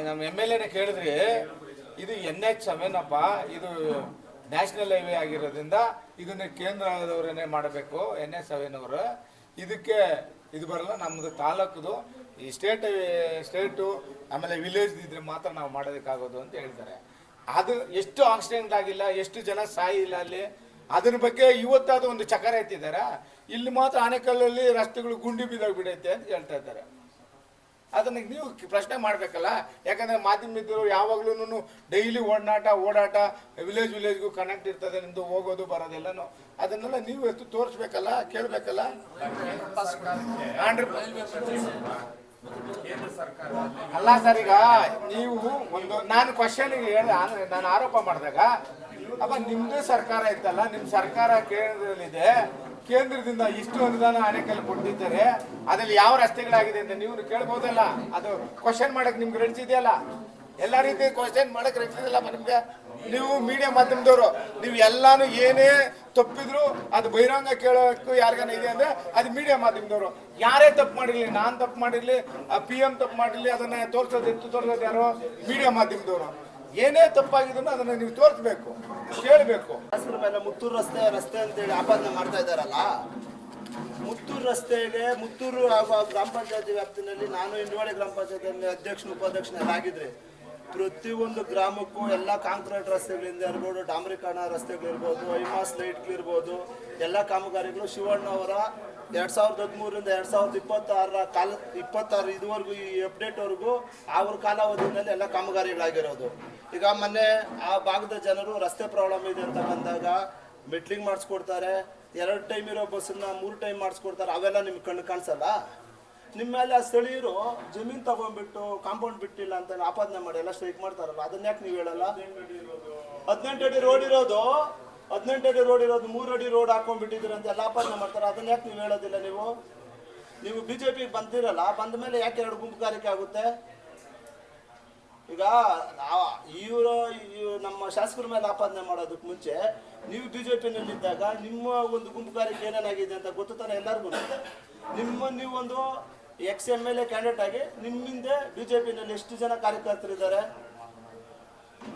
ನಮ್ಮ MLA ಕೇಳಿದ್ರೆ ಇದು NH7 ಅಪ್ಪ, ಇದು ನ್ಯಾಷನಲ್ ಹೈವೇ ಆಗಿರೋದ್ರಿಂದ ಇದನ್ನ ಕೇಂದ್ರದವರೇನೆ ಮಾಡಬೇಕು NH7 ಅವರು. ಇದಕ್ಕೆ ಇದು ಬರಲ್ಲ, ನಮ್ಮದು ತಾಲೂಕುದು ಈ ಸ್ಟೇಟು ಆಮೇಲೆ ವಿಲೇಜ್ ಇದ್ರೆ ಮಾತ್ರ ನಾವು ಮಾಡೋದಕ್ಕಾಗೋದು ಅಂತ ಹೇಳ್ತಾರೆ. ಅದು ಎಷ್ಟು ಆಕ್ಸಿಡೆಂಟ್ ಆಗಿಲ್ಲ, ಎಷ್ಟು ಜನ ಸಾಯಿಲ್ಲ ಅಲ್ಲಿ, ಅದ್ರ ಬಗ್ಗೆ ಇವತ್ತಾದ ಒಂದು ಚಕರ ಎತ್ತಿದ್ದಾರೆ. ಇಲ್ಲಿ ಮಾತ್ರ ಆನೇಕಲ್ಲಲ್ಲಿ ರಸ್ತೆಗಳು ಗುಂಡಿ ಬಿದ್ದೋಗ್ಬಿಡೈತೆ ಅಂತ ಹೇಳ್ತಾ ಇದ್ದಾರೆ. ಅದನ್ನ ನೀವು ಪ್ರಶ್ನೆ ಮಾಡಬೇಕಲ್ಲ. ಯಾಕಂದರೆ ಮಾಧ್ಯಮದವರು ಯಾವಾಗ್ಲೂ ಡೈಲಿ ಓಡಾಟ ವಿಲೇಜ್ಗೂ ಕನೆಕ್ಟ್ ಇರ್ತದೆ, ನಿಮ್ಮದು ಹೋಗೋದು ಬರೋದೆಲ್ಲನೂ. ಅದನ್ನೆಲ್ಲ ನೀವು ಎತ್ತು ತೋರಿಸ್ಬೇಕಲ್ಲ, ಕೇಳಬೇಕಲ್ಲ. ಅಲ್ಲ ಸರ್, ಈಗ ನೀವು ಒಂದು ನಾನು ಕ್ವಶನ್ಗೆ ಹೇಳಿದೆ, ನಾನು ಆರೋಪ ಮಾಡಿದಾಗ ಅಪ್ಪ ನಿಮ್ಮದೇ ಸರ್ಕಾರ ಇತ್ತಲ್ಲ, ನಿಮ್ಮ ಸರ್ಕಾರ ಕೇಂದ್ರದಲ್ಲಿದೆ, ಕೇಂದ್ರದಿಂದ ಇಷ್ಟು ಅನುದಾನ ಆನೇಕಲ್ ಕೊಟ್ಟಿದ್ದಾರೆ, ಅದ್ರಲ್ಲಿ ಯಾವ ರಸ್ತೆಗಳಾಗಿದೆ ಅಂತ ನೀವು ಕೇಳ್ಬೋದಲ್ಲ. ಅದು ಕ್ವಶನ್ ಮಾಡಕ್ ನಿಮ್ಗೆ ರೆಡ್ಸಿದೆಯಲ್ಲ, ಎಲ್ಲ ರೀತಿ ಕ್ವಶನ್ ಮಾಡಕ್ ರೆಡ್ಸಿದೆಯಲ್ಲಪ್ಪ ನಿಮ್ಗೆ. ನೀವು ಮೀಡಿಯಾ ಮಾಧ್ಯಮದವರು ನೀವು ಎಲ್ಲಾನು ಏನೇ ತಪ್ಪಿದ್ರು ಅದು ಬಹಿರಂಗ ಕೇಳೋಕ್ಕೂ ಯಾರಿಗಾನ ಇದೆ ಅಂದ್ರೆ ಅದು ಮೀಡಿಯಾ ಮಾಧ್ಯಮದವರು. ಯಾರೇ ತಪ್ಪು ಮಾಡಿರ್ಲಿ, ನಾನು ತಪ್ಪು ಮಾಡಿರ್ಲಿ, PM ತಪ್ಪು ಮಾಡಿರ್ಲಿ, ಅದನ್ನ ತೋರಿಸೋದು ಯಾರು? ಮೀಡಿಯಾ ಮಾಧ್ಯಮದವರು. ಏನೇ ತಪ್ಪಾಗಿದ್ರು ಅದನ್ನ ನೀವು ತೋರಿಸ್ಬೇಕು, ಕೇಳಬೇಕು. ಮೇಲೆ ಮುತ್ತೂರು ರಸ್ತೆ ಅಂತೇಳಿ ಆಪಾದನೆ ಮಾಡ್ತಾ ಇದ್ದಾರಲ್ಲ, ಮುತ್ತೂರು ರಸ್ತೆಗೆ ಮುತ್ತೂರು ಹಾಗೂ ಗ್ರಾಮ ಪಂಚಾಯತಿ ವ್ಯಾಪ್ತಿನಲ್ಲಿ ನಾನು ಇಂಡವಾಡಿ ಗ್ರಾಮ ಪಂಚಾಯತಿಯಲ್ಲಿ ಅಧ್ಯಕ್ಷ ಉಪಾಧ್ಯಕ್ಷನಾಗಿದ್ರೆ ಪ್ರತಿಯೊಂದು ಗ್ರಾಮಕ್ಕೂ ಎಲ್ಲ ಕಾಂಕ್ರೀಟ್ ರಸ್ತೆಗಳಿಂದ ಇರ್ಬೋದು, ಡಾಂಬರೀಕರಣ ರಸ್ತೆಗಳಿರ್ಬೋದು, ಐಮಾಸ್ ಲೈಟ್ಗಳಿರ್ಬೋದು, ಎಲ್ಲ ಕಾಮಗಾರಿಗಳು ಶಿವಣ್ಣ ಅವರ 2013ರಿಂದ 2026 ಇದುವರೆಗೂ ಈ ಅಪ್ಡೇಟ್ವರೆಗೂ ಅವ್ರ ಕಾಲಾವಧಿಯಲ್ಲಿ ಎಲ್ಲ ಕಾಮಗಾರಿಗಳಾಗಿರೋದು. ಈಗ ಮೊನ್ನೆ ಆ ಭಾಗದ ಜನರು ರಸ್ತೆ ಪ್ರಾಬ್ಲಮ್ ಇದೆ ಅಂತ ಬಂದಾಗ ಮೆಟ್ಲಿಂಗ್ ಮಾಡಿಸ್ಕೊಡ್ತಾರೆ, 2 ಟೈಮ್ ಇರೋ ಬಸ್ಸನ್ನ 3 ಟೈಮ್ ಮಾಡಿಸ್ಕೊಡ್ತಾರೆ. ಅವೆಲ್ಲ ನಿಮ್ಗೆ ಕಣ್ಣು ಕಾಣಿಸಲ್ಲ. ನಿಮ್ಮ ಮೇಲೆ ಆ ಸ್ಥಳೀಯರು ಜಮೀನು ತಗೊಂಡ್ಬಿಟ್ಟು ಕಾಂಪೌಂಡ್ ಬಿಟ್ಟಿಲ್ಲ ಅಂತ ಆಪಾದನೆ ಮಾಡಿ ಎಲ್ಲ ಸ್ಟ್ರೈಕ್ ಮಾಡ್ತಾರಲ್ಲ, ಅದನ್ನ ಯಾಕೆ ನೀವು ಹೇಳಲ್ಲ? 18 ಅಡಿ ರೋಡ್ ಇರೋದು 3 ಅಡಿ ರೋಡ್ ಹಾಕೊಂಡ್ಬಿಟ್ಟಿದ್ದೀರ ಅಂತ ಎಲ್ಲ ಆಪಾದನೆ ಮಾಡ್ತಾರೆ. ಅದನ್ನ ಯಾಕೆ ನೀವು ಹೇಳೋದಿಲ್ಲ? ನೀವು BJP ಬಂದಿರಲ್ಲ, ಬಂದ ಮೇಲೆ ಯಾಕೆ 2 ಗುಂಪುಗಾರಿಕೆ ಆಗುತ್ತೆ? ಈಗ ಇವರು ನಮ್ಮ ಶಾಸಕರ ಮೇಲೆ ಆಪಾದನೆ ಮಾಡೋದಕ್ಕೆ ಮುಂಚೆ ನೀವು BJPನಲ್ಲಿದ್ದಾಗ ನಿಮ್ಮ ಒಂದು ಗುಂಪುಗಾರಿಕೆ ಏನೇನಾಗಿದೆ ಅಂತ ಗೊತ್ತು ತಾನೆ ಎಲ್ಲರಿಗೂ. ನೀವೊಂದು ex-MLA ಕ್ಯಾಂಡಿಡೇಟ್ ಆಗಿ ನಿಮ್ಮಿಂದ BJPನಲ್ಲಿ ಎಷ್ಟು ಜನ ಕಾರ್ಯಕರ್ತರಿದ್ದಾರೆ?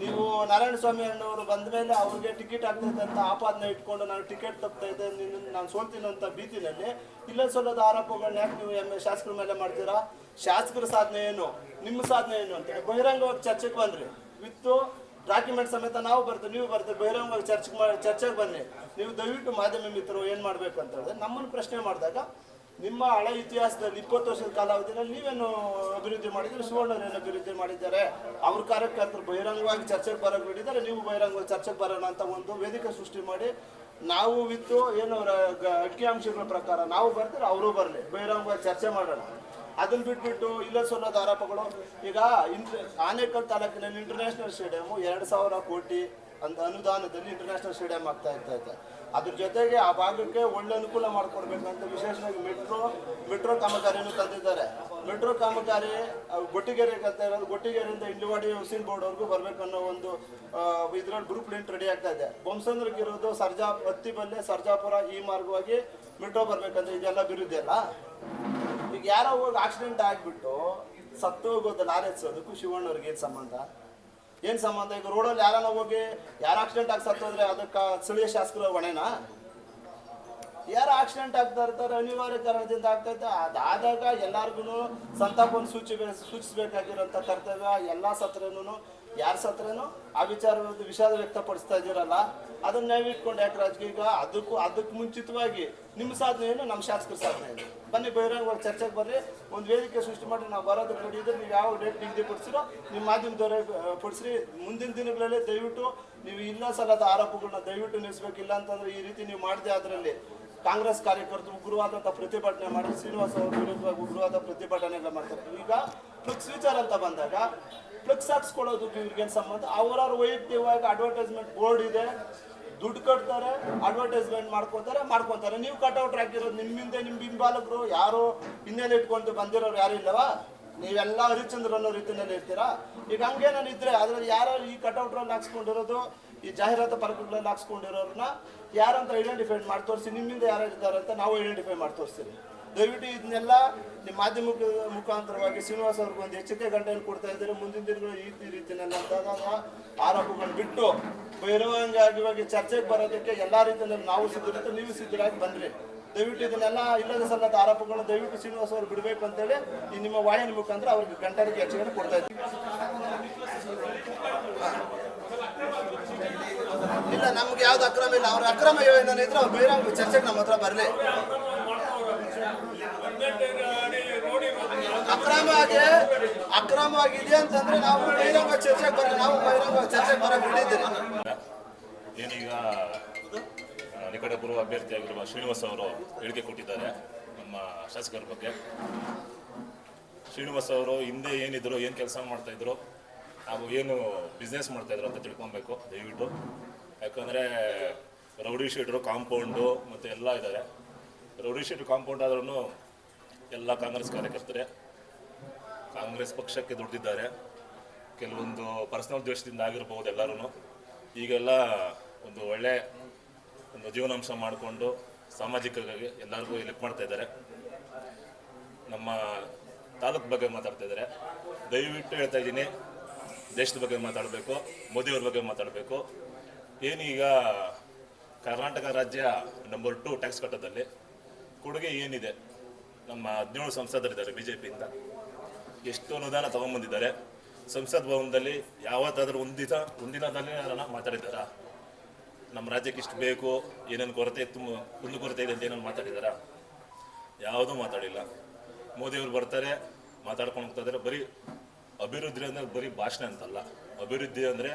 ನೀವು ನಾರಾಯಣ ಸ್ವಾಮಿ ಅಣ್ಣವರು ಬಂದ ಮೇಲೆ ಅವ್ರಿಗೆ ಟಿಕೆಟ್ ಆಗ್ತೈತೆ ಅಂತ ಆಪಾದನೆ ಇಟ್ಕೊಂಡು ನಾನು ಟಿಕೆಟ್ ತಪ್ತಾ ಇದ್ದೆ ನಾನು ಸೋಲ್ತೀನಿ ಅಂತ ಭೀತಿನಲ್ಲಿ ಇಲ್ಲ ಸಲ್ಲದ ಆರೋಪಗಳನ್ನ ಯಾಕೆ ನೀವು ಶಾಸಕರ ಮೇಲೆ ಮಾಡ್ತೀರಾ? ಶಾಸಕರ ಸಾಧನೆ ಏನು, ನಿಮ್ಮ ಸಾಧನೆ ಏನು ಅಂತ ಬಹಿರಂಗವಾಗಿ ಚರ್ಚೆಗೆ ಬಂದ್ರಿ. ವಿತ್ತು ಡಾಕ್ಯುಮೆಂಟ್ ಸಮೇತ ನಾವು ಬರ್ತೀವಿ, ನೀವು ಬರ್ತೀವಿ, ಬಹಿರಂಗವಾಗಿ ಚರ್ಚೆಗೆ ಬನ್ನಿ. ನೀವು ದಯವಿಟ್ಟು ಮಾಧ್ಯಮ ಮಿತ್ರರು ಏನು ಮಾಡಬೇಕು ಅಂತ ಹೇಳಿದ್ರೆ ನಮ್ಮನ್ನು ಪ್ರಶ್ನೆ ಮಾಡಿದಾಗ ನಿಮ್ಮ ಹಳೆ ಇತಿಹಾಸದಲ್ಲಿ 20 ವರ್ಷದ ಕಾಲಾವಧಿಯಲ್ಲಿ ನೀವೇನು ಅಭಿವೃದ್ಧಿ ಮಾಡಿದ್ರೆ, ಸುವರ್ಣರು ಏನು ಅಭಿವೃದ್ಧಿ ಮಾಡಿದ್ದಾರೆ, ಅವ್ರ ಕಾರ್ಯಕರ್ತರು ಬಹಿರಂಗವಾಗಿ ಚರ್ಚೆಗೆ ಬರೋಕೆ ಬಿಟ್ಟಿದ್ದಾರೆ, ನೀವು ಬಹಿರಂಗವಾಗಿ ಚರ್ಚೆಗೆ ಬರೋಣ ಅಂತ ಒಂದು ವೇದಿಕೆ ಸೃಷ್ಟಿ ಮಾಡಿ ನಾವು ವಿತ್ತು ಏನು ಅಂಕಿಅಂಶಗಳ ಪ್ರಕಾರ ನಾವು ಬರ್ತೀವಿ, ಅವರು ಬರಲಿ, ಬಹಿರಂಗವಾಗಿ ಚರ್ಚೆ ಮಾಡೋಣ. ಅದನ್ನ ಬಿಟ್ಬಿಟ್ಟು ಇಲ್ಲ ಸಲ್ಲೋದು ಆರೋಪಗಳು. ಈಗ ಆನೇಕಲ್ ತಾಲೂಕಿನಲ್ಲಿ ಇಂಟರ್ನ್ಯಾಷನಲ್ ಸ್ಟೇಡಿಯಂ 2,000 ಕೋಟಿ ಅಂತ ಅನುದಾನದಲ್ಲಿ ಇಂಟರ್ನ್ಯಾಷನಲ್ ಸ್ಟೇಡಿಯಂ ಆಗ್ತಾ ಇರ್ತೈತೆ. ಅದ್ರ ಜೊತೆಗೆ ಆ ಭಾಗಕ್ಕೆ ಒಳ್ಳೆ ಅನುಕೂಲ ಮಾಡಿಕೊಡ್ಬೇಕಂತ ವಿಶೇಷವಾಗಿ ಮೆಟ್ರೋ ಕಾಮಗಾರಿಯನ್ನು ತಂದಿದ್ದಾರೆ. ಮೆಟ್ರೋ ಕಾಮಗಾರಿ ಗೊಟ್ಟಿಗೆರೆಗೆ ಅಂತ ಇರೋದು, ಗೊಟ್ಟಿಗೆರೆಯಿಂದ ಇಂಡ್ಲವಾಡಿ ಹುಸೇನ್ ಬೋರ್ಡ್ವರೆಗೂ ಬರ್ಬೇಕನ್ನೋ ಒಂದು ಇದ್ರಲ್ಲಿ ಗ್ರೂಪ್ ಪ್ರಿಂಟ್ ರೆಡಿ ಆಗ್ತಾ ಇದೆ. ಬೊಮ್ಮಸಂದ್ರಕ್ಕೆ ಇರೋದು ಹತ್ತಿಬಲ್ಲೆ ಸರ್ಜಾಪುರ ಈ ಮಾರ್ಗವಾಗಿ ಮೆಟ್ರೋ ಬರ್ಬೇಕಂತ ಇದೆಲ್ಲ ಅಭಿವೃದ್ಧಿ ಅಲ್ಲ. ಈಗ ಯಾರೋ ಹೋಗಿ ಆಕ್ಸಿಡೆಂಟ್ ಆಗಿಬಿಟ್ಟು ಸತ್ತು ಹೋಗೋದು ಲಾರಿ ಹಚ್ಚೋದಕ್ಕೂ ಶಿವಣ್ಣವ್ರಿಗೆ ಏನು ಸಂಬಂಧ? ಏನು ಸಂಬಂಧ? ಈಗ ರೋಡಲ್ಲಿ ಯಾರನ್ನ ಹೋಗಿ ಯಾರು ಆಕ್ಸಿಡೆಂಟ್ ಆಗಿ ಸತ್ತೋದ್ರೆ ಅದಕ್ಕೆ ಸ್ಥಳೀಯ ಶಾಸಕರ ಹೊಣೆನಾ? ಯಾರು ಆಕ್ಸಿಡೆಂಟ್ ಆಗ್ತಾ ಇರ್ತಾರೆ ಅನಿವಾರ್ಯ ಕಾರಣದಿಂದ ಆಗ್ತೈತೆ. ಅದಾದಾಗ ಎಲ್ಲರಿಗೂ ಸಂತಾಪವನ್ನು ಸೂಚಿಸಬೇಕಾಗಿರೋಂಥ ಕರ್ತವ್ಯ. ಎಲ್ಲ ಸತ್ರೇನೂ ಯಾರು ಸತ್ರೇನೂ ಆ ವಿಷಾದ ವ್ಯಕ್ತಪಡಿಸ್ತಾ ಇದ್ದೀರಲ್ಲ, ಅದನ್ನ ನಾವಿಟ್ಕೊಂಡು ಯಾಕೆ ರಾಜಕೀಯ? ಈಗ ಅದಕ್ಕೆ ಮುಂಚಿತವಾಗಿ ನಿಮ್ಮ ಸಾಧನೆ ಏನು, ನಮ್ಮ ಶಾಸಕರ ಸಾಧನೆ ಏನು? ಬನ್ನಿ ಬಹಿರಂಗವಾಗಿ ಚರ್ಚೆಗೆ ಬರ್ರಿ, ಒಂದು ವೇದಿಕೆ ಸೃಷ್ಟಿ ಮಾಡಿ ನಾವು ಬರೋದಕ್ಕೆ ರೆಡಿ ಇದ್ರೆ ನೀವು ಯಾವ ಡೇಟ್ ನಿಗದಿ ಪಡಿಸಿರೋ ನಿಮ್ಮ ಮಾಧ್ಯಮದವರೇ ಪಡಿಸ್ರಿ. ಮುಂದಿನ ದಿನಗಳಲ್ಲಿ ದಯವಿಟ್ಟು ನೀವು ಇಲ್ಲ ಸಲ್ಲದ ಆರೋಪಗಳನ್ನ ದಯವಿಟ್ಟು ನಿಲ್ಲಿಸ್ಬೇಕಿಲ್ಲ ಅಂತಂದ್ರೆ ಈ ರೀತಿ ನೀವು ಮಾಡಿದೆ ಅದರಲ್ಲಿ ಕಾಂಗ್ರೆಸ್ ಕಾರ್ಯಕರ್ತರು ಉಗ್ರವಾದಂಥ ಪ್ರತಿಭಟನೆ ಮಾಡಿ ಶ್ರೀನಿವಾಸ್ ಅವ್ರ ವಿರುದ್ಧವಾಗಿ ಉಗ್ರವಾದ ಪ್ರತಿಭಟನೆಗಳ ಮಾಡ್ತಾರೆ. ಈಗ ಫ್ಲೆಕ್ಸ್ ವಿಚಾರ ಅಂತ ಬಂದಾಗ ಫ್ಲೆಕ್ಸ್ ಹಾಕ್ಸ್ಕೊಳ್ಳೋದಕ್ಕೆ ಇವ್ರಿಗೇನು ಸಂಬಂಧ? ಅವರವ್ರ ವೈಯಕ್ತಿಕವಾಗಿ ಅಡ್ವರ್ಟೈಸ್ಮೆಂಟ್ ಬೋರ್ಡ್ ಇದೆ, ದುಡ್ಡು ಕಟ್ತಾರೆ, ಅಡ್ವರ್ಟೈಸ್ಮೆಂಟ್ ಮಾಡ್ಕೊತಾರೆ. ನೀವು ಕಟ್ಔಟ್ ಹಾಕಿರೋದು ನಿಮ್ಮಿಂದ ನಿಮ್ಮ ಹಿಂಬಾಲಕರು ಯಾರು ಹಿಂದೆಲ್ಲ ಇಟ್ಕೊಂಡು ಬಂದಿರೋರು ಯಾರು ಇಲ್ಲವಾ? ನೀವೆಲ್ಲ ಹರಿಶ್ಚಂದ್ರ ಅನ್ನೋ ರೀತಿಯಲ್ಲಿ ಇರ್ತೀರಾ. ಈಗ ಹಂಗೇನಾರು ಇದ್ರೆ ಅದ್ರಲ್ಲಿ ಯಾರು ಈ ಕಟ್ಔಟ್ರಲ್ಲಿ ಹಾಕ್ಸ್ಕೊಂಡಿರೋದು, ಈ ಜಾಹೀರಾತು ಫಲಕಗಳಲ್ಲಿ ಹಾಕ್ಸ್ಕೊಂಡಿರೋರನ್ನ ಯಾರಂತ ಐಡೆಂಟಿಫೈ ಮಾಡಿ ತೋರಿಸಿ, ನಿಮ್ಮಿಂದ ಯಾರು ಇದ್ದಾರೆ ಅಂತ ನಾವು ಐಡೆಂಟಿಫೈ ಮಾಡಿ ತೋರಿಸ್ತೀವಿ. ದಯವಿಟ್ಟು ಇದನ್ನೆಲ್ಲ ನಿಮ್ಮ ಮಾಧ್ಯಮದ ಮುಖಾಂತರವಾಗಿ ಶ್ರೀನಿವಾಸ್ ಅವ್ರಿಗೆ ಒಂದು ಎಚ್ಚರಿಕೆ ಗಂಟೆಯನ್ನು ಕೊಡ್ತಾ ಇದ್ದಾರೆ. ಮುಂದಿನ ದಿನಗಳು ಈ ರೀತಿಯಲ್ಲಿ ಅಂದಾಗ ಆರೋಪಗಳು ಬಿಟ್ಟು ಬಹಿರಂಗವಾಗಿ ಚರ್ಚೆಗೆ ಬರೋದಕ್ಕೆ ಎಲ್ಲ ರೀತಿಯಲ್ಲಿ ನಾವು ಸಿದ್ಧರಿದ್ದು, ನೀವು ಸಿದ್ಧರಾಗಿ ಬನ್ನಿರಿ. ದಯವಿಟ್ಟು ಇದನ್ನೆಲ್ಲ ಇಲ್ಲದ ಸಲ್ಲದ ಆರೋಪಗಳನ್ನ ದಯವಿಟ್ಟು ಶ್ರೀನಿವಾಸ್ ಅವರು ಬಿಡಬೇಕು ಅಂತೇಳಿ ಈ ನಿಮ್ಮ ವಾಹಿನಿ ಮುಖಾಂತರ ಅವ್ರಿಗೆ ಗಂಟೆಗೆ ಎಚ್ಚರಿಕೆ ಕೊಡ್ತಾ ಇದ್ದೀವಿ. ಇಲ್ಲ, ನಮ್ಗೆ ಯಾವ್ದು ಅಕ್ರಮ ಇಲ್ಲ. ಅವ್ರ ಅಕ್ರಮ ಏನಿದ್ರೆ ಅವ್ರು ಬಹಿರಂಗ ಚರ್ಚೆಗೆ ನಮ್ಮ ಹತ್ರ ಬರಲಿ. ಅಕ್ರಮವಾಗಿದೆ ಅಂತಂದ್ರೆ ನಾವು ಬಹಿರಂಗ ಚರ್ಚೆಗೆ ಬರಲಿ. ನಾವು ಬಹಿರಂಗ ಚರ್ಚೆಗೆ ಬರಕ್ಕೆ ಬಿಟ್ಟಿದ್ದೀರಿ. ಏನೀಗ ನಿಕಟಪೂರ್ವ ಅಭ್ಯರ್ಥಿಯಾಗಿರುವ ಶ್ರೀನಿವಾಸ್ ಅವರು ಹೇಳಿಕೆ ಕೊಟ್ಟಿದ್ದಾರೆ ನಮ್ಮ ಶಾಸಕರ ಬಗ್ಗೆ. ಶ್ರೀನಿವಾಸ್ ಅವರು ಹಿಂದೆ ಏನಿದ್ರು, ಏನು ಕೆಲಸ ಮಾಡ್ತಾಯಿದ್ರು, ನಾವು ಏನು ಬಿಸ್ನೆಸ್ ಮಾಡ್ತಾಯಿದ್ರು ಅಂತ ತಿಳ್ಕೊಬೇಕು ದಯವಿಟ್ಟು. ಯಾಕಂದರೆ ರೌಡಿ ಶೀಟ್ರು ಕಾಂಪೌಂಡು ಮತ್ತು ಎಲ್ಲ ಇದ್ದಾರೆ. ರೌಡಿ ಶೀಟ್ರು ಕಾಂಪೌಂಡ್ ಆದ್ರೂ ಎಲ್ಲ ಕಾಂಗ್ರೆಸ್ ಕಾರ್ಯಕರ್ತರೆ, ಕಾಂಗ್ರೆಸ್ ಪಕ್ಷಕ್ಕೆ ದುಡ್ದಿದ್ದಾರೆ. ಕೆಲವೊಂದು ಪರ್ಸನಲ್ ದ್ವೇಷದಿಂದ ಆಗಿರ್ಬೋದು ಎಲ್ಲರೂ. ಈಗೆಲ್ಲ ಒಂದು ಒಳ್ಳೆ ಒಂದು ಜೀವನಾಂಶ ಮಾಡಿಕೊಂಡು ಸಾಮಾಜಿಕವಾಗಿ ಎಲ್ಲರಿಗೂ ಹೆಲ್ಪ್ ಮಾಡ್ತಾ ಇದ್ದಾರೆ. ನಮ್ಮ ತಾಲೂಕು ಬಗ್ಗೆ ಮಾತಾಡ್ತಾ ಇದ್ದಾರೆ. ದಯವಿಟ್ಟು ಹೇಳ್ತಾ ಇದ್ದೀನಿ, ದೇಶದ ಬಗ್ಗೆ ಮಾತಾಡಬೇಕು, ಮೋದಿಯವ್ರ ಬಗ್ಗೆ ಮಾತಾಡಬೇಕು. ಏನೀಗ ಕರ್ನಾಟಕ ರಾಜ್ಯ ನಂಬರ್ 2 ಟ್ಯಾಕ್ಸ್ ಕಟ್ಟೋದಲ್ಲಿ ಕೊಡುಗೆ ಏನಿದೆ? ನಮ್ಮ 17 ಸಂಸದರಿದ್ದಾರೆ BJPಯಿಂದ, ಎಷ್ಟು ಅನುದಾನ ತೊಗೊಂಬಂದಿದ್ದಾರೆ. ಸಂಸತ್ ಭವನದಲ್ಲಿ ಯಾವತ್ತಾದರೂ ಒಂದಿನದಲ್ಲಿ ಅದನ್ನು ಮಾತಾಡಿದ್ದಾರಾ? ನಮ್ಮ ರಾಜ್ಯಕ್ಕೆ ಇಷ್ಟು ಬೇಕು, ಏನೇನು ಕೊರತೆ ಕುಂದು ಕೊರತೆ ಇದೆ ಅಂತ ಏನೇನು ಮಾತಾಡಿದಾರಾ? ಯಾವುದೂ ಮಾತಾಡಿಲ್ಲ. ಮೋದಿಯವರು ಬರ್ತಾರೆ, ಮಾತಾಡ್ಕೊಂಡು ಹೋಗ್ತಾ ಇದ್ದಾರೆ. ಬರೀ ಅಭಿವೃದ್ಧಿ ಅಂದರೆ ಬರೀ ಭಾಷಣ ಅಂತಲ್ಲ, ಅಭಿವೃದ್ಧಿ ಅಂದರೆ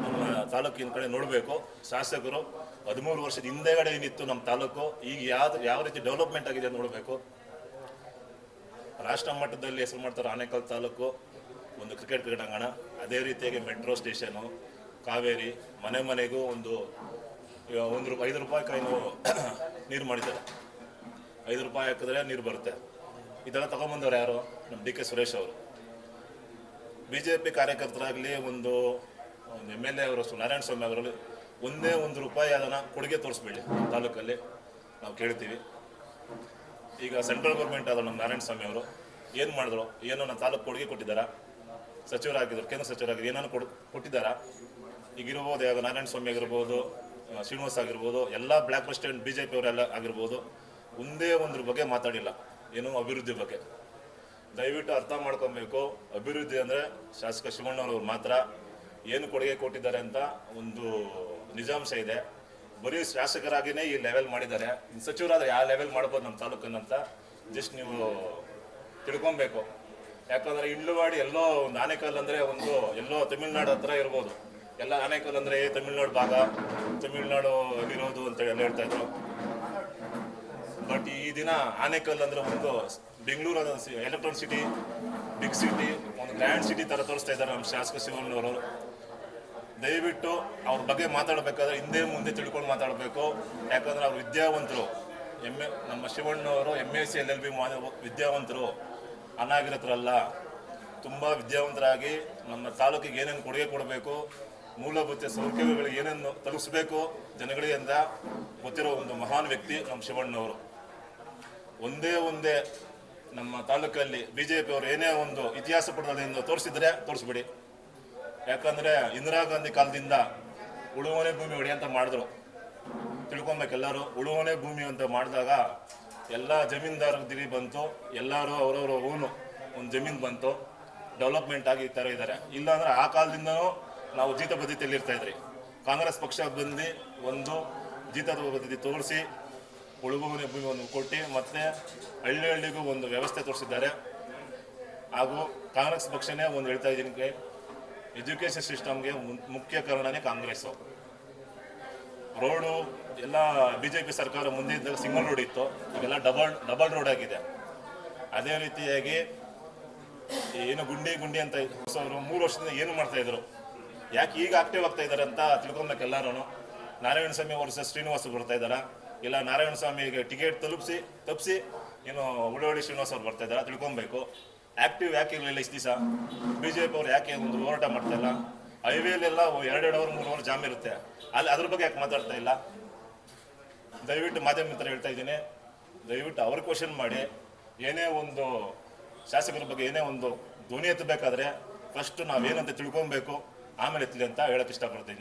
ನಮ್ಮ ತಾಲೂಕಿನ ಕಡೆ ನೋಡಬೇಕು. ಶಾಸಕರು 13 ವರ್ಷದ ಹಿಂದೆಗಡೆ ಏನಿತ್ತು ನಮ್ಮ ತಾಲೂಕು, ಈಗ ಯಾವ ರೀತಿ ಡೆವಲಪ್ಮೆಂಟ್ ಆಗಿದೆ ನೋಡಬೇಕು. ರಾಷ್ಟ್ರ ಮಟ್ಟದಲ್ಲಿ ಹೆಸರು ಮಾಡ್ತಾರೆ ಆನೇಕಲ್ ತಾಲೂಕು, ಒಂದು ಕ್ರಿಕೆಟ್ ಕ್ರೀಡಾಂಗಣ, ಅದೇ ರೀತಿಯಾಗಿ ಮೆಟ್ರೋ ಸ್ಟೇಷನು, ಕಾವೇರಿ, ಮನೆ ಮನೆಗೂ ಒಂದು 5 ರೂಪಾಯಿ ಕಾಯಿನು ನೀರು ಮಾಡಿದ್ದಾರೆ. 5 ರೂಪಾಯಿ ಹಾಕಿದ್ರೆ ನೀರು ಬರುತ್ತೆ. ಇದೆಲ್ಲ ತಗೊಂಬಂದವ್ರು ಯಾರು? ನಮ್ಮ DK ಸುರೇಶ್ ಅವರು. BJP ಕಾರ್ಯಕರ್ತರಾಗಲಿ, ಒಂದು MLA ಅವರು ನಾರಾಯಣ ಸ್ವಾಮಿ ಅವರಲ್ಲಿ ಒಂದೇ 1 ರೂಪಾಯಿ ಅದನ್ನು ಕೊಡುಗೆ ತೋರಿಸ್ಬೇಡಿ ತಾಲೂಕಲ್ಲಿ, ನಾವು ಕೇಳ್ತೀವಿ. ಈಗ ಸೆಂಟ್ರಲ್ ಗೌರ್ಮೆಂಟ್ ಆದ ನಮ್ಮ ನಾರಾಯಣ ಸ್ವಾಮಿ ಅವರು ಏನು ಮಾಡಿದ್ರು? ಏನೋ ನಮ್ಮ ತಾಲೂಕು ಕೊಡುಗೆ ಕೊಟ್ಟಿದ್ದಾರಾ? ಸಚಿವರಾಗಿದ್ರು, ಕೇಂದ್ರ ಸಚಿವರಾಗಿದ್ರು, ಏನಾದ್ರು ಕೊಟ್ಟಿದ್ದಾರಾ? ಈಗಿರ್ಬೋದು ಯಾವಾಗ ನಾರಾಯಣ ಸ್ವಾಮಿ ಆಗಿರ್ಬೋದು, ಶ್ರೀನಿವಾಸ್ ಆಗಿರ್ಬೋದು, ಎಲ್ಲ ಬ್ಲ್ಯಾಕ್ ಪ್ರೆಸಿಡೆಂಟ್ ಬಿ ಜೆ ಪಿಯವರೆಲ್ಲ ಆಗಿರ್ಬೋದು, ಒಂದೇ ಒಂದ್ರ ಬಗ್ಗೆ ಮಾತಾಡಿಲ್ಲ, ಏನು ಅಭಿವೃದ್ಧಿ ಬಗ್ಗೆ. ದಯವಿಟ್ಟು ಅರ್ಥ ಮಾಡ್ಕೊಬೇಕು, ಅಭಿವೃದ್ಧಿ ಅಂದರೆ ಶಾಸಕ ಶಿವಣ್ಣವ್ರವ್ರು ಮಾತ್ರ. ಏನು ಕೊಡುಗೆ ಕೊಟ್ಟಿದ್ದಾರೆ ಅಂತ ಒಂದು ನಿಜಾಂಶ ಇದೆ. ಬರೀ ಶಾಸಕರಾಗಿಯೇ ಈ ಲೆವೆಲ್ ಮಾಡಿದ್ದಾರೆ. ಸಚಿವರಾದ್ರೆ ಯಾವ ಲೆವೆಲ್ ಮಾಡ್ಬೋದು ನಮ್ಮ ತಾಲೂಕನ್ನಂತ ಜಸ್ಟ್ ನೀವು ತಿಳ್ಕೊಬೇಕು. ಯಾಕಂದರೆ ಇಂಡ್ಲವಾಡಿ ಎಲ್ಲೋ ಒಂದು ಆನೇಕಲ್ ಅಂದರೆ ಒಂದು ಎಲ್ಲೋ ತಮಿಳ್ನಾಡು ಹತ್ರ ಇರ್ಬೋದು. ಎಲ್ಲ ಆನೇಕಲ್ ಅಂದರೆ ತಮಿಳ್ನಾಡು ಭಾಗ, ತಮಿಳ್ನಾಡು ಇರೋದು ಅಂತ ಎಲ್ಲ ಹೇಳ್ತಾ ಇದ್ರು. ಬಟ್ ಈ ದಿನ ಆನೇಕಲ್ ಅಂದರೆ ಒಂದು Bengaluru electronic city, big city, ಒಂದು ಗ್ರ್ಯಾಂಡ್ ಸಿಟಿ ಥರ ತೋರಿಸ್ತಾ ಇದ್ದಾರೆ ನಮ್ಮ ಶಾಸಕ ಶಿವಣ್ಣವರು. ದಯವಿಟ್ಟು ಅವ್ರ ಬಗ್ಗೆ ಮಾತಾಡಬೇಕಾದ್ರೆ ಹಿಂದೆ ಮುಂದೆ ತಿಳ್ಕೊಂಡು ಮಾತಾಡಬೇಕು. ಯಾಕಂದರೆ ಅವ್ರು ವಿದ್ಯಾವಂತರು. ನಮ್ಮ ಶಿವಣ್ಣವರು MSc LLB ವಿದ್ಯಾವಂತರು, ಅನಾಗಿರತ್ರಲ್ಲ. ತುಂಬ ವಿದ್ಯಾವಂತರಾಗಿ ನಮ್ಮ ತಾಲೂಕಿಗೆ ಏನೇನು ಕೊಡುಗೆ ಕೊಡಬೇಕು, ಮೂಲಭೂತ ಸೌಕರ್ಯಗಳು ಏನೇನು ತಲುಪಿಸ್ಬೇಕು ಜನಗಳಿಗೆ ಅಂತ ಗೊತ್ತಿರೋ ಒಂದು ಮಹಾನ್ ವ್ಯಕ್ತಿ ನಮ್ಮ ಶಿವಣ್ಣವರು. ಒಂದೇ ನಮ್ಮ ತಾಲೂಕಲ್ಲಿ BJP ಅವರು ಏನೇ ಒಂದು ಇತಿಹಾಸ ಪುಟದಿಂದ ತೋರಿಸಿದ್ರೆ ತೋರಿಸ್ಬಿಡಿ. ಯಾಕಂದರೆ ಇಂದಿರಾ ಗಾಂಧಿ ಕಾಲದಿಂದ ಉಳುವನೆ ಭೂಮಿ ಹೊಡಿ ಅಂತ ಮಾಡಿದ್ರು. ತಿಳ್ಕೊಬೇಕೆಲ್ಲರೂ. ಉಳುವನೆ ಭೂಮಿ ಅಂತ ಮಾಡಿದಾಗ ಎಲ್ಲ ಜಮೀನ್ದಾರದಿರಿ ಬಂತು, ಎಲ್ಲರೂ ಅವರವರ ಓನು ಒಂದು ಜಮೀನು ಬಂತು, ಡೆವಲಪ್ಮೆಂಟ್ ಆಗಿ ಈ ಥರ ಇದ್ದಾರೆ. ಇಲ್ಲಾಂದರೆ ಆ ಕಾಲದಿಂದನೂ ನಾವು ಜೀತ ಪದ್ಧತಿಯಲ್ಲಿ ಇರ್ತಾಯಿದ್ರಿ. ಕಾಂಗ್ರೆಸ್ ಪಕ್ಷ ಬಂದು ಒಂದು ಜೀತದ ಪದ್ಧತಿ ತೋರಿಸಿ ಉಳುವನೆ ಭೂಮಿ ಒಂದು ಕೊಟ್ಟು ಮತ್ತು ಹಳ್ಳಿಗೂ ಒಂದು ವ್ಯವಸ್ಥೆ ತೋರಿಸಿದ್ದಾರೆ. ಹಾಗೂ ಕಾಂಗ್ರೆಸ್ ಪಕ್ಷನೇ ಒಂದು ಹೇಳ್ತಾ ಇದ್ದೀನಿ, ಎಜುಕೇಷನ್ ಸಿಸ್ಟಮ್ಗೆ ಮುಖ್ಯ ಕಾರಣನೇ ಕಾಂಗ್ರೆಸ್ಸು. ರೋಡು ಎಲ್ಲ BJP ಸರ್ಕಾರ ಮುಂದೆ ಇದ್ದಾಗ ಸಿಂಗಲ್ ರೋಡ್ ಇತ್ತು, ಈಗೆಲ್ಲ ಡಬಲ್ ರೋಡ್ ಆಗಿದೆ. ಅದೇ ರೀತಿಯಾಗಿ ಏನು ಗುಂಡಿ ಅಂತ 3 ವರ್ಷದಿಂದ ಏನು ಮಾಡ್ತಾಯಿದ್ರು, ಯಾಕೆ ಈಗ ಆಕ್ಟಿವ್ ಆಗ್ತಾ ಇದ್ದಾರೆ ಅಂತ ತಿಳ್ಕೊಬೇಕು ಎಲ್ಲರೂ. ನಾರಾಯಣ ಸ್ವಾಮಿ ವರ್ಸಸ್ ಶ್ರೀನಿವಾಸ್ ಬರ್ತಾ ಇದ್ದಾರಾ, ಇಲ್ಲ ನಾರಾಯಣ ಸ್ವಾಮಿಗೆ ಟಿಕೆಟ್ ತಪ್ಪಿಸಿ ಏನು ಉಳ್ಳವಳ್ಳಿ ಶ್ರೀನಿವಾಸ್ ಅವ್ರು ಬರ್ತಾ ಇದ್ದಾರೆ ತಿಳ್ಕೊಬೇಕು. ಆ್ಯಕ್ಟಿವ್ ಯಾಕೆ ಇರಲಿಲ್ಲ ಇಷ್ಟು ದಿವಸ? BJP ಅವ್ರು ಯಾಕೆ ಒಂದು ಹೋರಾಟ ಮಾಡ್ತಾಯಿಲ್ಲ? ಹೈವೇಲೆಲ್ಲ 2 ಅವರ್ 3 ಅವರ್ ಜಾಮ್ ಇರುತ್ತೆ, ಅಲ್ಲಿ ಅದ್ರ ಬಗ್ಗೆ ಯಾಕೆ ಮಾತಾಡ್ತಾ ಇಲ್ಲ? ದಯವಿಟ್ಟು ಮಾಧ್ಯಮ ಮಿತ್ರ ಹೇಳ್ತಾ ಇದ್ದೀನಿ, ದಯವಿಟ್ಟು ಅವ್ರ ಕ್ವಶನ್ ಮಾಡಿ. ಏನೇ ಒಂದು ಶಾಸಕರ ಬಗ್ಗೆ ಏನೇ ಒಂದು ಧ್ವನಿ ಎತ್ತಬೇಕಾದ್ರೆ ಫಸ್ಟ್ ನಾವೇನಂತ ತಿಳ್ಕೊಬೇಕು, ಆಮೇಲೆ ಎತ್ತಲಿ ಅಂತ ಹೇಳಕ್ಕೆ ಇಷ್ಟಪಡ್ತೀನಿ.